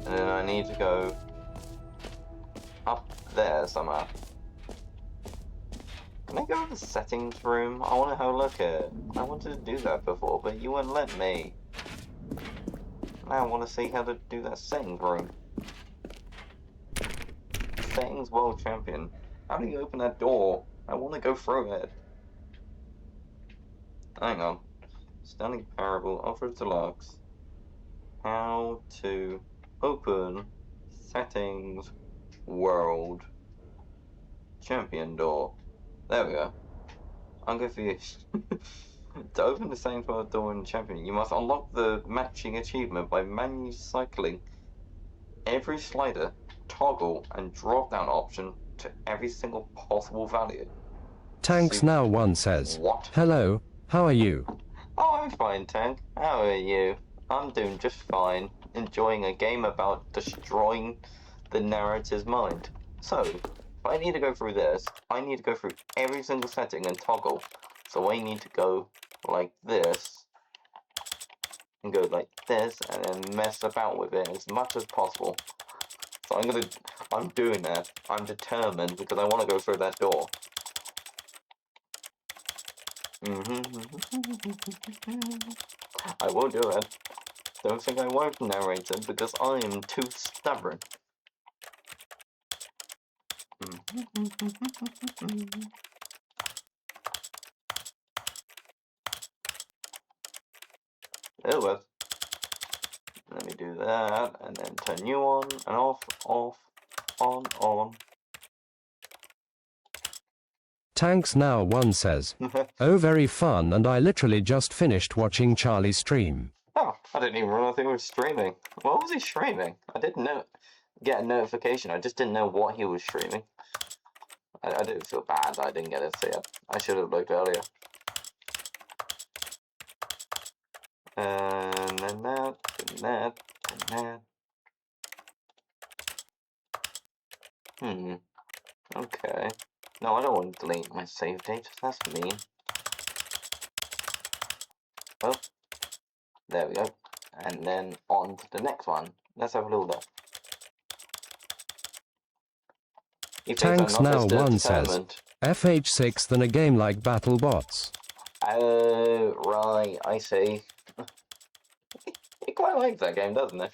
And then I need to go... up there somehow. Can I go to the settings room? I want to have a look at it. I wanted to do that before, but you wouldn't let me. Now I want to see how to do that settings room. Settings World Champion. How do you open that door? I want to go through it. Hang on. Stanley Parable, Ultra Deluxe. How to open Settings World Champion door. There we go. I'm confused. To open the Settings World door in Champion, you must unlock the matching achievement by manually cycling every slider, toggle, and drop-down option to every single possible value. Tanks Now One says, What? Hello, how are you? Oh, I'm fine, Tank. How are you? I'm doing just fine. Enjoying a game about destroying the narrator's mind. So, if I need to go through this, I need to go through every single setting and toggle. So I need to go like this, and go like this, and then mess about with it as much as possible. So I'm doing that. I'm determined because I want to go through that door. I will do it. Don't think I won't narrate it because I am too stubborn. There was. Let me do that, and then turn you on, and off, on. Tanks Now One says, Oh, very fun, and I literally just finished watching Charlie stream. Oh, I didn't even realize he was streaming. What was he streaming? I didn't get a notification. I just didn't know what he was streaming. I didn't feel bad that I didn't get to see it. I should have looked earlier. And then that, and that, and that. Okay. No, I don't want to delete my save data. That's mean. Oh. There we go. And then on to the next one. Let's have a little look. Tanks Now One says, FH6 than a game like BattleBots. Oh, right, I see. He quite likes that game, doesn't he?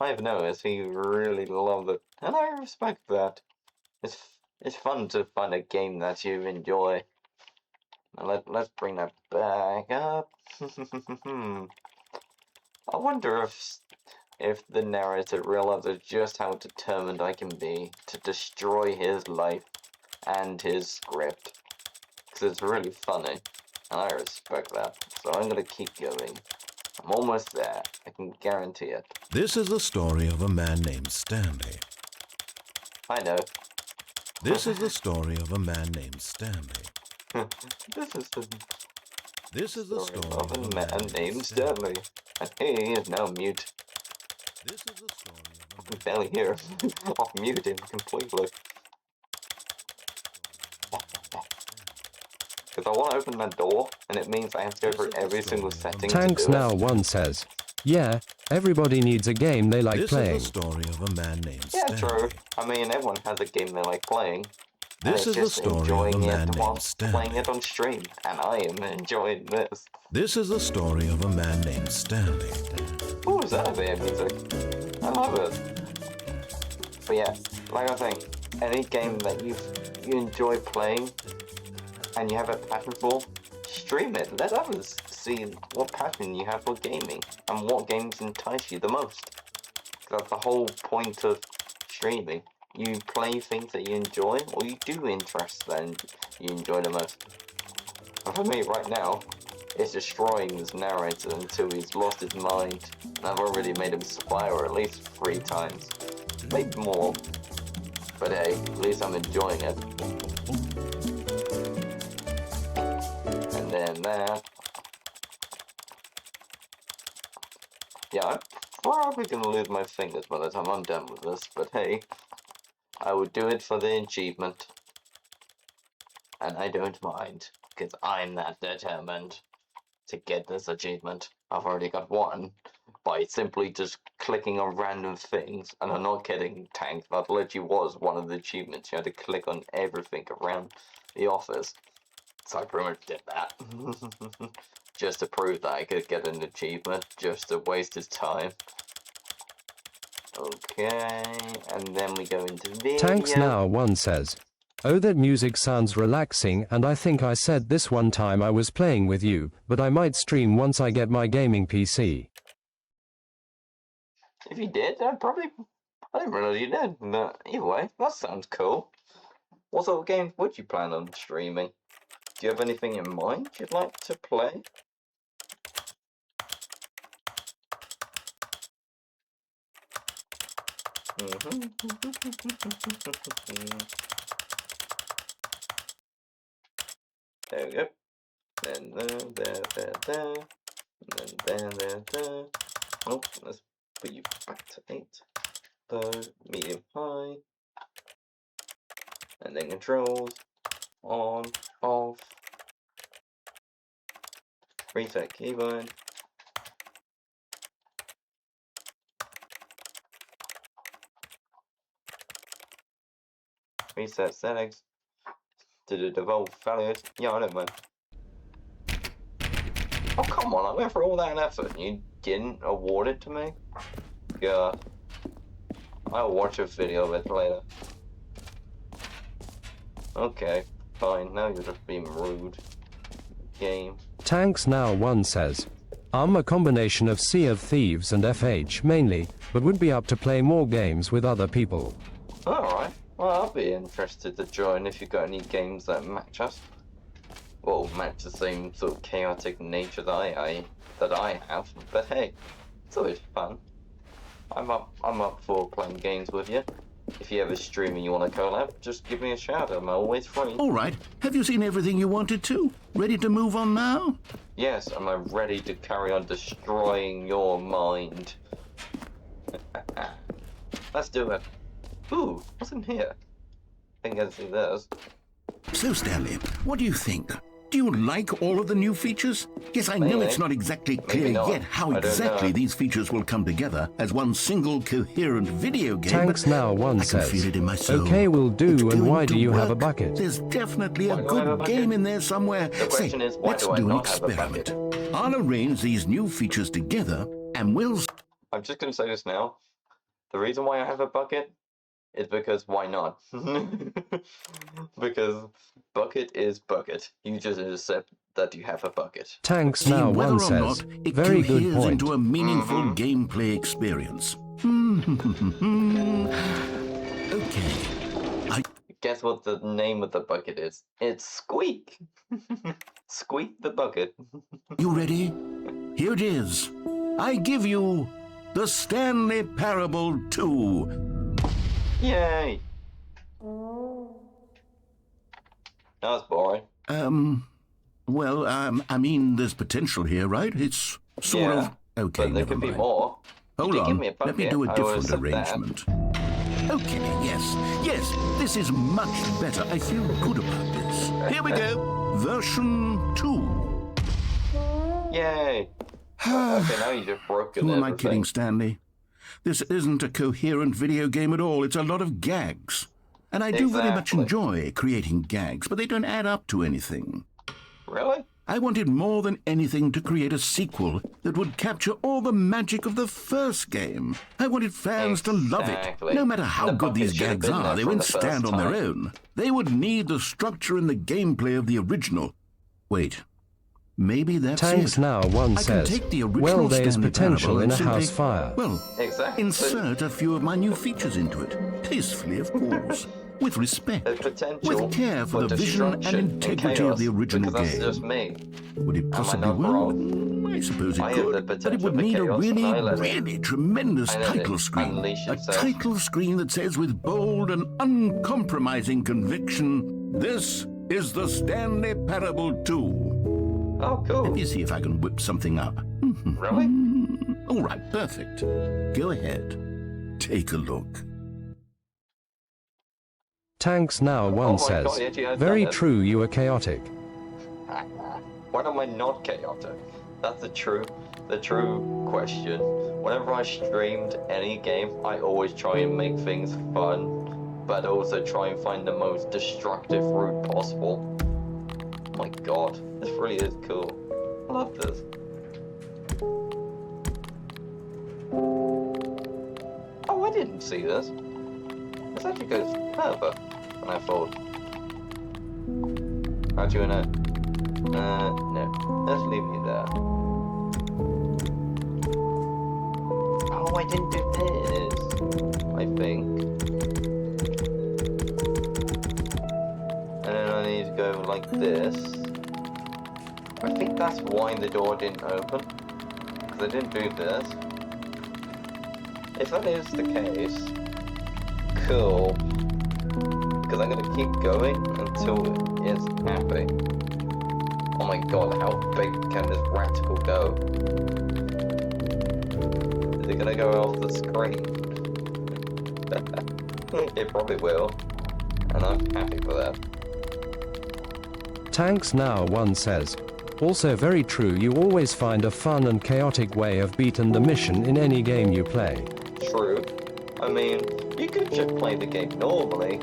I've noticed he really loved it, and I respect that. It's fun to find a game that you enjoy. Now let's bring that back up. I wonder if the narrator realizes just how determined I can be to destroy his life and his script. Because it's really funny, and I respect that. So I'm gonna keep going. I'm almost there. I can guarantee it. This is the story of a man named Stanley. I know. This is the story of a man named Stanley. This is the story of a man named Stanley. And he is now mute. This is the story of I can barely hear him. I'll mute him completely. Because I want to open that door, and it means I have to go through every single setting. Tanks Now One says, yeah, everybody needs a game they like playing. This is the story of a man named Yeah, Stanley. true. I mean, everyone has a game they like playing. This is the story of a man named Stanley. Playing it on stream, and I am enjoying this. This is the story of a man named Stanley. Ooh, is that a bit of music? I love it. But yeah, like I was saying, any game that you enjoy playing and you have a passion for, stream it. Let others see what passion you have for gaming and what games entice you the most. That's the whole point of streaming. You play things that you enjoy, or you do interests that you enjoy the most. And for me right now, it's destroying this narrator until he's lost his mind. And I've already made him expire at least 3 times. Maybe more. But hey, at least I'm enjoying it. And then that. Yeah, I'm probably gonna lose my fingers by the time I'm done with this, but hey, I would do it for the achievement. And I don't mind, because I'm that determined to get this achievement. I've already got one by simply just clicking on random things, and I'm not kidding, Tank, that literally was one of the achievements. You had to click on everything around the office. So I pretty much did that. Just to prove that I could get an achievement, just to waste his time. Okay, and then we go into video. Tanks Now One says, "Oh, that music sounds relaxing, and I think I said this one time I was playing with you, but I might stream once I get my gaming PC." If you did, I didn't realize you did. But either way, that sounds cool. What sort of games would you plan on streaming? Do you have anything in mind you'd like to play? There we go. Then there. And then there. Oh, let's put you back to 8. Low, medium, high. And then controls. On, off. Reset keyboard. Reset settings to the default values. Yeah, I don't mind. Oh, come on, I went for all that effort and you didn't award it to me? God. I'll watch a video of it later. Okay, fine, now you're just being rude. Game. Tanks Now One says, "I'm a combination of Sea of Thieves and FH mainly, but would be up to play more games with other people." Alright, well, I'll be interested to join if you've got any games that match us. Well, match the same sort of chaotic nature that I have, but hey, it's always fun. I'm up for playing games with you. If you ever stream and you want to collab, just give me a shout. I'm always free. All right. Have you seen everything you wanted to? Ready to move on now? Yes, am I ready to carry on destroying your mind? Let's do it. Ooh, what's in here? I think I can see this. So, Stanley, what do you think? Do you like all of the new features? Yes, I know it's not exactly clear yet how exactly these features will come together as one single coherent video game. Tanks Now One I can says, feel it in my soul. "Okay, will do, and why do you have a work. bucket?" There's definitely a good game in there somewhere. The question is, why let's do I do an not have a experiment. bucket? I'll arrange these new features together, and we'll... I'm just going to say this now. The reason why I have a bucket is because why not? Because bucket is bucket. You just accept that you have a bucket. Tanks See Now whether One or says, not it "Very good coheres point." into a meaningful gameplay experience. Okay. Guess what the name of the bucket is? It's Squeak. Squeak the bucket. You ready? Here it is. I give you the Stanley Parable 2. Yay! That was boring. Well, I mean, there's potential here, right? It's sort of... Okay, but there never could be mind. more. Hold You did give on, me a let me bucket. do a I will different accept that. arrangement. Okay, yes, this is much better. I feel good about this. Here we go, version 2. Yay! Okay, now you just broken Who am I everything. kidding, Stanley? This isn't a coherent video game at all. It's a lot of gags. And I do very much Exactly. enjoy creating gags, but they don't add up to anything. Really? I wanted more than anything to create a sequel that would capture all the magic of the first game. I wanted fans to love it. Exactly. No matter how The good these bucket should have gags been there are, they from won't the first stand on their time. own. They would need the structure and the gameplay of the original. Wait, Maybe that's Tanks it. Now One I can says, take the original well, there's Stanley potential Parable in a and simply, house fire. well, Exactly. insert a few of my new features into it. Tastefully, of course. With respect. There's potential With care for the vision and destruction integrity chaos, of the original because that's game. just me. Would it possibly not work? wrong? I suppose it I have the could, but it potential would for need a chaos, and I let it. really tremendous I let it title screen. unleash A itself. title screen that says with bold and uncompromising conviction, "This is the Stanley Parable 2." Oh, cool. Let me see if I can whip something up. Really? All right, perfect. Go ahead. Take a look. Tanks Now One my says, God, he actually has very done it. true, you were chaotic. When am I not chaotic? That's the true question. Whenever I streamed any game, I always try and make things fun, but also try and find the most destructive route possible. Oh my God, this really is cool. I love this. Oh, I didn't see this. This actually goes further than I thought. How do you know? No. Let's leave it there. Oh, I didn't do this. I think. And then I need to go like this. I think that's why the door didn't open. Because I didn't do this. If that is the case, cool. Because I'm gonna keep going until it's happy. Oh my God, how big can this reticle go? Is it gonna go off the screen? It probably will. And I'm happy for that. Tanks Now One says, also very true, you always find a fun and chaotic way of beating the mission in any game you play. True. I mean, you could just play the game normally,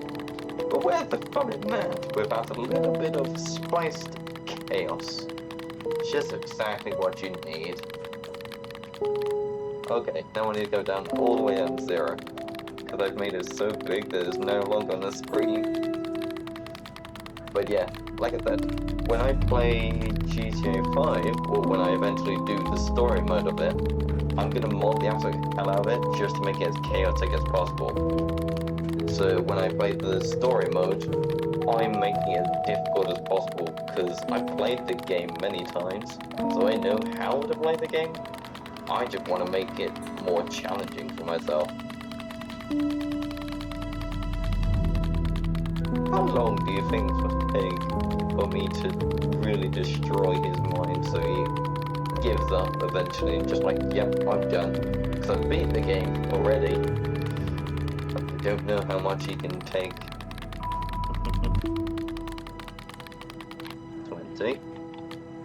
but where's the fun in that without a little bit of spiced chaos? Just exactly what you need. Okay, now I need to go down all the way down to 0, because I've made it so big that it's no longer on the screen. But yeah, like I said, when I play GTA 5, or when I eventually do the story mode of it, I'm gonna mod the absolute hell out of it just to make it as chaotic as possible. So when I play the story mode, I'm making it as difficult as possible because I've played the game many times, so I know how to play the game. I just want to make it more challenging for myself. How long do you think it would take for me to really destroy his mind so he gives up eventually? Just like, yep, I'm done. Because I've beaten the game already. I don't know how much he can take. 20.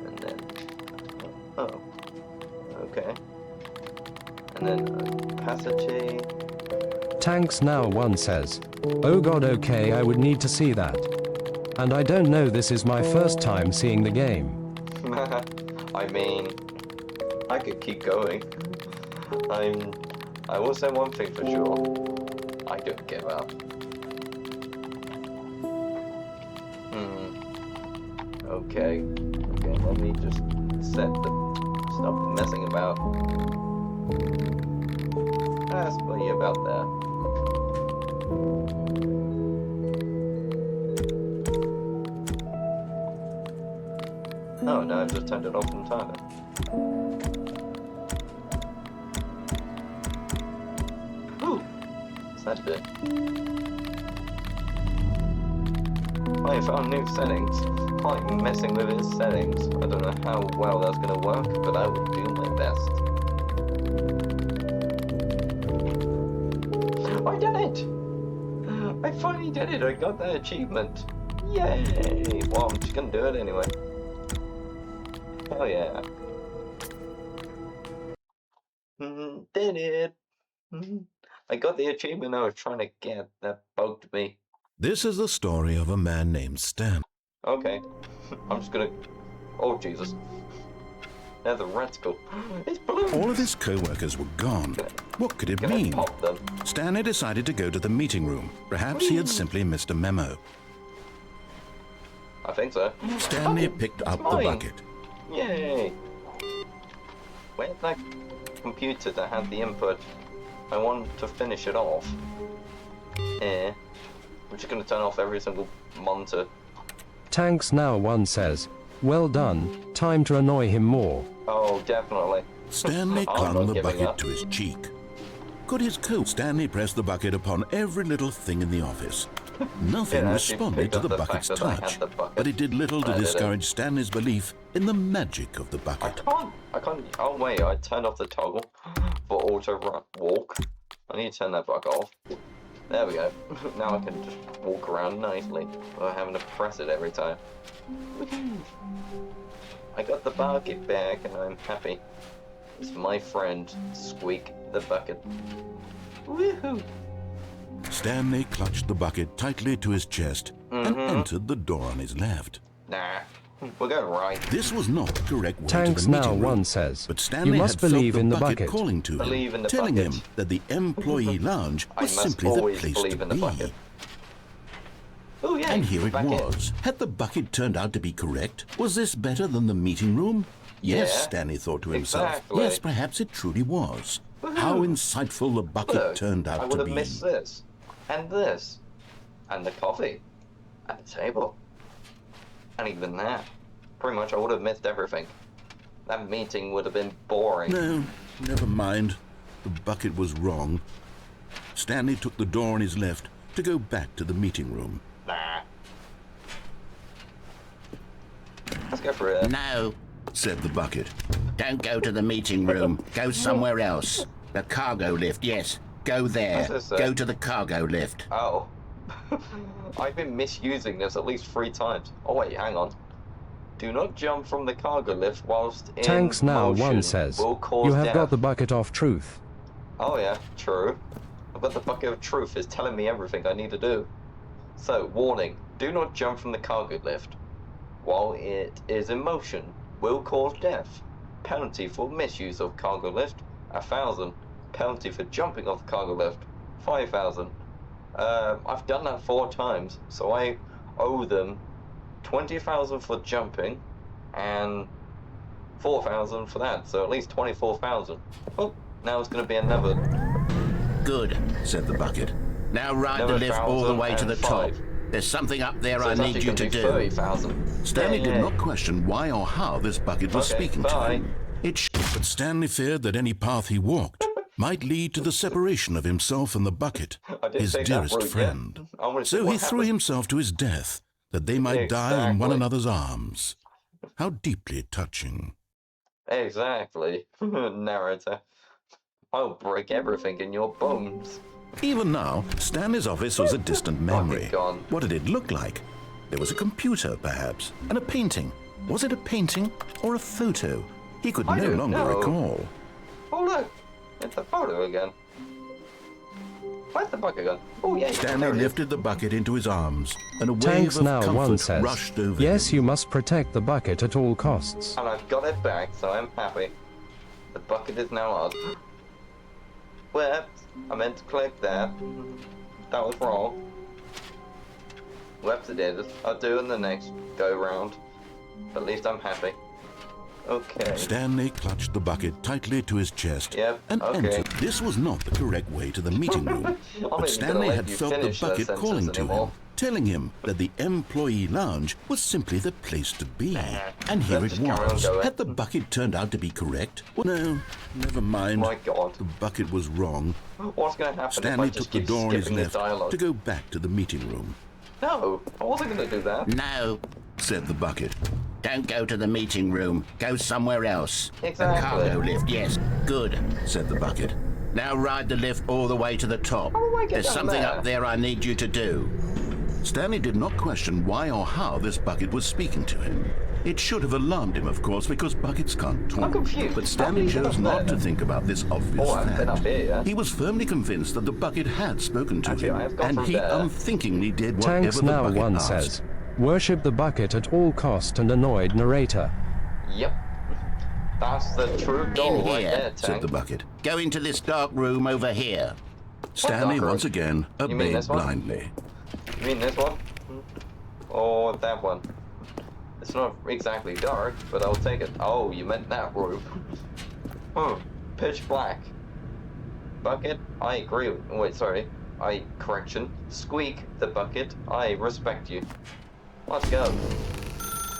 And then... Oh. Okay. And then opacity. Tanks Now One says, oh God, okay, I would need to see that. And I don't know, this is my first time seeing the game. I mean, I could keep going. I will say one thing for sure. I don't give up. Okay. Okay, let me just stop messing about. That's probably about there. Oh no, I just turned it off entirely. Ooh! What's that bit? I found new settings. I'm messing with his settings. I don't know how well that's gonna work, but I will do my best. I did it! I finally did it! I got that achievement! Yay! Well, I'm just gonna do it anyway. Hell yeah. Did it! I got the achievement I was trying to get. That bugged me. This is the story of a man named Stan. Okay. I'm just gonna... Oh, Jesus. There's a reticle. It's blue! All of his co-workers were gone. What could it Can I mean? pop them? Stanley decided to go to the meeting room. Perhaps he had simply missed a memo. I think so. Stanley Oh, picked it's up mine. the bucket. Yay! Where's that computer that had the input? I want to finish it off. Yeah. I'm just going to turn off every single monitor. Tanks Now 1 says, well done, time to annoy him more. Oh, definitely. Stanley clung the bucket to his cheek. Could his coat? Stanley pressed the bucket upon every little thing in the office. Nothing responded to the bucket's touch, but it did little to discourage Stanley's belief in the magic of the bucket. I can't, oh wait, I turned off the toggle for auto walk. I need to turn that back off. There we go. Now I can just walk around nicely without having to press it every time. I got the bucket back and I'm happy. It's my friend, Squeak the bucket. Woohoo! Stanley clutched the bucket tightly to his chest and entered the door on his left. Nah, we're going right. This was not the correct way Tanks to the Now meeting room, 1 says, but Stanley you must had believe felt in the the bucket bucket. calling to him, telling him that the employee lounge was simply the place to be. Oh, yeah, And here it was. Had the bucket turned out to be correct? Was this better than the meeting room? Yes, Yeah, Stanley thought to himself. exactly. Yes, perhaps it truly was. How insightful the bucket turned out I to would have be. missed this, and this, and the coffee, and the table, and even that. Pretty much I would have missed everything. That meeting would have been boring. No, never mind. The bucket was wrong. Stanley took the door on his left to go back to the meeting room. Nah. Let's go for it. No, said the bucket. don't go to the meeting room. Go somewhere else. The cargo lift, yes. Go there. What's this say? Go to the cargo lift. Oh. I've been misusing this at least 3 times. Oh wait, hang on. Do not jump from the cargo lift whilst in Tanks Now motion 1 says, will cause you have death. got the bucket off truth. Oh yeah, true. But the bucket of truth is telling me everything I need to do. So, warning, do not jump from the cargo lift. While it is in motion, will cause death. Penalty for misuse of cargo lift, 1,000. Penalty for jumping off the cargo lift, 5,000. I've done that 4 times, so I owe them 20,000 for jumping and 4,000 for that, so at least 24,000. Oh, now it's going to be another. Good, said the bucket. now ride the lift all the way to the top. There's something up there So I it's need actually you gonna to be do. 30,000. Stanley did Yay. not question why or how this bucket was Okay, speaking bye. to him. But Stanley feared that any path he walked might lead to the separation of himself and the bucket, I didn't his say that dearest word yet. friend. I wanna see So what he threw happens. himself to his death, that they might die in one Exactly. another's arms. How deeply touching. Exactly. Narrator. I'll break everything in your bones. Even now, Stanley's office was a distant memory. gone. What did it look like? There was a computer, perhaps, and a painting. Was it a painting or a photo? He could I no don't longer know. recall. Oh look, it's a photo again. Where's the bucket gone? Oh yeah. Stanley there it is. lifted the bucket into his arms, and a wave Tanks of Now 1 comfort says, rushed over yes, him. you must protect the bucket at all costs. And I've got it back, so I'm happy. The bucket is now ours. Whoops, I meant to click that. That was wrong. Whoops, it is. I'll do it in the next go round. But at least I'm happy. Okay. Stanley clutched the bucket tightly to his chest Yep, and okay. entered. This was not the correct way to the meeting room, I'm but not even Stanley gonna had let you felt the finish that bucket sentence calling to anymore. him, telling him that the employee lounge was simply the place to be. And here Let's it just carry on was. going. Had the bucket turned out to be correct? Well, no, never mind. My God. The bucket was wrong. What's going to happen Stanley if I just took the keep door on his skipping the left dialogue? to go back to the meeting room, No, I wasn't going to do that. No, said the bucket. don't go to the meeting room. Go somewhere else. Exactly. The cargo lift, yes. Good. Said the bucket. Now ride the lift all the way to the top. How do I get There's down something there? up there I need you to do. Stanley did not question why or how this bucket was speaking to him. It should have alarmed him, of course, because buckets can't talk. I'm confused. But How Stanley did you get chose up not there? to think about this obvious Oh, I've been up fact. here, yeah? He was firmly convinced that the bucket had spoken to Actually, I him, have gone and from he there. unthinkingly did whatever Tanks the Now bucket 1 asked. says, worship the bucket at all cost and annoyed narrator. Yep. That's the true goal right here, there, Said Tank. the bucket. Go into this dark room over here. Stanley dark room? once again You mean obeyed this one? blindly. You mean this one? Or that one? It's not exactly dark, but I'll take it. Oh, you meant that room. Pitch black. Bucket, I agree with... Wait, sorry. Correction. Squeak the bucket, I respect you. Let's go.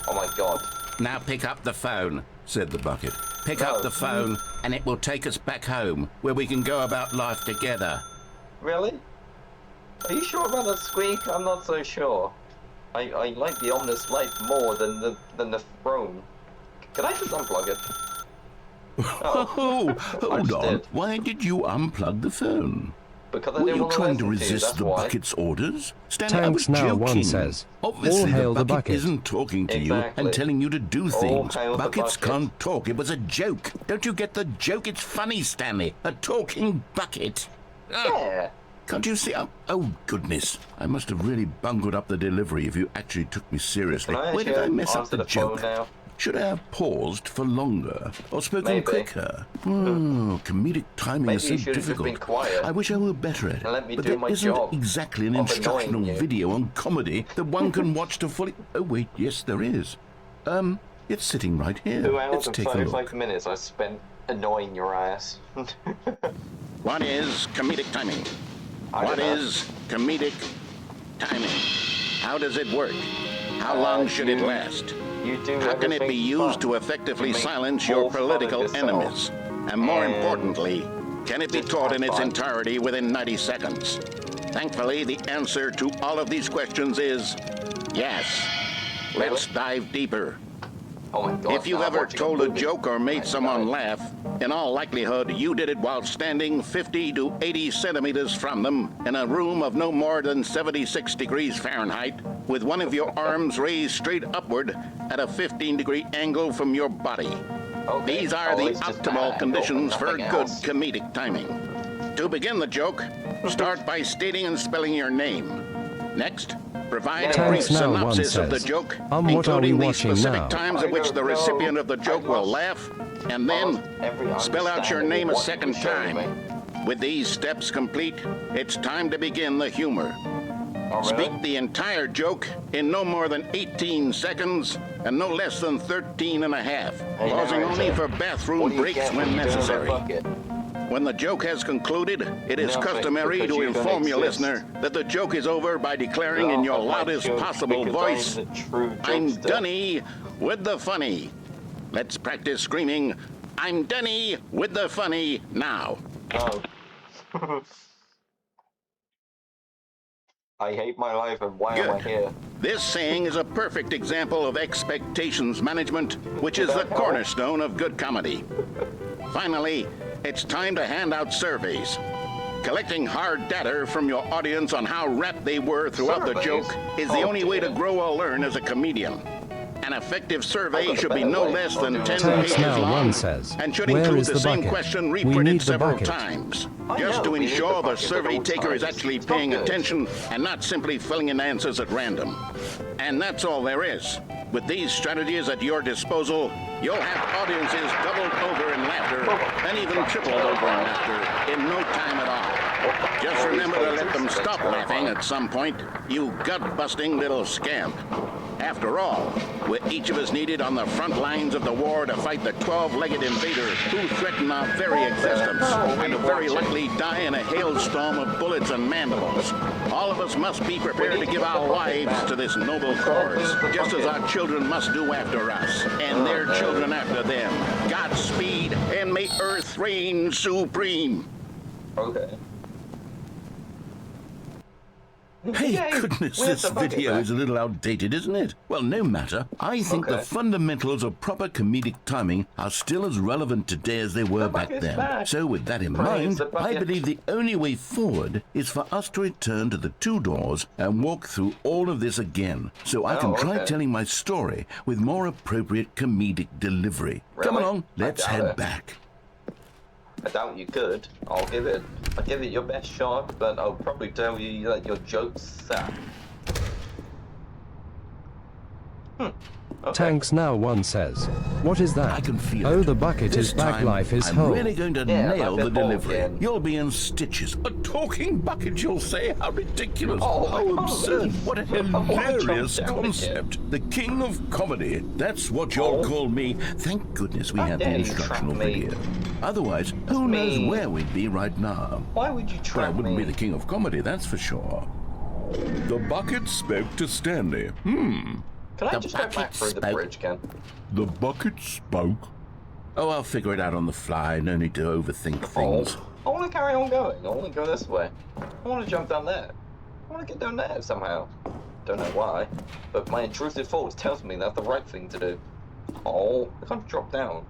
Oh my god. Now pick up the phone, said the bucket. Pick up the phone, and it will take us back home, where we can go about life together. Really? Are you sure about that squeak? I'm not so sure. I like the ominous light more than the throne. Can I just unplug it? Oh, hold on. Why did you unplug the phone? Because I Were didn't you want to trying to listen resist you, the that's bucket's orders? Stanley, I was Tanks now joking. one says, Obviously, all hail the the bucket bucket. isn't talking to you and telling you to do things. hail the Buckets bucket. can't talk. It was a joke. Don't you get the joke? It's funny, Stanley. A talking bucket. Yeah. Can't you see? Oh, goodness. I must have really bungled up the delivery if you actually took me seriously. Can I Where did I mess up answer the phone joke? now? Should I have paused for longer or spoken Maybe. quicker? Comedic timing Maybe is so you should have just difficult. been quiet I wish I were better at it. and let me but do there my isn't job exactly an of instructional annoying you. video on comedy that one can watch to fully... Oh, wait, yes, there is. It's sitting right here. 2 hours Let's and take a 35 look. minutes I spent annoying your ass. What is comedic timing? What is comedic timing? How does it work? How long should it last? You do How can it be everything used fun. to effectively You make silence more your fun of political yourself. enemies? And more And importantly, can it be just taught have in its fun. entirety within 90 seconds? Thankfully, the answer to all of these questions is yes. Let's dive deeper. Oh my god. If you've now I'm ever watching told a movie. joke or made My someone God. laugh, in all likelihood, you did it while standing 50 to 80 centimeters from them in a room of no more than 76 degrees Fahrenheit, with one of your arms raised straight upward at a 15-degree angle from your body. Okay, These are at the least it's optimal bad, conditions but for nothing good else. comedic timing. To begin the joke, start by stating and spelling your name. Next, provide a brief Tanks now one synopsis of the says, joke, what are we including the watching specific now? times I at which don't the know. recipient of the joke I will lost- laugh, and I then lost every spell out your understanding name of a what you second were showing time. With these steps complete, it's time to begin the humor. Oh, really? Speak the entire joke in no more than 18 seconds and no less than 13 and a half, Hey, pausing narrator, only for what bathroom do you breaks get when you don't have a necessary. bucket? When the joke has concluded, it is Nothing, customary because to you don't inform your exist. listener that the joke is over by declaring in your Laugh at my loudest joke possible because voice, I'm the true I'm jokester. Dunny with the funny. Let's practice screaming, I'm Dunny with the funny now. Oh. I hate my life and why am I Good. here? This saying is a perfect example of expectations management, which is the cornerstone of good comedy. Finally, it's time to hand out surveys. Collecting hard data from your audience on how rapt they were throughout the Surveys? joke is the Oh, only way to dear. grow or learn as a comedian. An effective survey got a should be better no way less of than doing 10 it. Tanks pages now long one says, and should where include is the the same bucket? question We reprinted need the several bucket. times, I just know, to we need the ensure the bucket at survey all taker is times. actually It's not paying good. attention and not simply filling in answers at random. And that's all there is. With these strategies at your disposal, you'll have audiences doubled over in laughter and even tripled over in laughter in no time at all. Just remember to let them stop laughing at some point, you gut-busting little scamp. After all, we're each of us needed on the front lines of the war to fight the 12-legged invader who threaten our very existence and to very likely die in a hailstorm of bullets and mandibles. All of us must be prepared to give our lives to this noble cause, just as our children must do after us, and their children after them. Godspeed, and may Earth reign supreme. Okay. Hey, Yay! goodness, Where's this the bucket video back? is a little outdated, isn't it? Well, no matter. I think the Okay. fundamentals of proper comedic timing are still as relevant today as they were The back bucket's then. back. So with that in Praise mind, the I bucket. believe the only way forward is for us to return to the two doors and walk through all of this again, so I can try okay. telling my story with more appropriate comedic delivery. Come Really? along, let's I doubt head it. back. I doubt you could. I'll give it your best shot, but I'll probably tell you that your jokes suck. Tanks Now One says, what is that? I can feel oh, it. the bucket This is back, time, life is I'm whole. really going to Yeah, nail like the the whole delivery. again. You'll be in stitches. A talking bucket, you'll say? How ridiculous. Oh, How absurd. please. What a hilarious concept. The king of comedy. That's what you'll call me. Thank goodness we have the dare you trap instructional me. video. Otherwise, who knows where we'd be right now? Why would you But I trap wouldn't me? be the king of comedy, that's for sure. The bucket spoke to Stanley. Can I The just go back bucket through the spoke. bridge, Ken? The bucket spoke. Oh, I'll figure it out on the fly. No need to overthink things. I want to carry on going. I want to go this way. I want to jump down there. I want to get down there somehow. Don't know why, but my intrusive thoughts tells me that's the right thing to do. Oh, I can't drop down.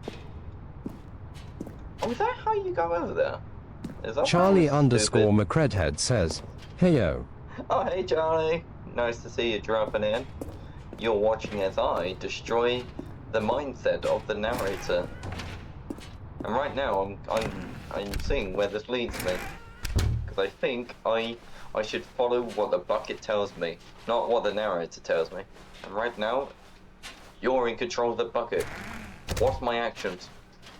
Oh, is that how you go over there? Is that Charlie how underscore stupid? McCredhead says, heyo. Oh, hey Charlie. Nice to see you dropping in. You're watching as I destroy the mindset of the narrator. And right now I'm seeing where this leads me. Because I think I should follow what the bucket tells me, not what the narrator tells me. And right now, you're in control of the bucket. What's my actions?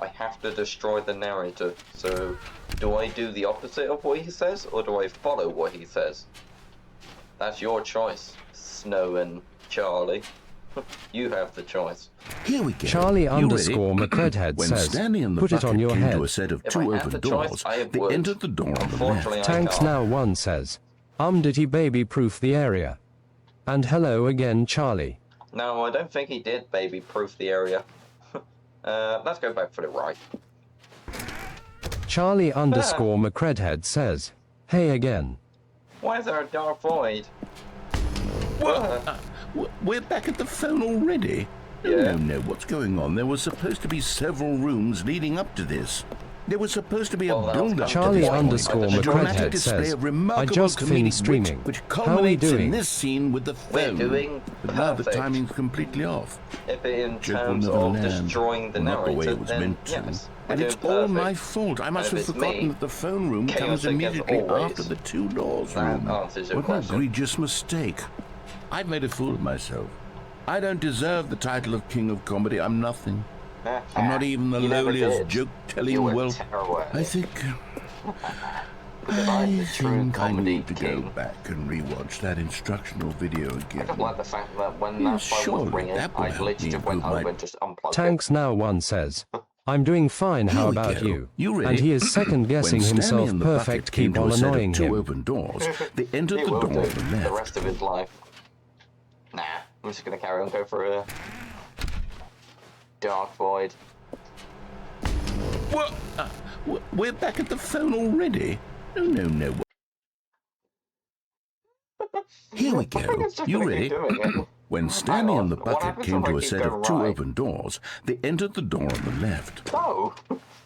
I have to destroy the narrator. So, do I do the opposite of what he says, or do I follow what he says? That's your choice, Snow and Charlie. You have the choice. Here we go. Charlie You underscore ready? McCredhead When says, Stanley and the put it bucket on your came head. to a set of If two I had open the choice, doors, I they would. entered the door on the Unfortunately, left. I Tanks can't. Now One says, did he baby proof the area? And hello again, Charlie. No, I don't think he did baby proof the area. Let's go back for the right. Charlie underscore McCredhead says, hey again. Why is there a dark void? We're back at the phone already? Yeah. No, what's going on? There was supposed to be several rooms leading up to this. There was supposed to be a Well, that was build-up to Charlie this underscore point. A dramatic McCredhead display says, of I remarkable just comedic finished streaming. wit, which How are we culminates in doing? this scene with the We're phone. doing But now the perfect. timing's completely off. If in Joke will terms never of land. destroying the Well, not the way narrator, it was then meant to. yes, we're And doing it's all my perfect. fault. I must And have if it's forgotten me, that the phone room chaos comes against immediately always. after the two doors That room. answers your What an question. egregious mistake. I've made a fool of myself. I don't deserve the title of King of Comedy. I'm nothing. I'm not even the You never lowliest did. joke-telling. You were Well, terrible at I it. think Because I'm the true I comedy need to king. go back and rewatch that instructional video I again. don't like the fact that when Yeah, that phone surely was ringing, that will I help literally me just went improve home my- and just unplugged Tanks Now One says, I'm doing fine, how Here we about go. you? You ready? And he is second guessing When Stanley himself and the perfect, bucket came keep to on a set of annoying two him. open doors, they it. entered He the will door do on the the left. rest of his life. Nah, I'm just gonna carry on, go for a dark void. What? We're back at the phone already? No. Here we go. It's just You gonna ready? keep doing it. When Stanley Hang and the on, what bucket happens came if I to a keep set of going two right? open doors, they entered the door on the left. No!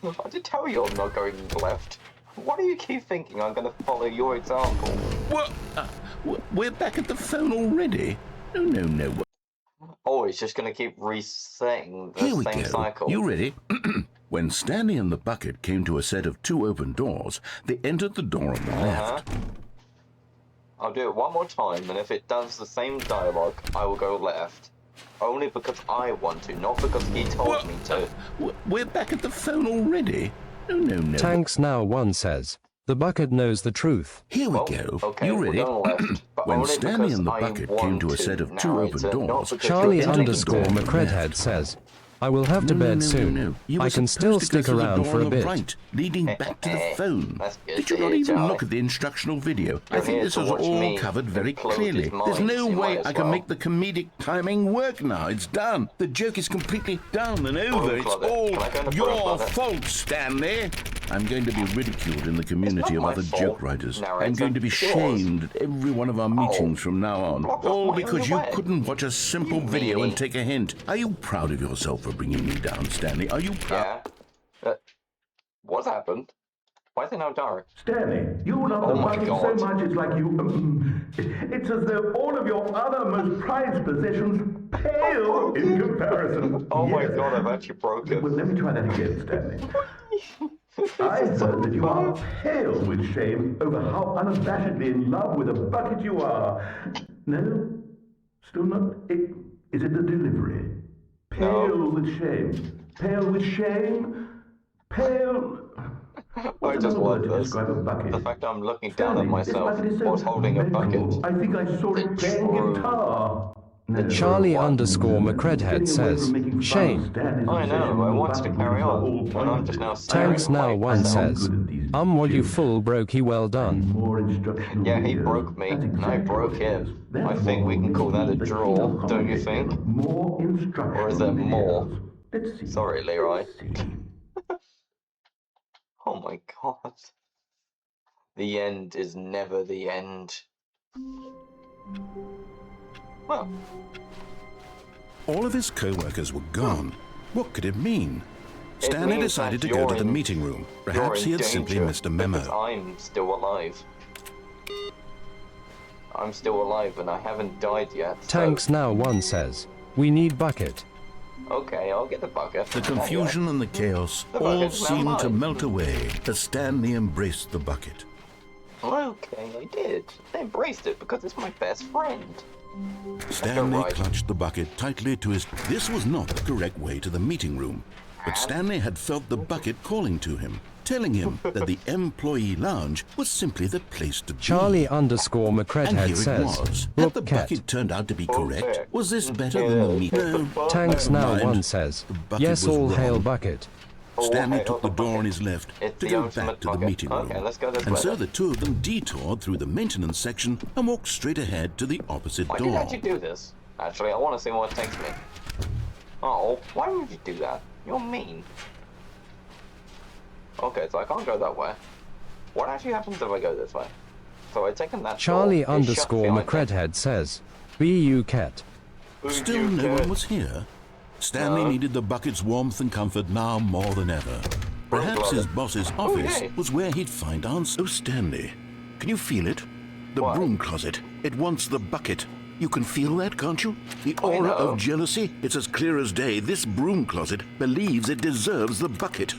I did tell you I'm not going left. Why do you keep thinking I'm gonna follow your example? What? We're back at the phone already? No. Oh, it's just gonna keep resetting the Here we same go. cycle. You ready? When Stanley and the bucket came to a set of two open doors, they entered the door on the left. I'll do it one more time, and if it does the same dialogue, I will go left. Only because I want to, not because he told me to. We're back at the phone already? No. Tanks Now One says, the bucket knows the truth. Here we Well, go. okay, You we're ready? going left, but When only Stanley because and the I bucket want came to a set of two narrate open it, not doors, because Charlie you're entered the underscore door on the McCredhead left. says, I will have to bed soon. No. You I were can still supposed to go stick through the around door for on a the bit. right, leading back to the phone. That's good Did to you not hear, even Charlie. look at the instructional video? I You're think here this to is watch all me covered very implode clearly. his There's mind, no you way might as I can well. make the comedic timing work now. It's done. The joke is completely done and over. It's Closet. all Can I go in the your closet? fault, Stanley. I'm going to be ridiculed in the community of my other fault, joke writers. narrator. I'm going to be It's yours. shamed at every one of our meetings from now on. block off All my because you way. couldn't watch a simple You video and meanie. take a hint. Are you proud of yourself for bringing me down, Stanley? Are you proud? Yeah. What's happened? Why is it now dark? Stanley, you love Oh the my bucket God. so much it's like you... it's as though all of your other most prized possessions pale in comparison. Oh my Yes. god, I've actually broken. Well, let me try that again, Stanley. I heard that you are pale with shame over how unabashedly in love with a bucket you are. No? Still not? Is it the delivery? Pale with shame. Pale with shame? Pale... I just love this. The fact that I'm looking down at myself whilst holding a bucket. I think I saw it playing guitar. Charlie underscore McCredhead says, shame. I know, I wanted to carry on, and I'm just now Tanks now one says, what you fool brokey, well done. Yeah, he broke me, and I broke him. I think we can call that a draw, don't you think? Or is there more? Sorry, Leroy. Oh my god. The end is never the end. Well. All of his co-workers were gone. What could it mean? Stanley decided to go to the meeting room. Perhaps he had simply missed a memo. I'm still alive. I'm still alive and I haven't died yet. Tanks now one says, we need bucket. Okay, I'll get the bucket. The confusion and the chaos all seemed to melt away as Stanley embraced the bucket. Okay, I did. I embraced it because it's my best friend. Stanley clutched the bucket tightly to his... This was not the correct way to the meeting room, but Stanley had felt the bucket calling to him, telling him that the employee lounge was simply the place to be. Charlie underscore McCredhead says, had the bucket turned out to be correct? Was this better than the meat? No. Tanks now one says, yes, all hail bucket. Stanley took the door on his left to go back to the meeting room. And so the two of them detoured through the maintenance section and walked straight ahead to the opposite door. Why did you do this? Actually, I want to see what it takes me. Oh, why would you do that? You're mean. Okay, so I can't go that way. What actually happens if I go this way? So I've taken that Charlie underscore McCredhead says, be you cat. Still no one was here. Stanley needed the bucket's warmth and comfort now more than ever. Perhaps his boss's office was where he'd find answers. Oh, Stanley, can you feel it? The broom closet. It wants the bucket. You can feel that, can't you? The aura of jealousy. It's as clear as day. This broom closet believes it deserves the bucket.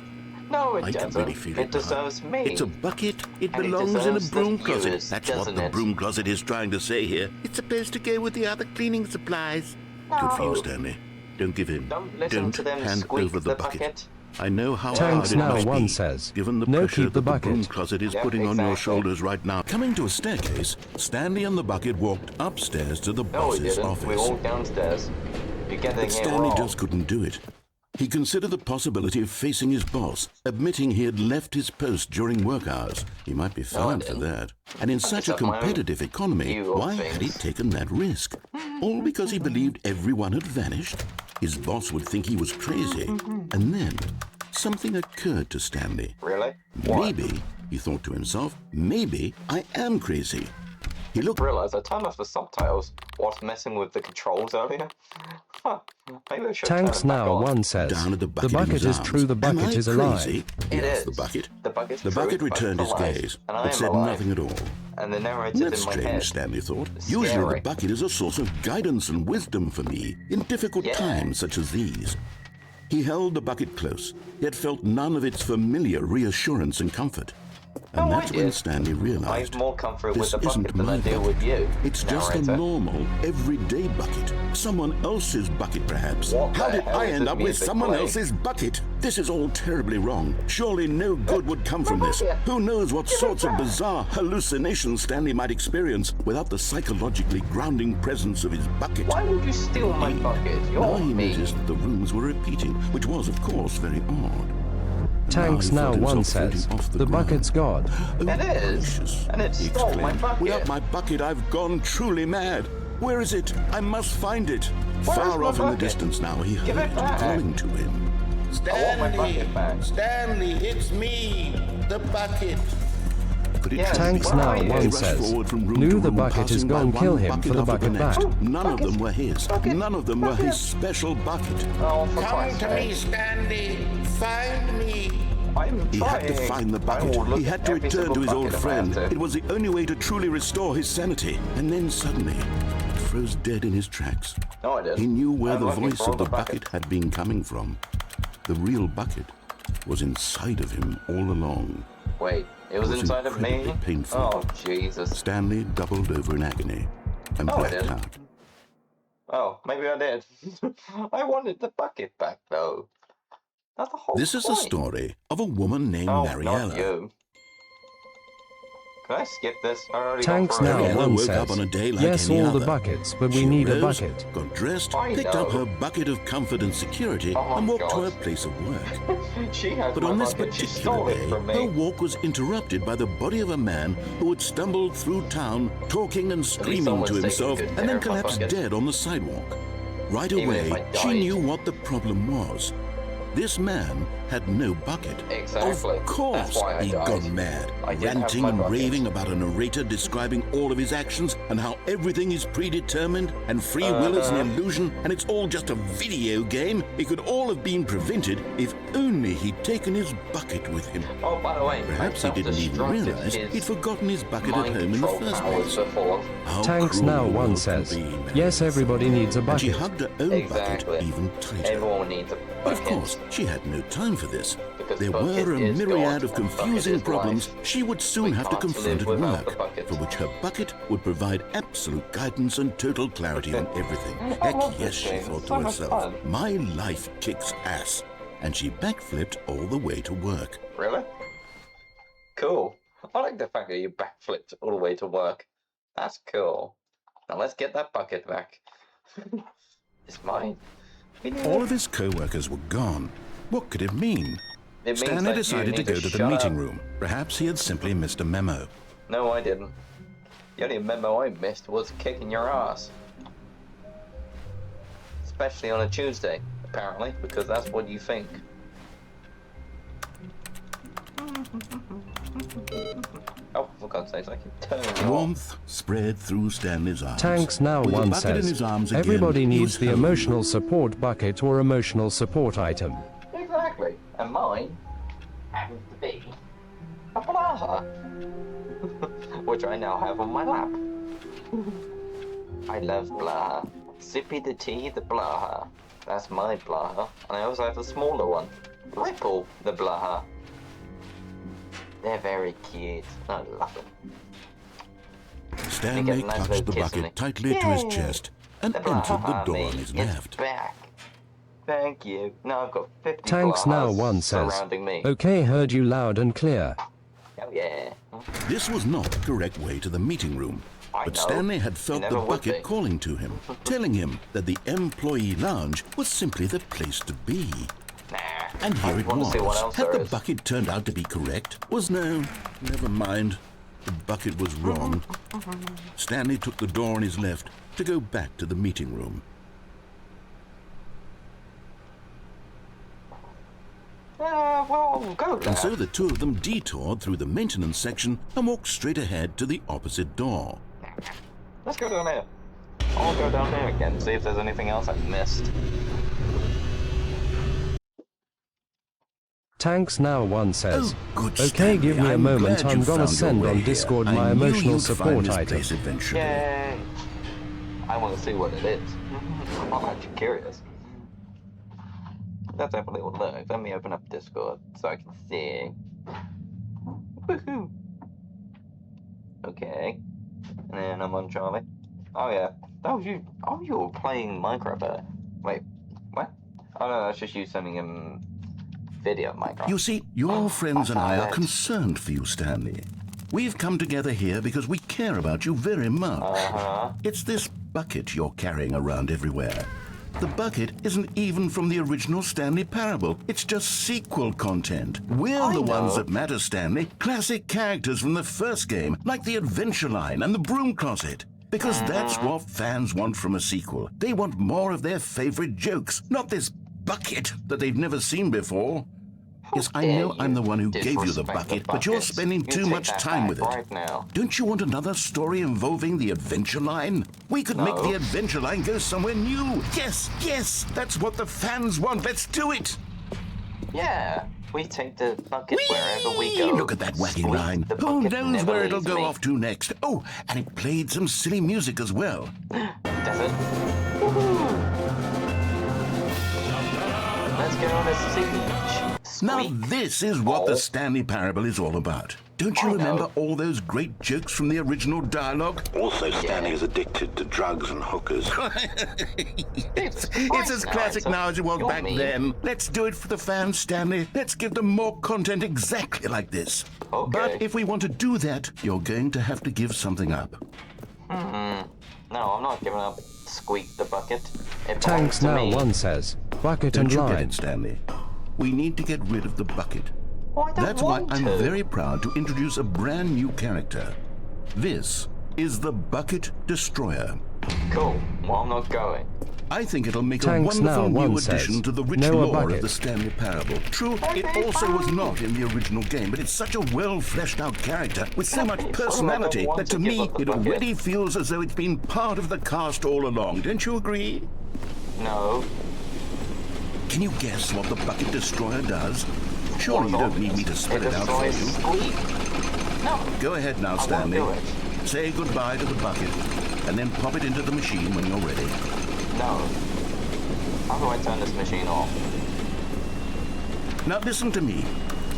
No, it doesn't. I can really feel it. It deserves me. It's a bucket. It belongs in a broom closet. That's what the broom closet is trying to say here. It's supposed to go with the other cleaning supplies. Good for you, Stanley. Don't give in. Don't hand over the bucket. I know how hard it must be, given the pressure that the broom closet is putting on your shoulders right now. Coming to a staircase, Stanley and the bucket walked upstairs to the boss's office. We walked downstairs. But Stanley just couldn't do it. He considered the possibility of facing his boss, admitting he had left his post during work hours. He might be fired for that. And in such a competitive economy, why had he taken that risk? All because he believed everyone had vanished? His boss would think he was crazy. And then, something occurred to Stanley. Really? Maybe, he thought to himself, maybe I am crazy. He looked... I realized I turned off the subtitles whilst messing with the controls earlier. Maybe I should Tanks now one says, the bucket is true, the bucket is alive. It is. The bucket. The bucket returned his gaze, but said nothing at all. And the narrator's in my head. That's strange, Stanley thought. Usually the bucket is a source of guidance and wisdom for me in difficult times such as these. He held the bucket close, yet felt none of its familiar reassurance and comfort. And that's when Stanley realized, I have more comfort with the this isn't bucket than my I do bucket. with you. It's just a normal, everyday bucket. Someone else's bucket, perhaps. How did I end up with someone else's bucket? This is all terribly wrong. Surely no good would come from this. Who knows what sorts of bizarre hallucinations Stanley might experience without the psychologically grounding presence of his bucket. Why would you steal my bucket? Now he noticed that the rooms were repeating, which was, of course, very odd. Tanks now one says, the bucket's God. Oh, it is. Gracious, And it stole my bucket. Without my bucket, I've gone truly mad. Where is it? I must find it. Far off in the distance now, he heard it calling to him. Stanley, it's me, the bucket. Tanks now one says, knew the bucket is gone, kill him for the bucket back. None of them were his. None of them were his special bucket. Come to me, Stanley. Find me. He had to find the bucket. He had to return to his old friend. It was the only way to truly restore his sanity. And then suddenly, it froze dead in his tracks. No, I didn't. He knew where the voice of the bucket had been coming from. The real bucket was inside of him all along. Wait, it was inside of me? Painful. Oh, Jesus. Stanley doubled over in agony and blacked out. Oh, maybe I did. I wanted the bucket back, though. That's the whole This is the point. story of a woman named Not Mariella. you. Can I skip this? I already Tanks gone through now it. Mariella one woke says, up on a day like yes, any all other. the buckets, but we She need a rose, bucket. got dressed, I picked up know. her bucket of comfort and security, Oh, and walked to God. her place of work. She has But my on this bucket. She particular stole it day, from me. her walk was interrupted by the body of a man who had stumbled through town, talking and screaming someone's to taking himself, good and care then of my collapsed bucket. dead on the sidewalk. Right Even if away, I she died. knew what the problem was. This man had no bucket. Exactly. Of course, That's why I he'd died. gone mad, I didn't have ranting my and bucket. raving about a narrator describing all of his actions and how everything is predetermined and free will is an illusion and it's all just a video game. It could all have been prevented if only he'd taken his bucket with him. Oh, by the way, Perhaps he didn't even realize he'd forgotten his bucket at mind home in the control first powers place. before. How Tanks cruel now the one world says, can be, Mariella yes, everybody thought. needs a And she bucket. hugged her own Exactly. bucket even tighter. Everyone needs a bucket. Of course, she had no time for this. Because There bucket were a is myriad God of and bucket confusing is problems life. she would soon We have to can't confront live at without the work, bucket. for which her bucket would provide absolute guidance and total clarity on everything. I Heck love yes, this she game. thought It's to so much herself, fun. my life kicks ass. And she backflipped all the way to work. Really? Cool. I like the fact that you backflipped all the way to work. That's cool. Now let's get that bucket back. It's mine. All of his co-workers were gone. What could it mean? It means Stanley that you decided to need go to to the shut meeting up. room. Perhaps he had simply missed a memo. No, I didn't. The only memo I missed was kicking your ass. Especially on a Tuesday, apparently, because that's what you think. Oh, for God's sake, I can turn it off. Warmth spread through Stanley's arms. Tanks now With the one bucket in says, his arms again, everybody he needs was the home. emotional support bucket or emotional support item. Exactly. And mine happens to be a blaha. Which I now have on my lap. I love blaha. Sippy the tea, the blaha. That's my blaha. And I also have a smaller one. Ripple the blaha. They're very cute. I love them. Stanley a nice clutched little the kiss on bucket it. tightly to his Yay! chest and The entered the blaha door me on his is left. back. Thank you. Now I've got 50 Tanks now blahas one says, surrounding me. okay, heard you loud and clear. Oh yeah. This was not the correct way to the meeting room. I But know. Stanley had It felt never the would bucket be. calling to him, telling him that the employee lounge was simply the place to be. Nah. And here I it want to see what was. else Had there the is. bucket turned out to be correct? Was no. Never mind. The bucket was wrong. Stanley took the door on his left to go back to the meeting room. Well, go And so left. the two of them detoured through the maintenance section and walked straight ahead to the opposite door. Let's go down there. I'll go down there again, see if there's anything else I missed. Tanks now one says, Oh, good okay, Stanley, give me a I'm moment, glad I'm you gonna found your send way on here. Discord I my knew emotional you'd find support this item. place eventually. Yay! I want to see what it is. I'm actually curious. Let's have a little look. Let me open up Discord so I can see. Woohoo! Okay. And then I'm on Charlie. Oh yeah. That was you. Oh, you were playing Minecraft there. Wait, what? Oh no, that's just you sending him video of Minecraft. You see, your friends and I are it. concerned for you, Stanley. We've come together here because we care about you very much. It's this bucket you're carrying around everywhere. The bucket isn't even from the original Stanley Parable. It's just sequel content. We're the ones that matter, Stanley. Classic characters from the first game, like the Adventure Line and the Broom Closet. Because that's what fans want from a sequel. They want more of their favorite jokes, not this bucket that they've never seen before. Yes, I know I'm the one who gave you the bucket, but you're spending too much time with it. Right now. Don't you want another story involving the Adventure Line? We could make the Adventure Line go somewhere new. Yes, yes, that's what the fans want. Let's do it. Yeah, we take the bucket wherever we go. Look at that wacky Sweet, line. the Who bucket knows never where it'll leaves go me. off to next? Oh, and it played some silly music as well. Does it? Woohoo! Let's go on a Now this is what the Stanley Parable is all about. Don't you remember all those great jokes from the original dialogue? Also, Stanley is addicted to drugs and hookers. It's as classic now as it was back then. Let's do it for the fans, Stanley. Let's give them more content exactly like this. Okay. But if we want to do that, you're going to have to give something up. No, I'm not giving up Squeak the Bucket. It Tanks belongs to now me. one says, bucket Don't and you get line. it, Stanley? We need to get rid of the bucket. Oh, I don't That's why want I'm to. very proud to introduce a brand new character. This is the Bucket Destroyer. Cool. Well, I'm not going. I think it'll make Tanks a wonderful now, new one addition says. to the rich Noah lore Bucket. of the Stanley Parable. True, it also was not in the original game, but it's such a well-fleshed-out character with so much personality that to me it already feels as though it's been part of the cast all along. Don't you agree? No. Can you guess what the Bucket Destroyer does? Surely you don't need me to spell it out for you. Squeak. No. Go ahead now, Stanley. I won't do it. Say goodbye to the bucket, and then pop it into the machine when you're ready. No. How do I turn this machine off? Now listen to me.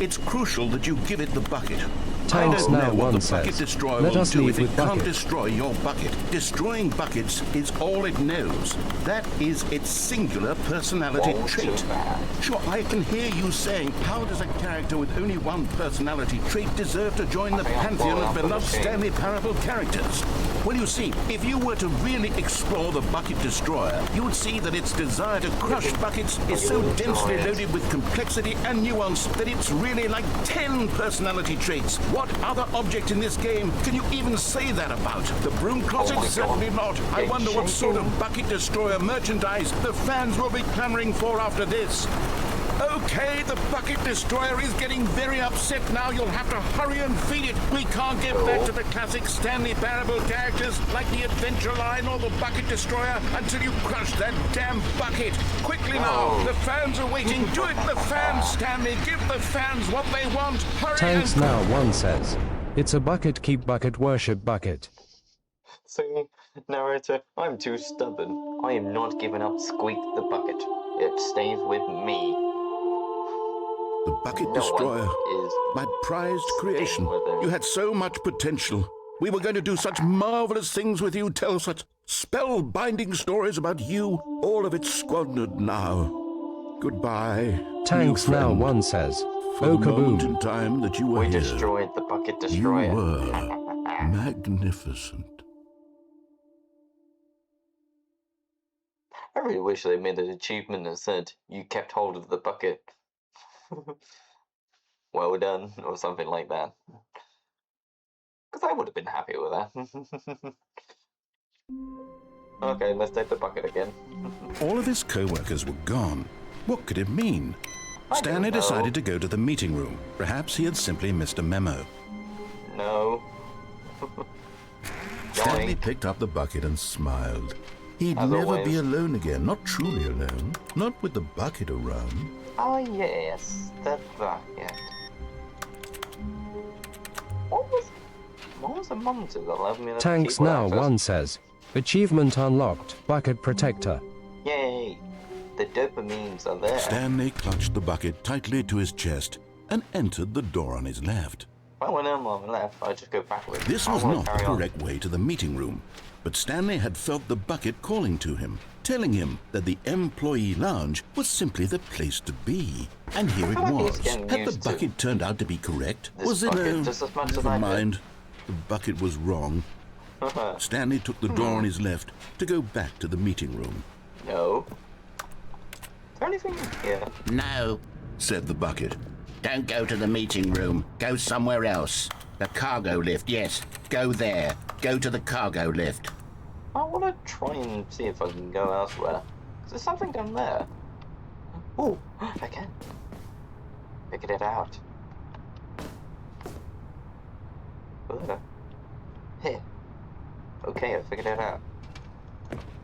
It's crucial that you give it the bucket. Tanks I don't now know what one the says. bucket destroyer Let will us do leave if it with can't bucket. destroy your bucket. Destroying buckets is all it knows. That is its singular personality Oh, trait. too bad. Sure, I can hear you saying, how does a character with only one personality trait deserve to join the think I'm pantheon falling of off the beloved machine. Stanley Parable characters? Well, you see, if you were to really explore the Bucket Destroyer, you would see that its desire to crush buckets is so densely loaded with complexity and nuance that it's really like 10 personality traits. What other object in this game can you even say that about? The broom closet? Oh my God. Certainly not. I It's wonder what sort of shaking. Bucket Destroyer merchandise the fans will be clamoring for after this. Okay, the Bucket Destroyer is getting very upset now. You'll have to hurry and feed it. We can't get back to the classic Stanley Parable characters like the Adventure Line or the Bucket Destroyer until you crush that damn bucket. Quickly now, the fans are waiting. Do it, the fans, Stanley. Give the fans what they want. Hurry Tanks and... now one says, it's a bucket, keep bucket, worship bucket. See, narrator, I'm too stubborn. I am not giving up Squeak the Bucket. It stays with me. The Bucket No Destroyer, one is my prized creation. with it. You had so much potential. We were going to do such marvelous things with you, tell such spell-binding stories about you. All of it squandered now. Goodbye. Tanks new now friend. one says, For oh the moment in kaboom. time that you were We here, destroyed the Bucket you Destroyer. were magnificent. I really wish they made an achievement that said, you kept hold of the bucket. Well done, or something like that. Because I would have been happy with that. Okay, let's take the bucket again. All of his co-workers were gone. What could it mean? I Stanley don't know. decided to go to the meeting room. Perhaps he had simply missed a memo. No. Stanley Yoink. picked up the bucket and smiled. He'd As never always. be alone again, not truly alone, not with the bucket around. Oh yes, the bucket. What was the monitor that allowed me to Tanks keep now access? one says, achievement unlocked, bucket protector. Yay! The dopamines are there. Stanley clutched the bucket tightly to his chest and entered the door on his left. If I went on my left, I just go backwards. This I was wanna not the carry on. correct way to the meeting room, but Stanley had felt the bucket calling to him, telling him that the employee lounge was simply the place to be. And here it I feel like was. he's getting Had the used to bucket turned out to be correct? this Was it bucket just as much as never I did. mind. The bucket was wrong. Stanley took the door on his left to go back to the meeting room. No. Is there anything here? No, Said the bucket. don't go to the meeting room. Go somewhere else. The cargo lift, yes. Go there. Go to the cargo lift. I want to try and see if I can go elsewhere. Is there something down there? Oh, I can. Figured it out. Here. Okay, I figured it out.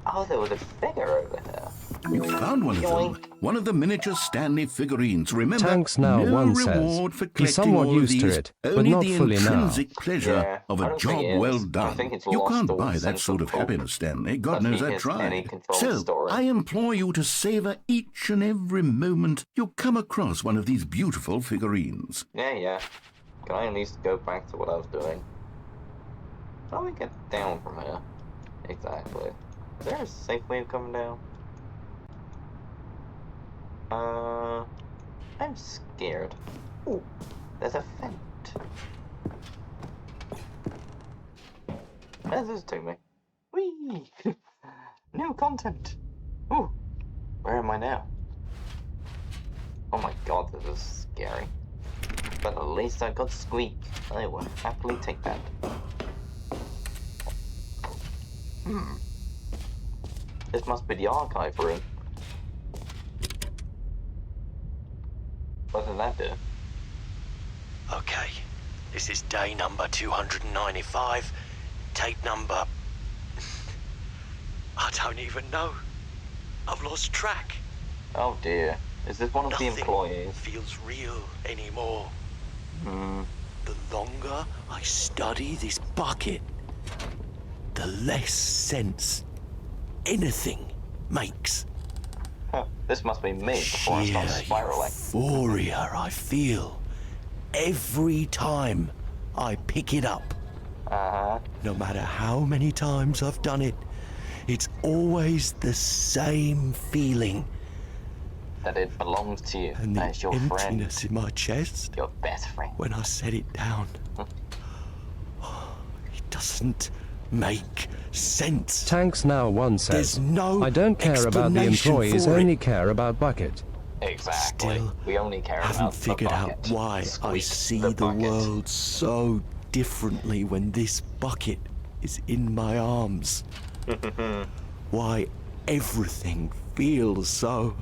Oh, there was a figure over here. You found one of them. Yoink. One of the miniature Stanley figurines. Remember, Tanks now no one reward says. for He's collecting somewhat all of used to these, it, but only not the fully now. intrinsic pleasure Yeah, of I a don't job think it well is. I done. think it's You lost can't all buy that sense sort of of hope happiness, Stanley. God that knows he I has any tried. control of the So, story. I implore you to savor each and every moment you come across one of these beautiful figurines. Yeah. Can I at least go back to what I was doing? How do we get down from here? Exactly. Is there a safe way of coming down? I'm scared. Ooh, there's a vent. Where does this take me? Whee! New content! Ooh, where am I now? Oh my god, this is scary. But at least I got Squeak. I will happily take that. This must be the archive room. What did that do? Okay, this is day number 295, tape number... I don't even know. I've lost track. Oh dear. Is this one of the employees? Nothing feels real anymore. The longer I study this bucket, the less sense anything makes. Huh, this must be me before I start spiraling. Euphoria I feel every time I pick it up. No matter how many times I've done it, it's always the same feeling. That it belongs to you And the as your emptiness friend. in my chest Your best friend. when I set it down. It doesn't make sense. Tanks now one says. There's no I don't care about the explanation employees, for it. only care about Bucket. Exactly. Still we only care haven't about figured the out bucket. why I Squeak see the the bucket. world so differently when this bucket is in my arms. Why everything feels so...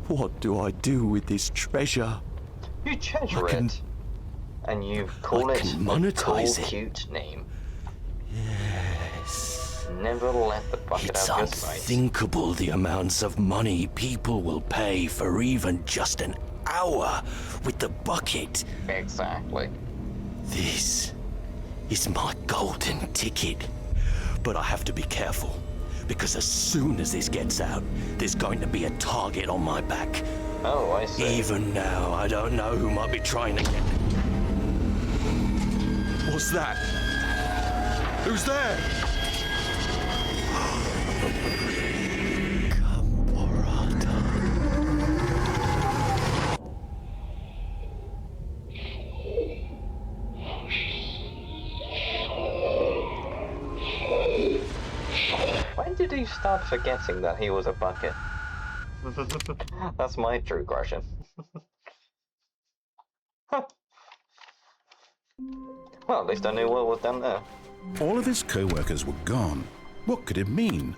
What do I do with this treasure? You treasure it. And you call I it can a cool, monetize it. cute name. Yes. Never let the bucket It's out of your sight. unthinkable the amounts of money people will pay for even just an hour with the bucket. Exactly. This is my golden ticket. But I have to be careful, because as soon as this gets out, there's going to be a target on my back. Oh, I see. Even now, I don't know who might be trying to get... What's that? Who's there? When did he start forgetting that he was a bucket? That's my true question. Well, at least I knew what was down there. All of his co-workers were gone. What could it mean?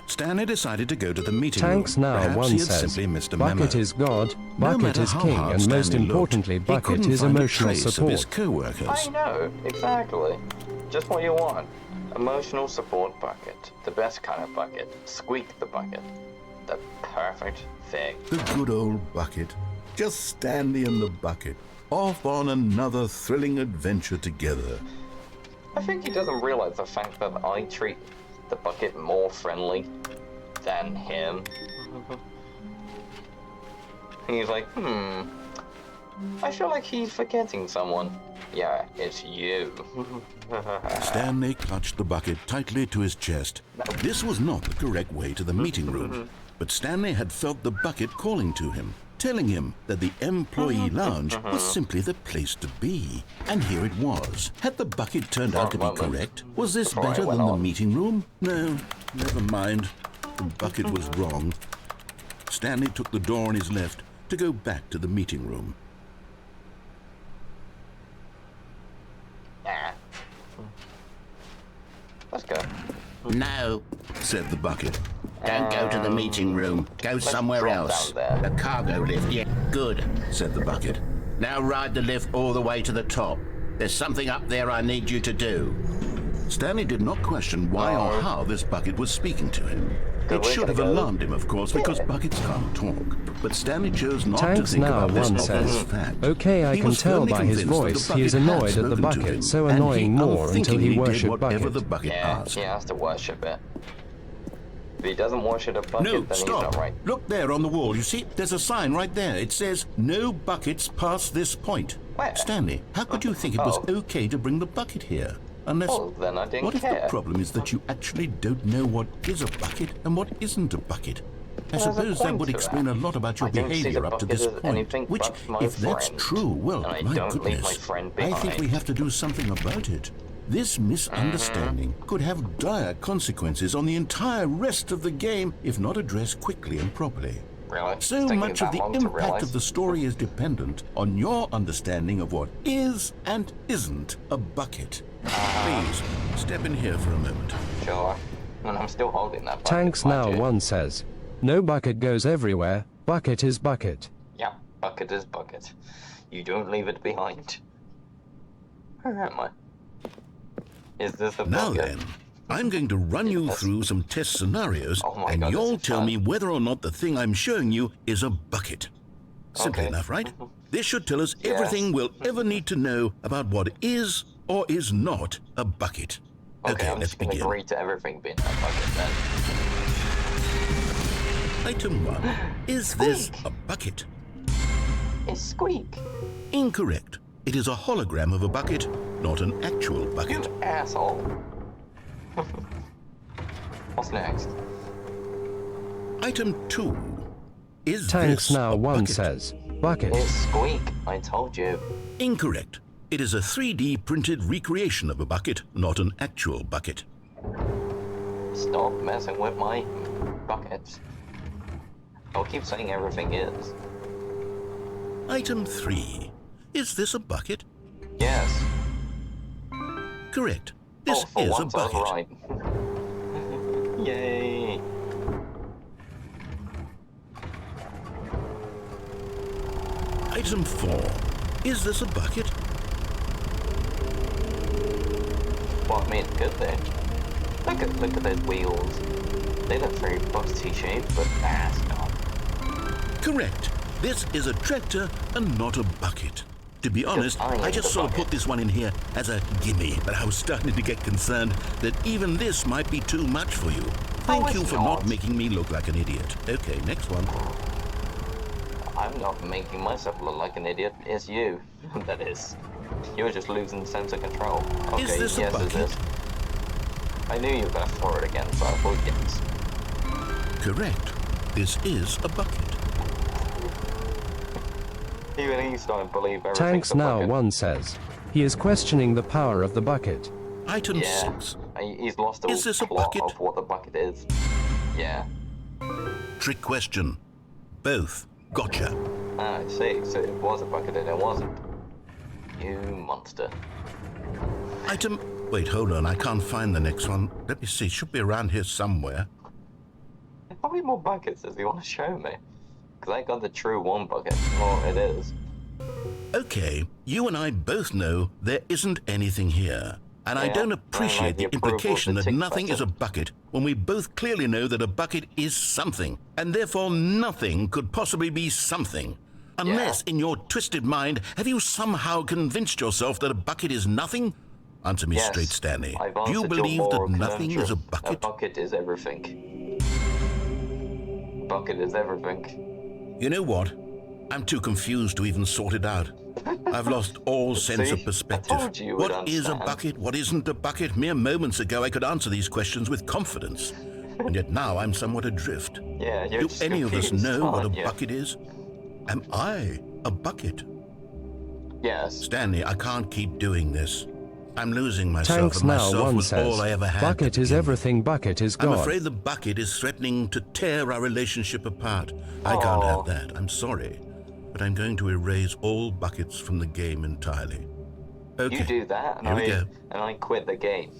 Stanley decided to go to the meeting Tanks room. now Perhaps one he had says. simply missed a memo. Bucket is God, No Bucket matter is how King, hard and most Stanley importantly, looked, he Bucket couldn't is find a emotional trace of his support. co-workers. I know, exactly. Just what you want. Emotional support bucket. The best kind of bucket. Squeak the bucket. The perfect thing. The good old bucket. Just Stanley and the bucket. Off on another thrilling adventure together. I think he doesn't realize the fact that I treat the bucket more friendly than him. He's like, I feel like he's forgetting someone. Yeah, it's you. Stanley clutched the bucket tightly to his chest. This was not the correct way to the meeting room, but Stanley had felt the bucket calling to him, telling him that the employee lounge was simply the place to be. And here it was. Had the bucket turned out to be correct? Was this Before I better went than the on. meeting room? No, never mind. The bucket was wrong. Stanley took the door on his left to go back to the meeting room. Let's go. No, Said the bucket. don't go to the meeting room. Go somewhere drop else. down there. The cargo lift, yeah, good. Said the bucket. Now ride the lift all the way to the top. There's something up there I need you to do. Stanley did not question why or how this bucket was speaking to him. It should have alarmed him, of course, because buckets can't talk. But Stanley chose not to think Now about this one obvious says, fact. okay, I He can was tell firmly by his convinced that the voice he is bucket had annoyed at the spoken to bucket, him, so and he annoying more until he unthinkingly did worshipped whatever bucket. the bucket asked. He has to worship it. If he doesn't worship a bucket, No, then he's stop. not right. Look there on the wall. You see, there's a sign right there. It says, no buckets past this point. Where? Stanley, how could you think it was okay to bring the bucket here? Unless... Well, then I didn't what if care. the problem is that you actually don't know what is a bucket and what isn't a bucket? I There's a suppose that point would to explain a lot about your I don't see behavior the up to bucket this as anything point. Which, but my if that's friend, true, well, and I my don't leave goodness, my friend I think behind. we have to do something about it. This misunderstanding could have dire consequences on the entire rest of the game if not addressed quickly and properly. Really? So Taking much of that the long to impact realise? of the story is dependent on your understanding of what is and isn't a bucket. Please, step in here for a moment. Sure. And I'm still holding that bucket. Tanks mind Now you. one says, no bucket goes everywhere, bucket is bucket. Yeah, bucket is bucket. You don't leave it behind. Where am I? Is this a Now bucket? then, I'm going to run you through some test scenarios, Oh my and God, you'll this is tell fun. me whether or not the thing I'm showing you is a bucket. Simple Okay. enough, right? This should tell us everything we'll ever need to know about what is or is not a bucket. Okay, I'm let's just gonna begin. agree to everything being a bucket then. Item 1. Is this a bucket? It's Squeak. Incorrect. It is a hologram of a bucket, not an actual bucket. You asshole. What's next? Item 2. Is Tanks this Now a one bucket? says, bucket. It's Squeak. I told you. Incorrect. It is a 3D printed recreation of a bucket, not an actual bucket. Stop messing with my buckets. I'll keep saying everything is. Item 3. Is this a bucket? Yes. Correct. This for is a once I was bucket. right. Yay. Item 4. Is this a bucket? Well, I mean, good then. Look at those wheels. They look very busty shaped, but that's not. Correct. This is a tractor and not a bucket. To be honest, I just sort of put this one in here as a gimme, but I was starting to get concerned that even this might be too much for you. Thank you for not making me look like an idiot. Okay, next one. I'm not making myself look like an idiot. It's you. That is. You're just losing sense of control. Okay, Is this a yes, bucket? it is. I knew you were going to throw it again, so I thought yes. Correct. This is a bucket. Even he's starting to believe everything's Tanks a Now bucket. one says, he is questioning the power of the bucket. Item Yeah. 6. He's lost the Is this a plot bucket? of what the bucket is. Yeah. Trick question. Both. Gotcha. Ah, I see. So it was a bucket and it wasn't. You monster. Item... Wait, hold on. I can't find the next one. Let me see. It should be around here somewhere. How many more buckets does he want to show me? Because I got the true one bucket. Well, it is. Okay, you and I both know there isn't anything here. And I Yeah, don't I appreciate like the the approval implication of that the tick nothing is a button. bucket when we both clearly know that a bucket is something, and therefore nothing could possibly be something. Unless, in your twisted mind, have you somehow convinced yourself that a bucket is nothing? Answer me Yes, straight, Stanley. I've Do you answered your believe that moral nothing is a conundrum. bucket? A bucket is everything. Bucket is everything. You know what? I'm too confused to even sort it out. I've lost all sense See? of perspective. I told you would What is a understand. bucket? What isn't a bucket? Mere moments ago I could answer these questions with confidence. And yet now I'm somewhat adrift. Yeah, you're Do just any of us confused, know what a aren't you? bucket is? Am I a bucket? Yes. Stanley, I can't keep doing this. I'm losing myself, Tanks and Now myself one was says, all I ever had. bucket is everything, bucket is I'm God. afraid the bucket is threatening to tear our relationship apart. I can't have that. I'm sorry. But I'm going to erase all buckets from the game entirely. Okay. You do that, and Here we go. I quit the game.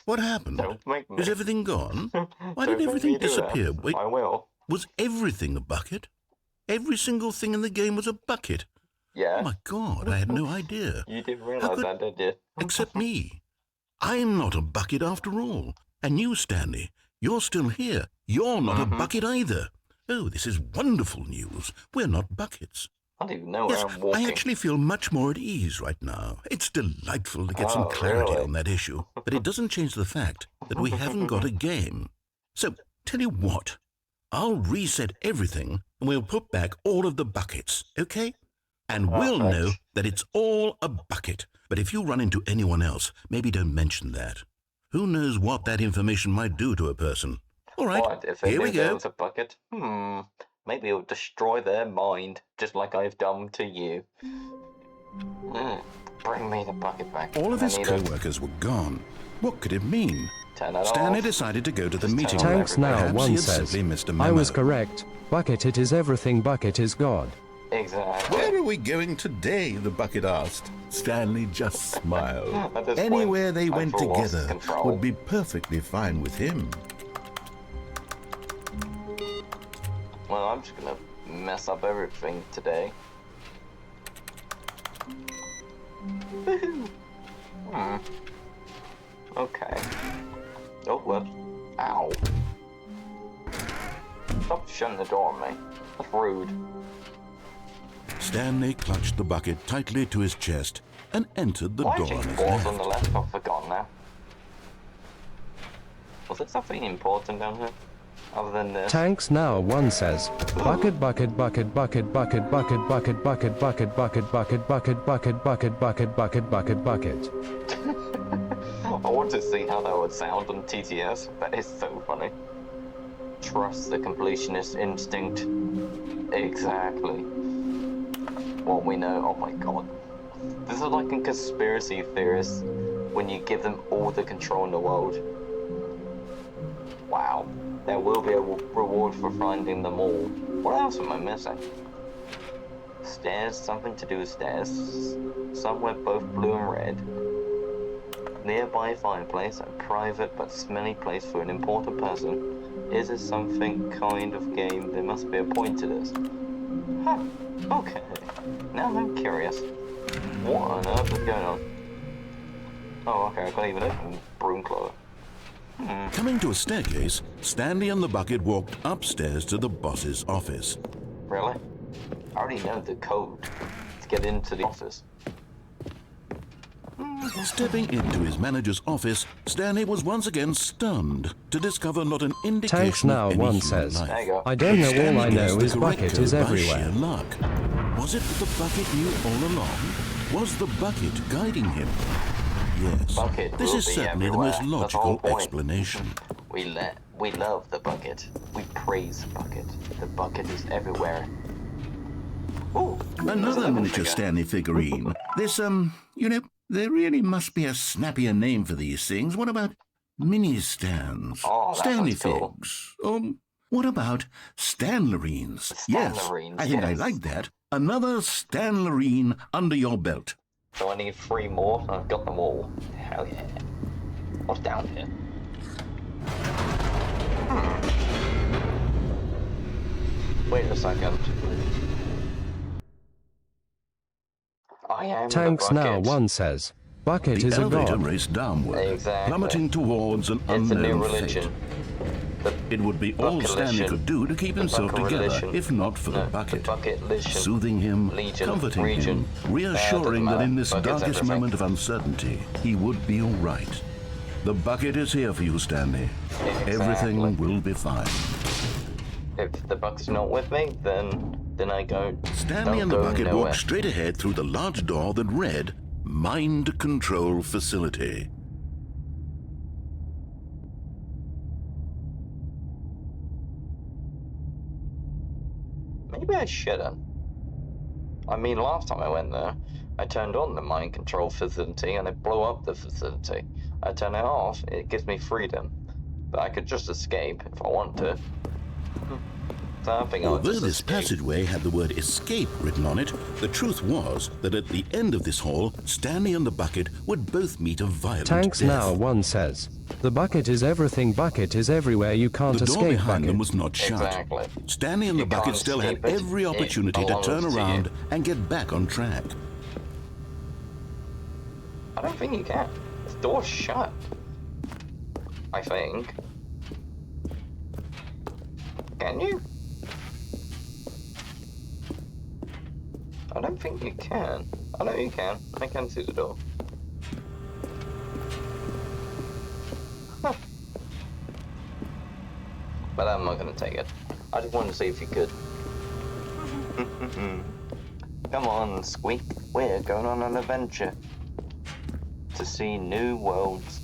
What happened? Don't make me. Is everything gone? Why Don't did make everything me do that. disappear? Wait, I will. was everything a bucket? Every single thing in the game was a bucket? Yeah. Oh my God, I had no idea. You didn't How realize could- that, did you? Except me. I'm not a bucket after all. And you, Stanley, you're still here. You're not a bucket either. Oh, this is wonderful news. We're not buckets. I don't even know where I'm walking. I actually feel much more at ease right now. It's delightful to get some clarity on that issue. But it doesn't change the fact that we haven't got a game. So, tell you what. I'll reset everything and we'll put back all of the buckets, okay? And we'll know that it's all a bucket. But if you run into anyone else, maybe don't mention that. Who knows what that information might do to a person? All right, What, if here we go. It's a bucket? Maybe it'll destroy their mind, just like I've done to you. Bring me the bucket back. All of his co-workers were gone. What could it mean? Stanley decided to go to the meeting room. Tanks now, Perhaps one he had says. simply missed a memo. I was correct. Bucket it is everything, bucket is God. Exactly. Where are we going today? The bucket asked. Stanley just smiled. At this Anywhere point, they went I've lost together control. would be perfectly fine with him. Well, I'm just gonna mess up everything today. Okay. Oh, whoops. Ow. Stop shutting the door on me. That's rude. Stanley clutched the bucket tightly to his chest and entered the door on his Balls left. on the left, I've forgotten now. Was there something important down here? Other than this? Tanks now, one says. Bucket, bucket, bucket, bucket, bucket, bucket, bucket, bucket, bucket, bucket, bucket, bucket, bucket, bucket, bucket, bucket, bucket, bucket. I want to see how that would sound on TTS. That is so funny. Trust the completionist instinct. Exactly. What we know. Oh my god. This is like a conspiracy theorist when you give them all the control in the world. Wow. There will be a reward for finding them all. What else am I missing? Stairs, something to do with stairs. Somewhere both blue and red. Nearby fireplace, a private but smelly place for an important person. Is it something kind of game? There must be a point to this. Huh. Okay. Now I'm curious. What on earth is going on? Oh, okay, I can't even open broom closet. Coming to a staircase, Stanley and the bucket walked upstairs to the boss's office. Really? I already know the code to get into the office. Stepping into his manager's office, Stanley was once again stunned to discover not an indication Tanks now, of any one human says. life. There you go. I don't know, all Stanley I know guessed the is correct bucket code is by everywhere. sheer luck. Was it that the bucket knew all along? Was the bucket guiding him? Yes. Bucket This will is be certainly the everywhere. most That's the whole logical point. explanation. We love the bucket. We praise the bucket. The bucket is everywhere. Ooh, Another miniature Stanley figurine. This, there really must be a snappier name for these things. What about mini-stands? Oh, that Stanley sounds cool. figs. What about Stanlerines? Yes, Stanlerines, I think I yes. like that. Another Stanlerine under your belt. So I need 3 more, and I've got them all. Hell yeah. What's down here? Wait a second. I am Tanks the now, bucket. one says. Bucket The is a elevator god. raced downward, Exactly. plummeting towards an It's a new unknown religion. fate. It would be all Stanley could do to keep himself together, if not for the bucket. Soothing him, comforting him, reassuring that in this darkest moment of uncertainty, he would be all right. The bucket is here for you, Stanley. Everything will be fine. If the bucket's not with me, then I go. Stanley and the bucket walked straight ahead through the large door that read, Mind Control Facility. Maybe I shouldn't. I mean, last time I went there, I turned on the mind control facility and it blew up the facility. I turn it off, it gives me freedom. But I could just escape if I want to. So I think I'll Although just this escape. passageway had the word escape written on it, the truth was that at the end of this hall, Stanley and the bucket would both meet a violent Tanks death. now, one says. The bucket is everything, bucket is everywhere, you can't The door escape behind bucket. them was not shut. Exactly. Stanley and the You bucket can't still had escape it. every It opportunity to belongs turn to you. around and get back on track. I don't think you can. It's door's shut. I think. Can you? I don't think you can. I know you can. I can see the door. Huh. But I'm not gonna take it. I just wanted to see if you could. Come on, Squeak. We're going on an adventure. To see new worlds.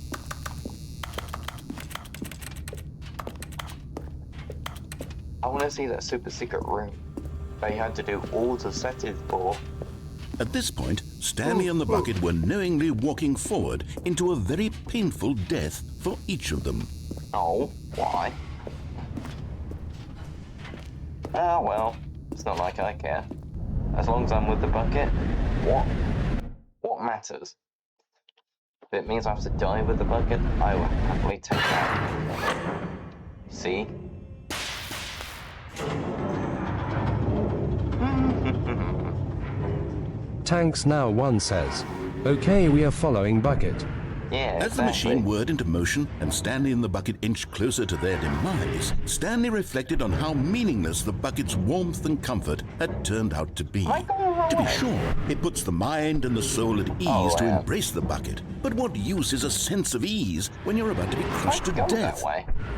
I want to see that super secret room they had to do all the settings for. At this point, Stanley and the bucket were knowingly walking forward into a very painful death for each of them. Oh, why? Ah, well, it's not like I care. As long as I'm with the bucket, what matters? If it means I have to die with the bucket, I will happily take that. See? Tanks Now 1 says, okay, we are following bucket. Yeah, As the machine whirred into motion and Stanley and the bucket inched closer to their demise, Stanley reflected on how meaningless the bucket's warmth and comfort had turned out to be. To be sure, it puts the mind and the soul at ease to embrace the bucket. But what use is a sense of ease when you're about to be crushed to death?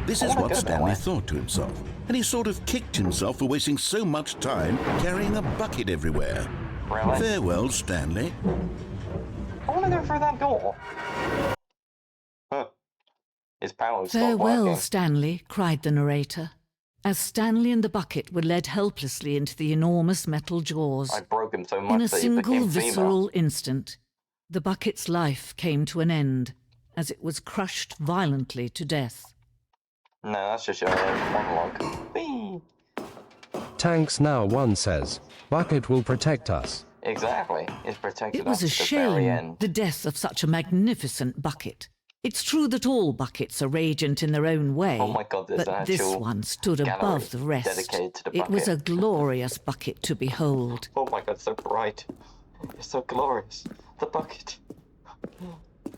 This is what Stanley thought to himself, and he sort of kicked himself for wasting so much time carrying a bucket everywhere. Really? Farewell, Stanley. I want to go through that door. Huh. His powers stopped Farewell, working. Stanley, cried the narrator, as Stanley and the bucket were led helplessly into the enormous metal jaws. I broke him so much In a that he single became visceral instant, the bucket's life came to an end as it was crushed violently to death. No, that's just your monologue. Whee! Tanks Now 1 says, bucket will protect us. Exactly. It's protected It was us a at the very shame, end. the death of such a magnificent bucket. It's true that all buckets are radiant in their own way, Oh my God, there's but an this actual one stood gallery above the rest. dedicated to the It was a bucket. glorious bucket to behold. Oh my God, it's so bright. It's so glorious. The bucket.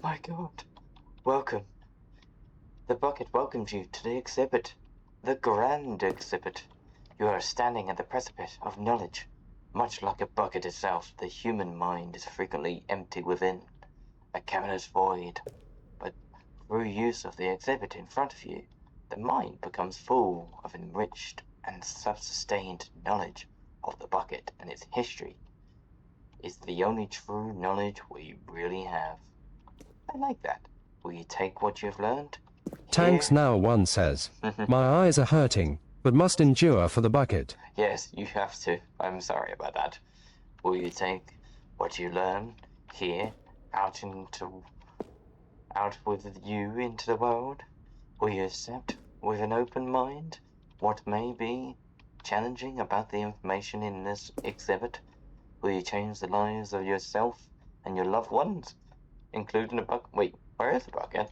My God. Welcome. The bucket welcomes you to the exhibit. The grand exhibit. You are standing at the precipice of knowledge. Much like a bucket itself, the human mind is frequently empty within. A cavernous void. But through use of the exhibit in front of you, the mind becomes full of enriched and self-sustained knowledge of the bucket and its history. Is the only true knowledge we really have. I like that. Will you take what you've learned? Tanks Now 1 says, my eyes are hurting, but must endure for the bucket. Yes, you have to. I'm sorry about that. Will you take what you learn here out with you into the world? Will you accept with an open mind what may be challenging about the information in this exhibit? Will you change the lives of yourself and your loved ones, including a bucket? Wait, where is the bucket?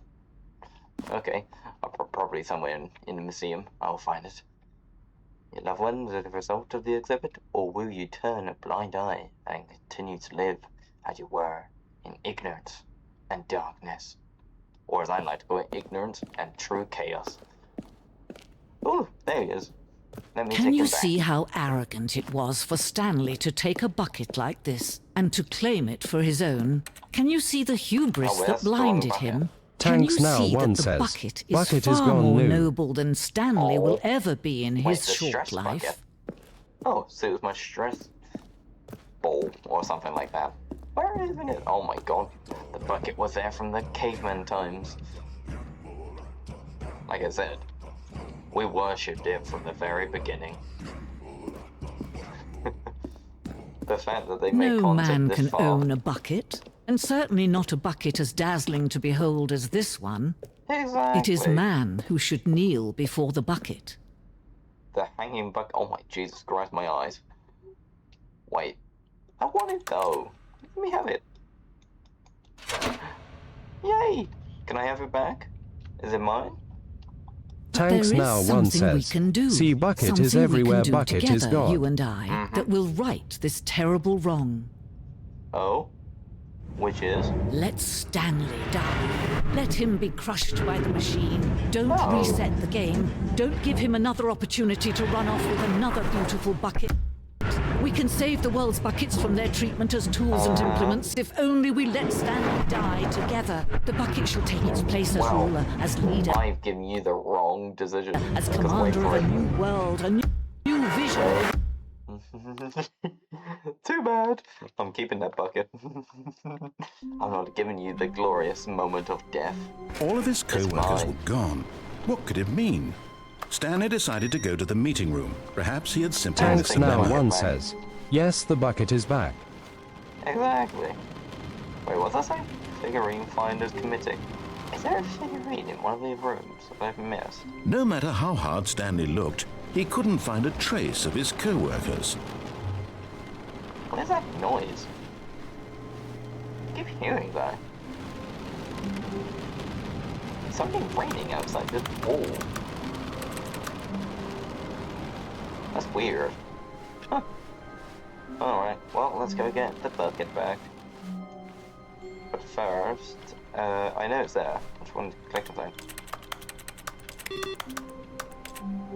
Okay, probably somewhere in the museum. I'll find it. Your loved ones as a result of the exhibit, or will you turn a blind eye and continue to live as you were in ignorance and darkness? Or as I like to call it, ignorance and true chaos. Oh, there he is. Let me Can take you him back. see how arrogant it was for Stanley to take a bucket like this and to claim it for his own? Can you see the hubris well, that that's the wrong blinded bucket. him? Can you Tanks Now see 1 that the says, bucket is bucket far is gone more new. noble than Stanley Oh. will ever be in Wait, his the short stress life? bucket. Oh, so it was my stress ball or something like that. Where even is it? Oh my God, the bucket was there from the caveman times. Like I said, we worshipped it from the very beginning. The fact that they make No content man this can far. own a bucket, and certainly not a bucket as dazzling to behold as this one. Exactly. It is man who should kneel before the bucket. The hanging bucket. Oh my Jesus Christ, my eyes. Wait, I want it though. Let me have it. Yay! Can I have it back? Is it mine? Tanks There is Now 1 something we says, can do. see bucket something is everywhere, we can do bucket together, is God. you and I, that will right this terrible wrong. Oh? Which is? Let Stanley die. Let him be crushed by the machine. Don't reset the game. Don't give him another opportunity to run off with another beautiful bucket. We can save the world's buckets from their treatment as tools and implements if only we let Stanley die together. The bucket shall take its place as ruler, as leader. I've given you the wrong decision. As commander of a new world, a new vision. Too bad. I'm keeping that bucket. I'm not giving you the glorious moment of death. All of his co-workers were gone. What could it mean? Stanley decided to go to the meeting room. Perhaps he had simply... Tanks Now One says, yes, the bucket is back. Exactly. Wait, what's that say? Figurine finders committee. Is there a figurine in one of these rooms that I've missed? No matter how hard Stanley looked, he couldn't find a trace of his co-workers. What is that noise? I keep hearing that. There's something raining outside this wall. That's weird. Huh. Alright, well, let's go get the bucket back. But first, I know it's there. I just wanted to click the thing.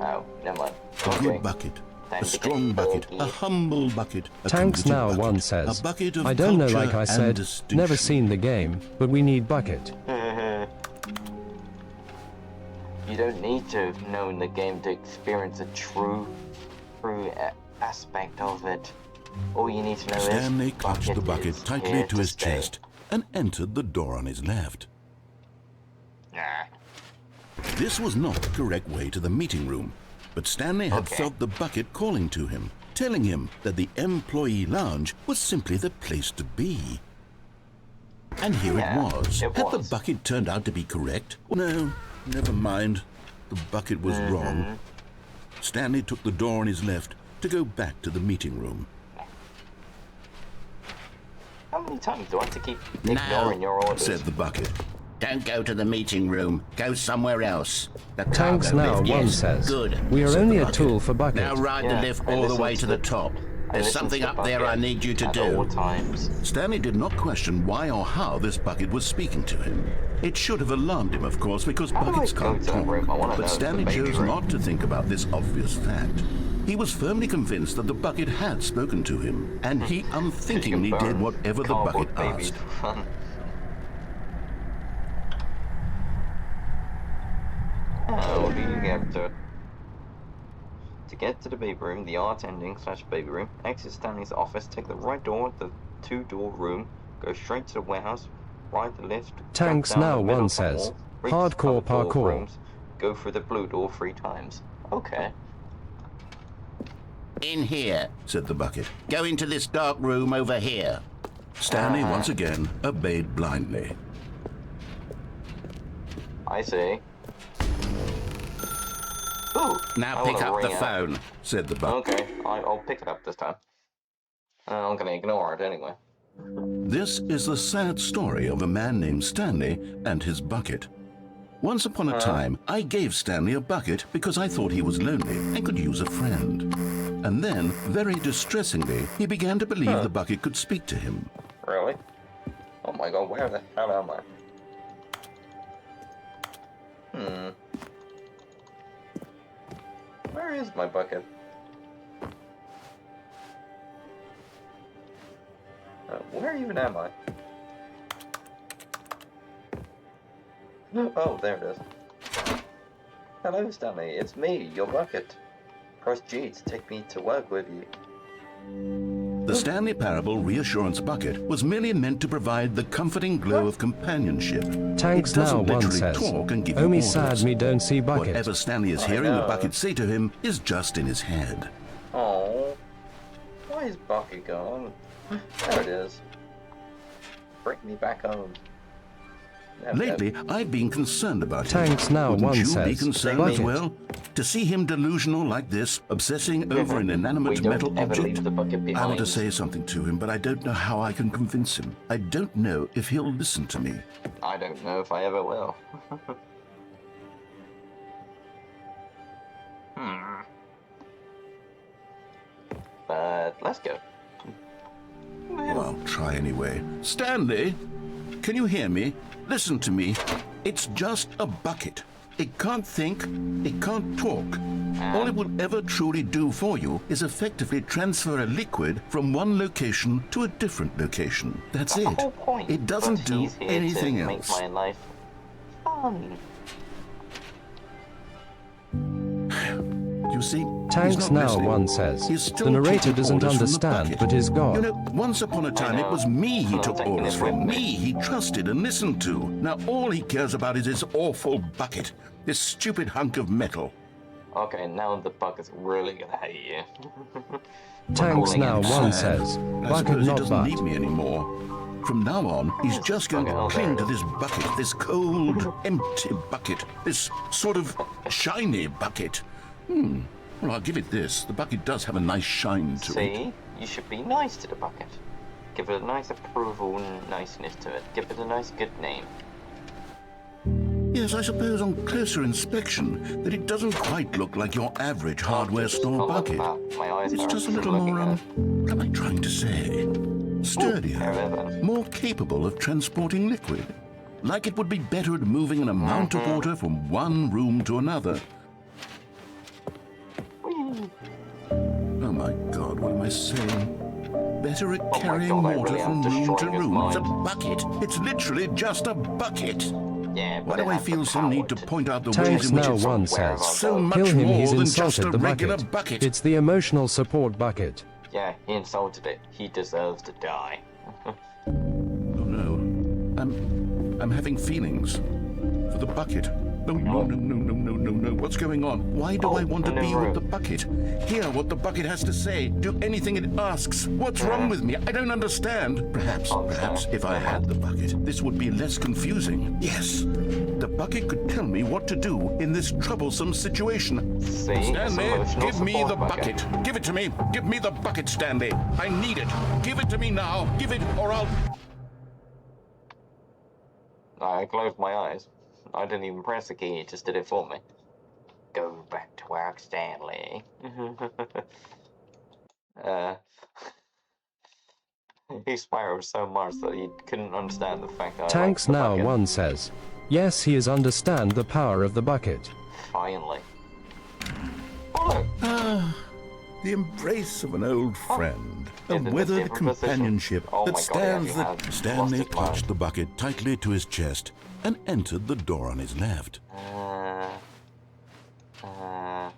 Oh, never mind. A good bucket. A strong bucket. A humble bucket. A Tanks Now bucket, One says, a bucket of I don't know, culture like I and said, distinction. never seen the game, but we need bucket. You don't need to have known the game to experience a true aspect of it. All you need to know Stanley is clutched the bucket tightly to his stay. chest and entered the door on his left. Nah. This was not the correct way to the meeting room, but Stanley had felt the bucket calling to him, telling him that the employee lounge was simply the place to be. And here it was. Had the bucket turned out to be correct? No, never mind. The bucket was wrong. Stanley took the door on his left to go back to the meeting room. How many times do I have to keep ignoring your orders? Said the bucket. Don't go to the meeting room. Go somewhere else. The Tanks cargo Now lift, One yes. says, Good. we are said only the a bucket. tool for bucket. Now ride the lift all the way to the top. There's something up there I need you to do. Stanley did not question why or how this bucket was speaking to him. It should have alarmed him, of course, because buckets can't talk. But Stanley chose not to think about this obvious fact. He was firmly convinced that the bucket had spoken to him, and he unthinkingly did whatever the bucket asked. How do you get to it? To get to the baby room, the art ending / baby room, exit Stanley's office, take the right door, the 2-door room, go straight to the warehouse, ride the lift, Tanks jump down Now the middle One of the says, wall, reach hardcore the other door parkour. rooms, go through the blue door 3 times. Okay. In here, said the bucket. Go into this dark room over here. Stanley once again obeyed blindly. I see. Ooh, now pick up the phone, said the bucket. Okay, I'll pick it up this time. I'm gonna ignore it anyway. This is the sad story of a man named Stanley and his bucket. Once upon a time, I gave Stanley a bucket because I thought he was lonely and could use a friend. And then, very distressingly, he began to believe the bucket could speak to him. Really? Oh my god, where the hell am I? Where is my bucket? Where even am I? Oh, there it is. Hello, Stanley. It's me, your bucket. Press G to take me to work with you. The Stanley Parable Reassurance Bucket was merely meant to provide the comforting glow of companionship. Tanks It doesn't Now One literally says, talk and give you oh me orders. sad me don't see bucket. Whatever Stanley is hearing the bucket say to him is just in his head. Oh, why is Bucket gone? There it is. Bring me back home. Lately, I've been concerned about him. Tanks Now Wouldn't One you says, be concerned as bucket. well? To see him delusional like this, obsessing over an inanimate metal object? I want to say something to him, but I don't know how I can convince him. I don't know if he'll listen to me. I don't know if I ever will. But let's go. Well, I'll try anyway. Stanley, can you hear me? Listen to me. It's just a bucket. It can't think, it can't talk. All it will ever truly do for you is effectively transfer a liquid from one location to a different location. That's it. It doesn't do anything else. Make my life fun. You see, Tanks Now One says, the narrator doesn't understand, but is God. You know, once upon a time it was me he took orders from, me he trusted and listened to. Now all he cares about is this awful bucket, this stupid hunk of metal. Okay, now the bucket's really gonna hate you. Tanks Now One says, bucket he not doesn't butt. need me anymore. From now on, he's just going to cling to this bucket, this cold, empty bucket, this sort of shiny bucket. Well, I'll give it this. The bucket does have a nice shine to it. See? You should be nice to the bucket. Give it a nice approval and niceness to it. Give it a nice good name. Yes, I suppose on closer inspection that it doesn't quite look like your average hardware store bucket. It's just a little more, what am I trying to say? Sturdier, more capable of transporting liquid. Like it would be better at moving an amount of water from one room to another. Oh my God, what am I saying? Better at carrying water from room to room. It's a bucket. It's literally just a bucket. Yeah, why do I feel some need to point out the Tanks ways in which Now it's One says, so much kill him, more he's than just insulted a the regular bucket. bucket? It's the emotional support bucket. Yeah, he insulted it. He deserves to die. Oh no. I'm having feelings for the bucket. No. What's going on? Why do I want to be with the bucket? Hear what the bucket has to say. Do anything it asks. What's wrong with me? I don't understand. Perhaps if I had the bucket, this would be less confusing. Yes, the bucket could tell me what to do in this troublesome situation. Stanley, give me the bucket. Give it to me. Give me the bucket, Stanley. I need it. Give it to me now. Give it or I'll... I closed my eyes. I didn't even press the key, it just did it for me. Go back to work, Stanley. He spiraled so much that he couldn't understand the fact that Tanks I liked the Now bucket. One says, yes, he is understand the power of the bucket. Finally. The embrace of an old friend, a weathered companionship that stands that... Stanley clutched the bucket tightly to his chest and entered the door on his left. I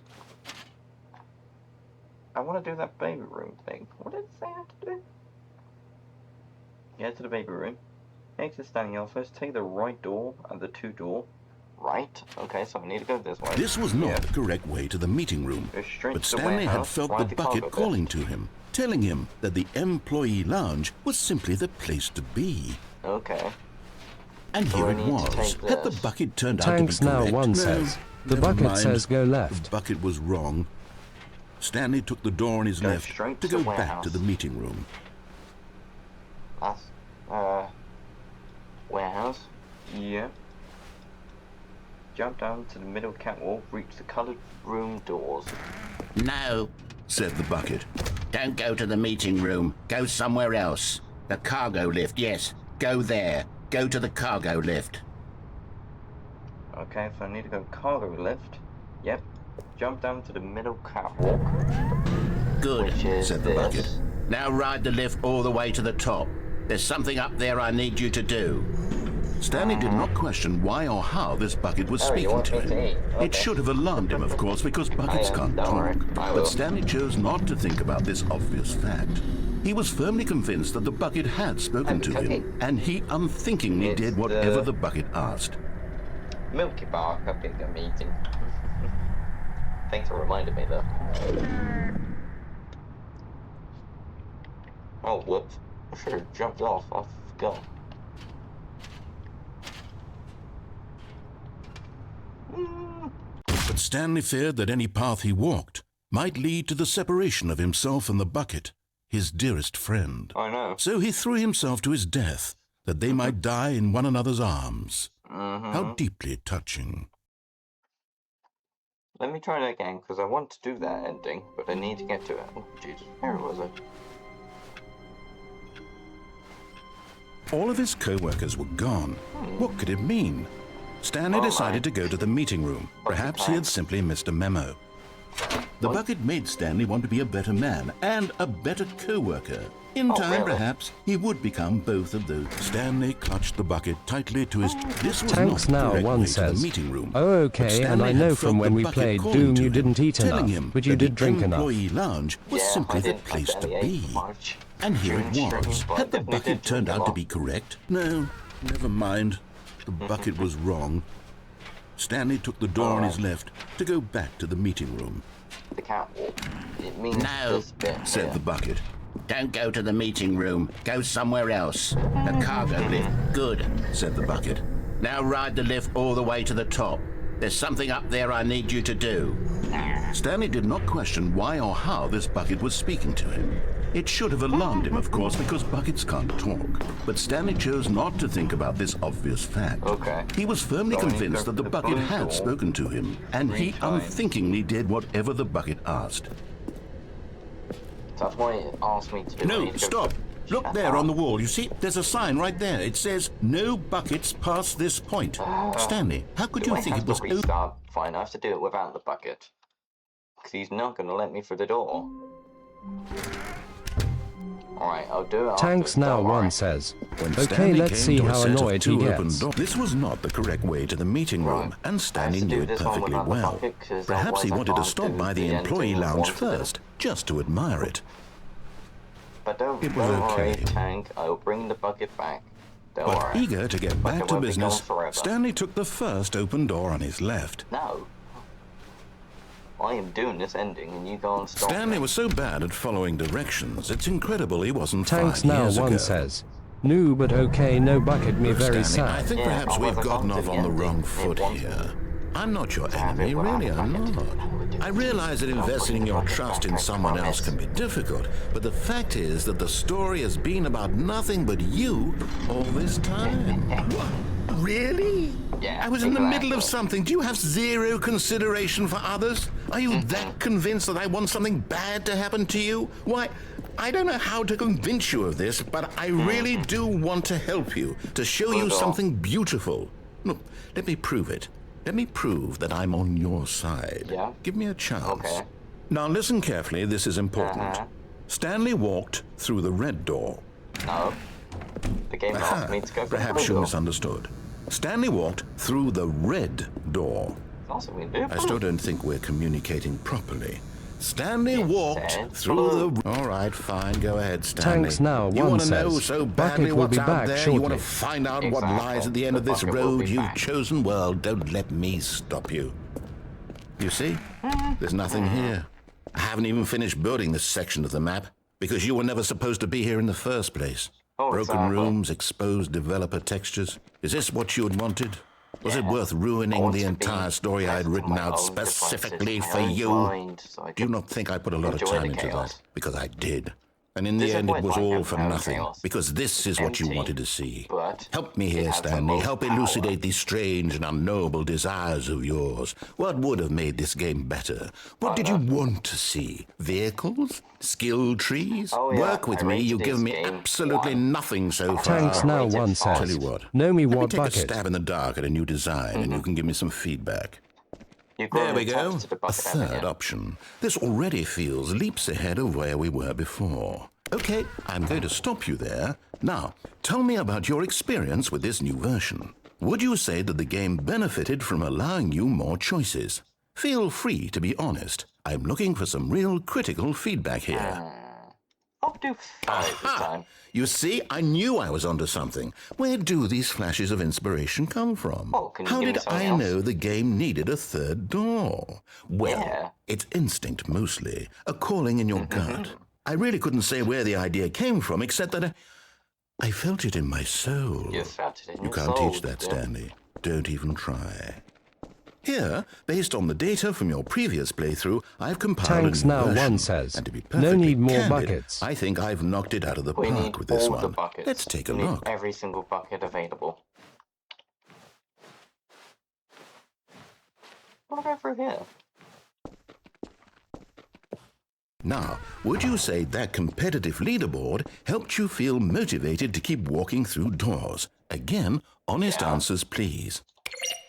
want to do that baby room thing. What did it say I have to do? Get to the baby room. Exit standing office, take the right door and the two door. Right? Okay, so I need to go this way. This was not the correct way to the meeting room, but Stanley had felt the bucket calling to him, telling him that the employee lounge was simply the place to be. Okay. And here it was. Had the bucket turned out to be Tanks Now correct? One No, says, the never bucket mind. says go left. The bucket was wrong. Stanley took the door on his left to go back to the meeting room. That's, warehouse? Yeah. Jump down to the middle catwalk, reach the coloured room doors. No, said the bucket. don't go to the meeting room. Go somewhere else. The cargo lift, yes. Go there. Go to the cargo lift. Okay, so I need to go cargo lift. Yep. Jump down to the middle catwalk. Good, said the bucket. Now ride the lift all the way to the top. There's something up there I need you to do. Stanley did not question why or how this bucket was speaking to him. It should have alarmed him, of course, because buckets can't talk. But Stanley chose not to think about this obvious fact. He was firmly convinced that the bucket had spoken to him, and he unthinkingly did whatever the bucket asked. Milky Bar cupcake I'm eating. Thanks for reminding me, though. Oh, whoops. I should have jumped off. I forgot. But Stanley feared that any path he walked might lead to the separation of himself and the bucket, his dearest friend. I know. So he threw himself to his death, that they might die in one another's arms. How deeply touching. Let me try that again, because I want to do that ending, but I need to get to it. Oh, Jesus, where was it? All of his co-workers were gone. What could it mean? Stanley decided to go to the meeting room. Perhaps he had simply missed a memo. The bucket made Stanley want to be a better man and a better co-worker. In time, perhaps, he would become both of those. Stanley clutched the bucket tightly to his... This was Tanks not the Now One says, meeting room. "Oh, okay, and I know from when we played Doom you didn't eat enough, but you did drink enough." The employee lounge was simply the place to be. And here it was. Had the bucket turned out to be correct? No, never mind. The bucket was wrong. Stanley took the door on his left to go back to the meeting room. The catwalk. It means No, this bit Said here. the bucket. Don't go to the meeting room. Go somewhere else. A cargo lift. Good, Said the bucket. Now ride the lift all the way to the top. There's something up there I need you to do. Stanley did not question why or how this bucket was speaking to him. It should have alarmed him, of course, because buckets can't talk. But Stanley chose not to think about this obvious fact. Okay. He was firmly Going convinced to that the the bucket blue had door. spoken to him, and he 3 times. unthinkingly did whatever the bucket asked. That's why it asked me to do No, it. stop. Look there on the wall. You see, there's a sign right there. It says, "No buckets past this point." Stanley, how could you think it was... Restart. Fine, I have to do it without the bucket. Because he's not going to let me through the door. Alright, I'll do it. Tanks Now One says, When "Okay, Stanley let's came see to a how set of annoyed he 2 open gets." doors. This was not the correct way to the meeting room, and Stanley knew it perfectly well. Perhaps he wanted to stop by the employee lounge first, just to admire it. But don't It was worry, okay. Tank. I'll bring the bucket back. Don't But worry. eager to get back Bucket to won't be business, gone forever. Stanley took the first open door on his left. No. I am doing this ending, and you go and stop Stanley me. was so bad at following directions, it's incredible he wasn't Tanks 5 Now years One ago. says, "No, but okay, no bucket me Look, very Stanley, I sad." think Yeah, perhaps I we've wasn't gotten on off to on the the wrong ending. foot It wasn't. here. I'm not your have enemy, it without really, the I'm bucket. not. I realize that investing in your trust in someone else can be difficult, but the fact is that the story has been about nothing but you all this time. Really? Yeah, I was in the middle of exactly. something. Do you have zero consideration for others? Are you that convinced that I want something bad to happen to you? Why, I don't know how to convince you of this, but I really do want to help you, to show you something beautiful. Look, let me prove it. Let me prove that I'm on your side. Yeah? Give me a chance. Okay. Now listen carefully, this is important. Stanley walked through the red door. No. The game asked me to go for the Perhaps blue you door. misunderstood. Stanley walked through the red door. That's what we do. I still don't think we're communicating properly. Stanley It walked said through blue. the... All right, fine, go ahead, Stanley. Tanks Now You One want to know says, so "Bucket badly will what's be out back there? You want to shortly." find out what Exactly. lies at the end The of this bucket will road be you've back. chosen? Well, don't let me stop you. You see? There's nothing here. I haven't even finished building this section of the map, because you were never supposed to be here in the first place. Oh, Broken exactly. rooms, exposed developer textures. Is this what you had wanted? Was it Yeah. worth I ruining want the to be entire story I had left to written my out own specifically devices, for my own you? mind, so I Do you could not think I put a lot of enjoy the time into chaos. that? Because I did. And in the This end, it avoids was my all for own nothing. chaos. Because this is what you Empty, wanted to see. but Help me it here, has the Stanley. most Help power. elucidate these strange and unknowable desires of yours. What would have made this game better? What did you want to see? Vehicles? Skill trees? Oh, yeah, Work with I me. rated You've given this me game absolutely 1. nothing so far. Tanks Now rated One 5. Tell says, you what. "Know me Let me what take a bucket." stab in the dark at a new design, and you can give me some feedback. You've got There we attached go. to the A bucket, haven't third you? option. This already feels leaps ahead of where we were before. Okay, I'm going to stop you there. Now, tell me about your experience with this new version. Would you say that the game benefited from allowing you more choices? Feel free to be honest. I'm looking for some real critical feedback here. I'll do 5 this time. You see, I knew I was onto something. Where do these flashes of inspiration come from? Oh, can you How give me did something I else? know the game needed a third door? Well, Yeah. it's instinct mostly, a calling in your gut. I really couldn't say where the idea came from, except that I felt it in my soul. You felt it in You your can't soul, teach that, yeah. Stanley. Don't even try. Here, based on the data from your previous playthrough, I've compiled Tanks a new Now version. One says, And to be "No perfectly need more candid, buckets." I think I've knocked it out of the We park need with this all one. the buckets. Let's take a We need look. every single bucket available. What about over here? Now, would you say that competitive leaderboard helped you feel motivated to keep walking through doors? Again, honest answers, please.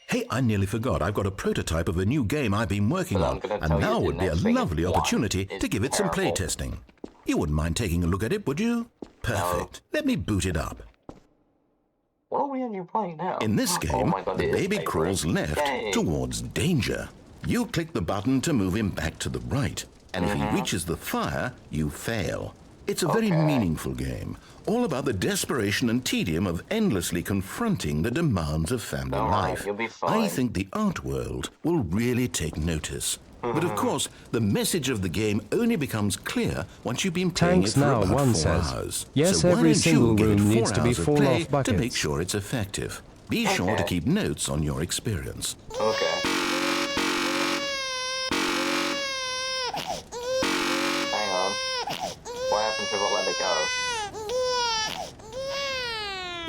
Hey, I nearly forgot. I've got a prototype of a new game I've been working on, and now would be a lovely opportunity to give it some playtesting. You wouldn't mind taking a look at it, would you? Perfect. Let me boot it up. What are we actually playing now? In this game, the baby crawls left towards danger. You click the button to move him back to the right, and if he reaches the fire, you fail. It's a very meaningful game, all about the desperation and tedium of endlessly confronting the demands of family life. You'll be fine. I think the art world will really take notice. But of course, the message of the game only becomes clear once you've been playing it for about 4 hours. Yes, so every single room needs to be full of buckets. to make sure it's effective. Be sure to keep notes on your experience. Okay. Hang on. What happened to the let it go?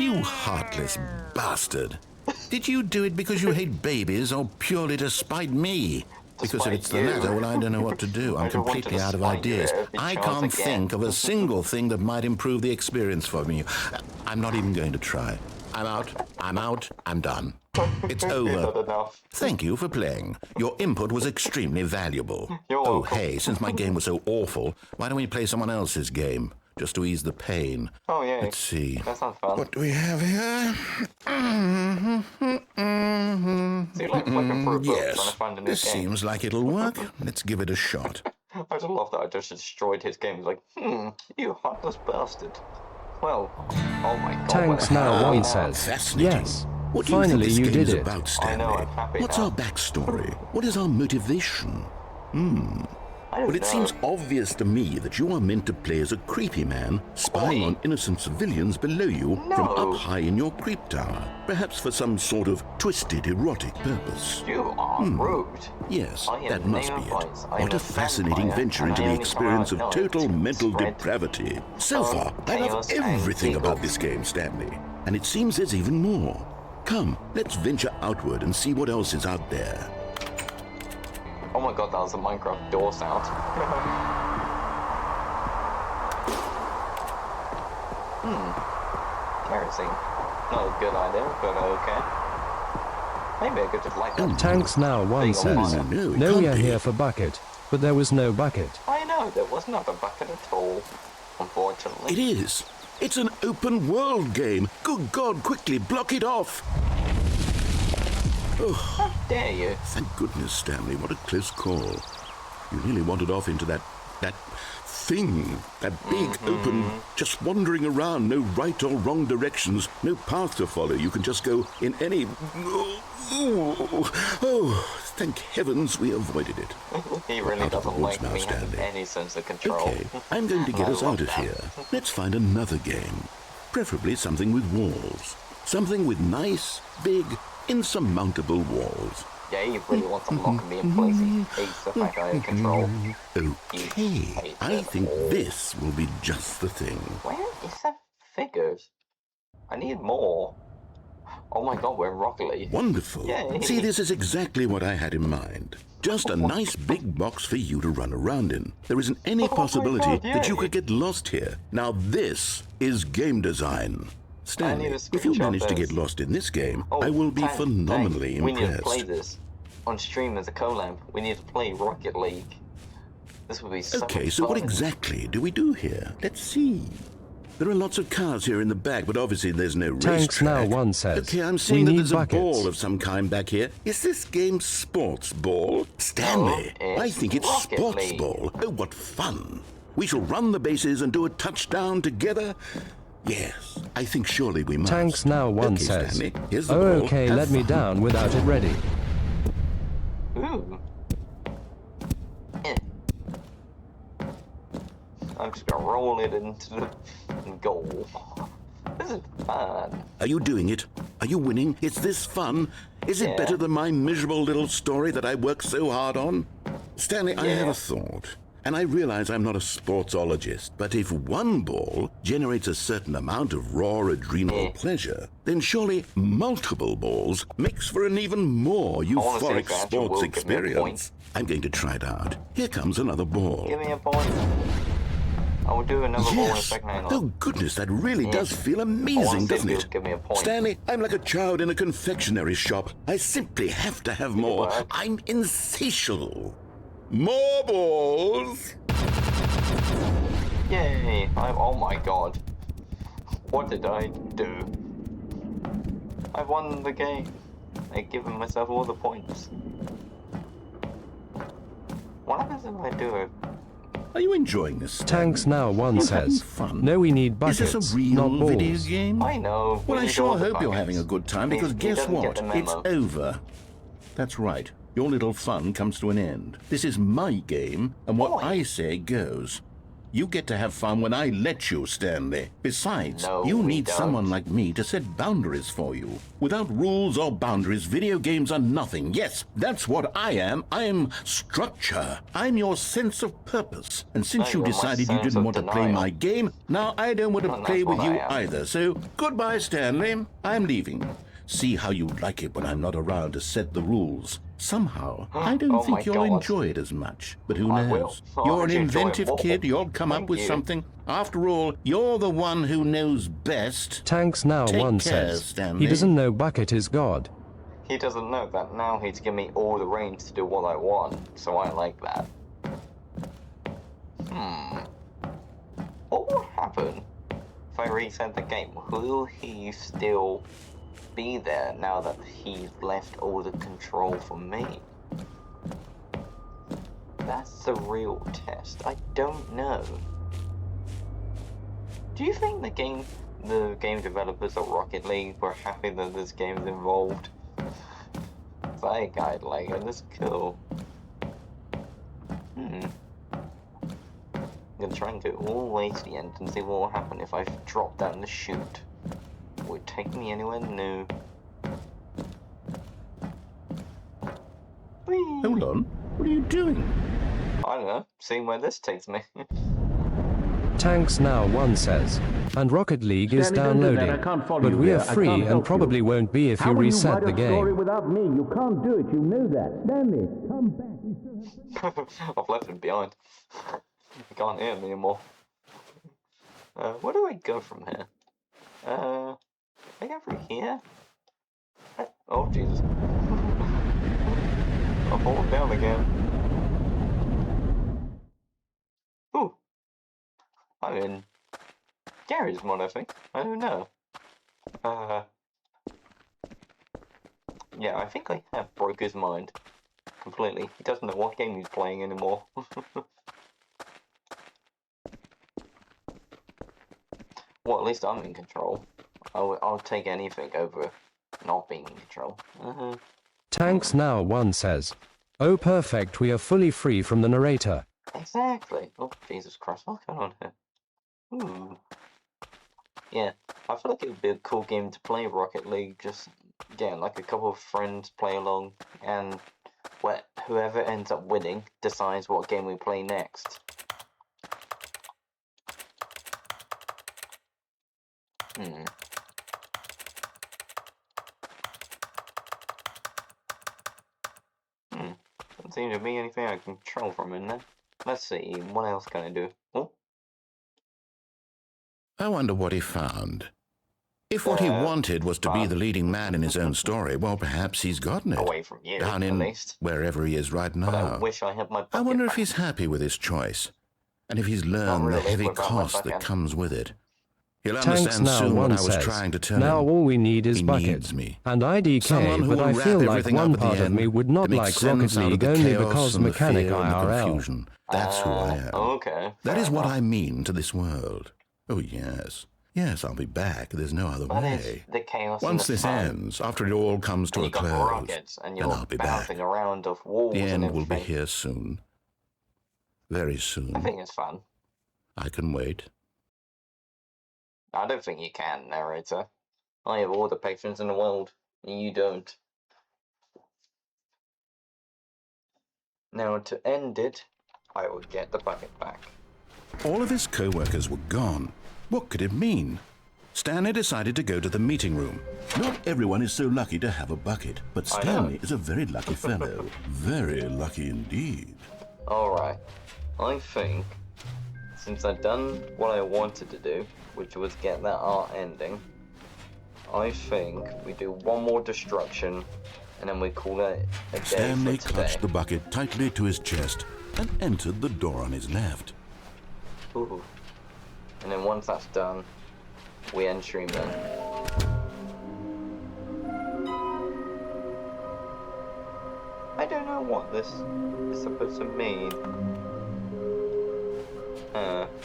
You heartless bastard. Did you do it because you hate babies or purely to spite me? Because if it's the latter, well, I don't know what to do. I'm completely out of ideas. I can't think of a single thing that might improve the experience for me. I'm not even going to try. I'm out, I'm done. It's over. Thank you for playing. Your input was extremely valuable. Oh, hey, since my game was so awful, why don't we play someone else's game? Just to ease the pain. Oh, yeah. Let's see. That sounds fun. What do we have here? So you like flicking through a book trying to find a new This game? seems like it'll work. Let's give it a shot. I just love that I just destroyed his game. He's like, you heartless bastard. Well, oh my god. Tanks Now One says, Fascinating. yes, What do you finally think this you game did is it. about, Stanley? I know, I'm happy What's now. our backstory? What is our motivation? Well, it seems obvious to me that you are meant to play as a creepy man, spying on innocent civilians below you from up high in your creep tower, perhaps for some sort of twisted, erotic purpose. You are rude. Yes, I am that must be it. NaoBytes. I am What a a fascinating vampire, venture and into I the only experience of come out total at night mental to spread depravity. So fun, far, I love chaos, and everything about giggles. this game, Stanley. And it seems there's even more. Come, let's venture outward and see what else is out there. Oh my god, that was a Minecraft door sound. Kerosene. Not a good idea, but okay. Maybe I could just light that. Tanks Now One says, no, we are here for bucket, but there was no bucket. I know, there was not a bucket at all, unfortunately. It is. It's an open world game. Good God, quickly block it off. How dare you? Thank goodness, Stanley. What a close call. You nearly wandered off into that thing. That big, open, just wandering around. No right or wrong directions. No path to follow. You can just go in any... Oh, thank heavens we avoided it. He really doesn't like now, me having Stanley. any sense of control. Okay, I'm going to get I us love out of that. here. Let's find another game. Preferably something with walls. Something with nice, big, insurmountable walls. Yeah, you really want to lock me in place. He hates the fact I have control. Okay, I think this will be just the thing. Where is that figures? I need more. Oh my god, we're Rocket League. Wonderful. Yay. See, this is exactly what I had in mind. Just a nice big box for you to run around in. There isn't any possibility that you could get lost here. Now this is game design. Stanley, if you manage to get lost in this game, I will be phenomenally We need to impressed. play this on stream as a collab. We need to play Rocket League. This would be so Okay, much so what fun. exactly do we do here? Let's see. There are lots of cars here in the back, but obviously there's no Tanks Now racetrack. One says, Okay, I'm we seeing that need there's buckets. a ball of some kind back here. Is this game sports ball? Stanley, No, I think it's Rocket sports League. ball. Oh, what fun. We shall run the bases and do a touchdown together. Yes, I think surely we must. Tanks Now One Okay, says, Stanley, here's the oh, ball. okay, Have let me fun. down without it ready. Ooh. I'm just gonna roll it into the goal. This is fun. Are you doing it? Are you winning? Is this fun? Is it Yeah. better than my miserable little story that I worked so hard on? Stanley, I have Yeah. a thought. And I realize I'm not a sportsologist, but if one ball generates a certain amount of raw adrenal pleasure, then surely multiple balls makes for an even more euphoric sports experience. I'm going to try it out. Here comes another ball. Give me a point. I will do another ball in a second. Oh goodness, that really does feel amazing, doesn't it? Give me a point. Stanley, I'm like a child in a confectionery shop. I simply have to have more. I'm insatiable. More balls! Yay! Oh my god. What did I do? I won the game. I've given myself all the points. What happens if I do it? Are you enjoying this? Tanks Now One says, no, we need buckets, Is this a real not balls. video game? I know. Well, I sure hope you're having a good time, because guess what? It's over. That's right. Your little fun comes to an end. This is my game, and what I say goes. You get to have fun when I let you, Stanley. Besides, you need someone like me to set boundaries for you. Without rules or boundaries, video games are nothing. Yes, that's what I am. I'm structure. I'm your sense of purpose. And since you decided you didn't want to play my game, now I don't want to play with you either. So, goodbye, Stanley. I'm leaving. See how you like it when I'm not around to set the rules. Somehow, I don't think you'll enjoy it as much. But who knows? You're an inventive kid. You'll come up with something. After all, you're the one who knows best. Tanks Now One says, Stanley. he doesn't know Bucket is God. He doesn't know that now he's given me all the reins to do what I want, so I like that. What will happen if I reset the game? Will he still be there now that he's left all the control for me? That's the real test. I don't know. Do you think the game developers of Rocket League were happy that this game is involved? I guide like it. That's cool. I'm gonna try and go all the way to the end and see what will happen if I drop down the chute. Will it take me anywhere new? Whee! Hold on. What are you doing? I don't know. Seeing where this takes me. Tanks Now One says, and Rocket League is downloading, but we are free and probably won't be if you reset the game. Without me, you can't do it. You know that. Stanley, come back. I've left him behind. He can't hear me anymore. Where do I go from here? I go through here? Oh, Jesus. I'll fall down again. Ooh. I'm in garage mode, I think. I don't know. Yeah, I think I have broke his mind completely. He doesn't know what game he's playing anymore. Well, at least I'm in control. I'll take anything over not being in control. Tanks Now One says, oh perfect, we are fully free from the narrator. Exactly. Oh, Jesus Christ, what's going on here? Ooh. Yeah, I feel like it would be a cool game to play Rocket League. Just, yeah, like a couple of friends play along, and whoever ends up winning decides what game we play next. Doesn't seem to be anything I can control from in there. Let's see, what else can I do? Oh? I wonder what he found. If what he wanted was to be the leading man in his own story, well, perhaps he's gotten it. Away from you, down in wherever he is right now. But I wish I had my bucket I wonder if back. he's happy with his choice, and if he's learned the heavy cost that comes with it. He'll Tanks understand Now soon what One I was says, trying to tell now him. all we need is He Bucket. needs me. And Someone IDK, who but will I wrap feel like everything one up at the part of end me would to not make like sense Rocket out of League the only chaos because and the Mechanic fear and the IRL. confusion. That's who I am. Okay. That is what I mean to this world. Oh, yes. Yes, I'll be back. There's no other But way. it's the chaos and Once the this fun. ends, after it all comes to And a you got close, rockets, and then you're I'll be back. bouncing around off walls The and end will be everything. here soon. Very soon. I think it's fun. I can wait. I don't think you can, narrator. I have all the patience in the world, and you don't. Now, to end it, I would get the bucket back. All of his co-workers were gone. What could it mean? Stanley decided to go to the meeting room. Not everyone is so lucky to have a bucket, but Stanley is a very lucky fellow. Very lucky indeed. Alright, I think, since I've done what I wanted to do, which was get that art ending, I think we do one more destruction, and then we call it a day Stanley for today. clutched the bucket tightly to his chest and entered the door on his left. Ooh. And then once that's done, we end stream then. I don't know what this is supposed to mean.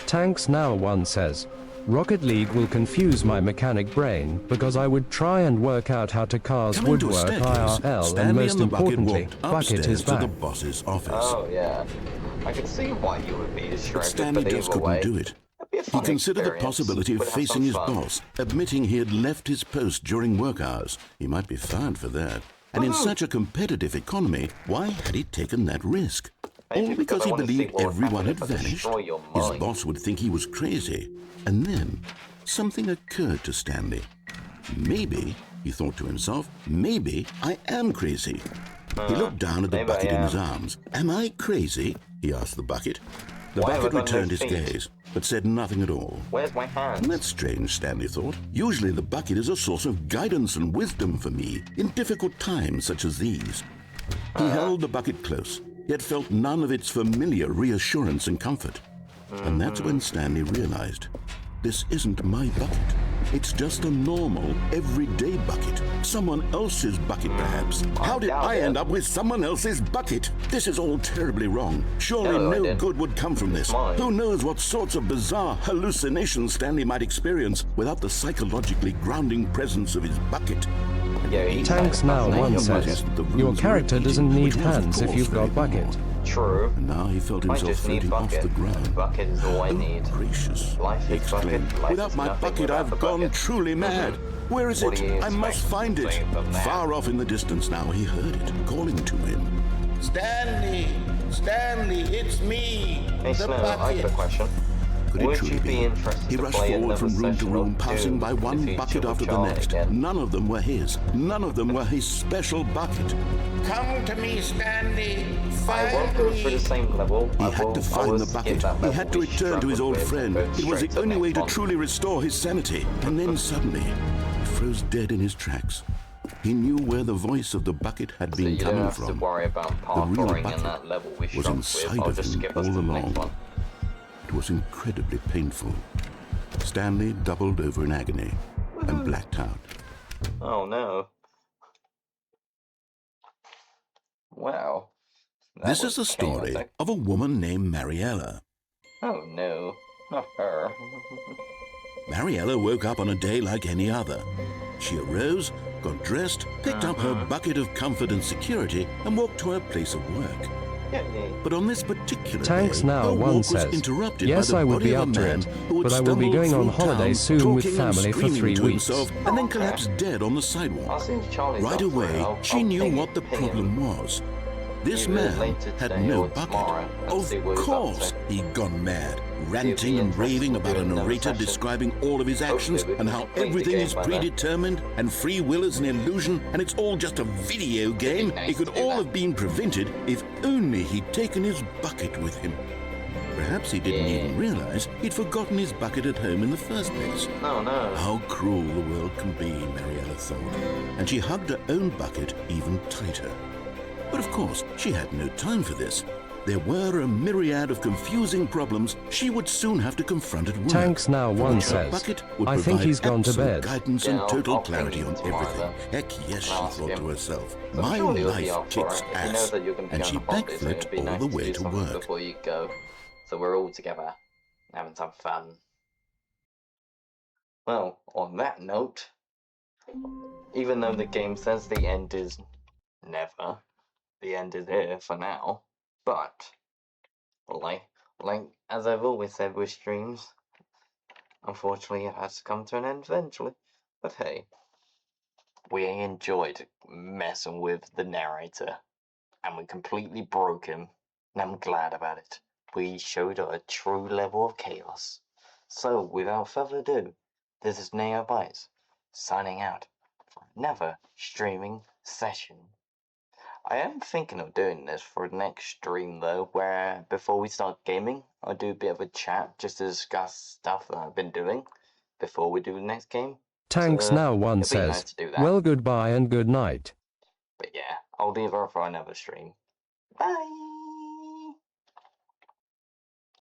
Tanks Now One says, Rocket League will confuse my mechanic brain because I would try and work out how to cars Coming to a woodwork staircase, IRL, Stanley and most and the bucket importantly, walked Bucket upstairs is to the back. boss's office. Oh yeah, I can see why you would be distracted, But Stanley just couldn't do it. He considered the possibility of facing his boss, admitting he had left his post during work hours. He might be fired for that. And in such a competitive economy, why had he taken that risk? All because he believed everyone had vanished. His boss would think he was crazy. And then something occurred to Stanley. Maybe, he thought to himself, maybe I am crazy. He looked down at the bucket in his arms. Am I crazy? He asked the bucket. The bucket returned his gaze, but said nothing at all. Where's my hand? That's strange, Stanley thought. Usually the bucket is a source of guidance and wisdom for me in difficult times such as these. He held the bucket close, yet felt none of its familiar reassurance and comfort. And that's when Stanley realized, this isn't my bucket. It's just a normal, everyday bucket. Someone else's bucket, perhaps. How did I end up with someone else's bucket? This is all terribly wrong. Surely no good would come from this. Who knows what sorts of bizarre hallucinations Stanley might experience without the psychologically grounding presence of his bucket. Tanks Now One says, your character doesn't need hands if you've got Bucket. True. And now he felt himself floating off the ground. Bucket is all I need. Gracious, he exclaimed. Without my bucket, I've gone truly mad. Where is it? I must find it. Far off in the distance now, he heard it, calling to him. Stanley! Stanley, it's me! Hey, Snow, I got a question. Could it truly be? He rushed forward from room to room, passing by one bucket after the next. None of them were his. None of them were his special bucket. Come to me, Stanley. I won't go through the same level. He had to find the bucket. He had to return to his old friend. It was the only way to truly restore his sanity. And then suddenly, he froze dead in his tracks. He knew where the voice of the bucket had been coming from. To worry about the real bucket in that level we was inside of him all along. It was incredibly painful. Stanley doubled over in agony and blacked out. Oh no. Wow. This is the story of a woman named Mariella. Oh no, not her. Mariella woke up on a day like any other. She arose, got dressed, picked up her bucket of comfort and security, and walked to her place of work. But on this particular Tanks day, Now her One walk says, was interrupted yes, by the I would body be of a up to man it, who had but I will be stumbled going on through holiday town, soon with talking and family for screaming 3 to weeks. himself, and then collapsed dead on the sidewalk. Right away, she knew what the problem was. This man had no bucket. Of course, he'd gone mad, ranting and raving about a narrator describing all of his actions and how everything is predetermined and free will is an illusion and it's all just a video game. It could all have been prevented if only he'd taken his bucket with him. Perhaps he didn't even realize he'd forgotten his bucket at home in the first place. No, no. How cruel the world can be, Mariella thought, and she hugged her own bucket even tighter. But of course, she had no time for this. There were a myriad of confusing problems she would soon have to confront at work. Tanks Now One says, I think he's gone to bed. Guidance and total clarity on everything. Heck yes, she thought to herself. My life kicks ass. And she backflipped all the way to work. Before you go, so we're all together having some fun. Well, on that note, even though the game says the end is never, the end is here for now, but like as I've always said with streams, unfortunately it has to come to an end eventually. But hey, we enjoyed messing with the narrator, and we completely broke him, and I'm glad about it. we showed a true level of chaos. So, without further ado, this is NaoBytes, signing out for another streaming session. I am thinking of doing this for the next stream though, where before we start gaming, I'll do a bit of a chat just to discuss stuff that I've been doing before we do the next game. Tanks So, Now One it'd be says, nice to do that. well, goodbye and good night. But yeah, I'll leave her for another stream. Bye!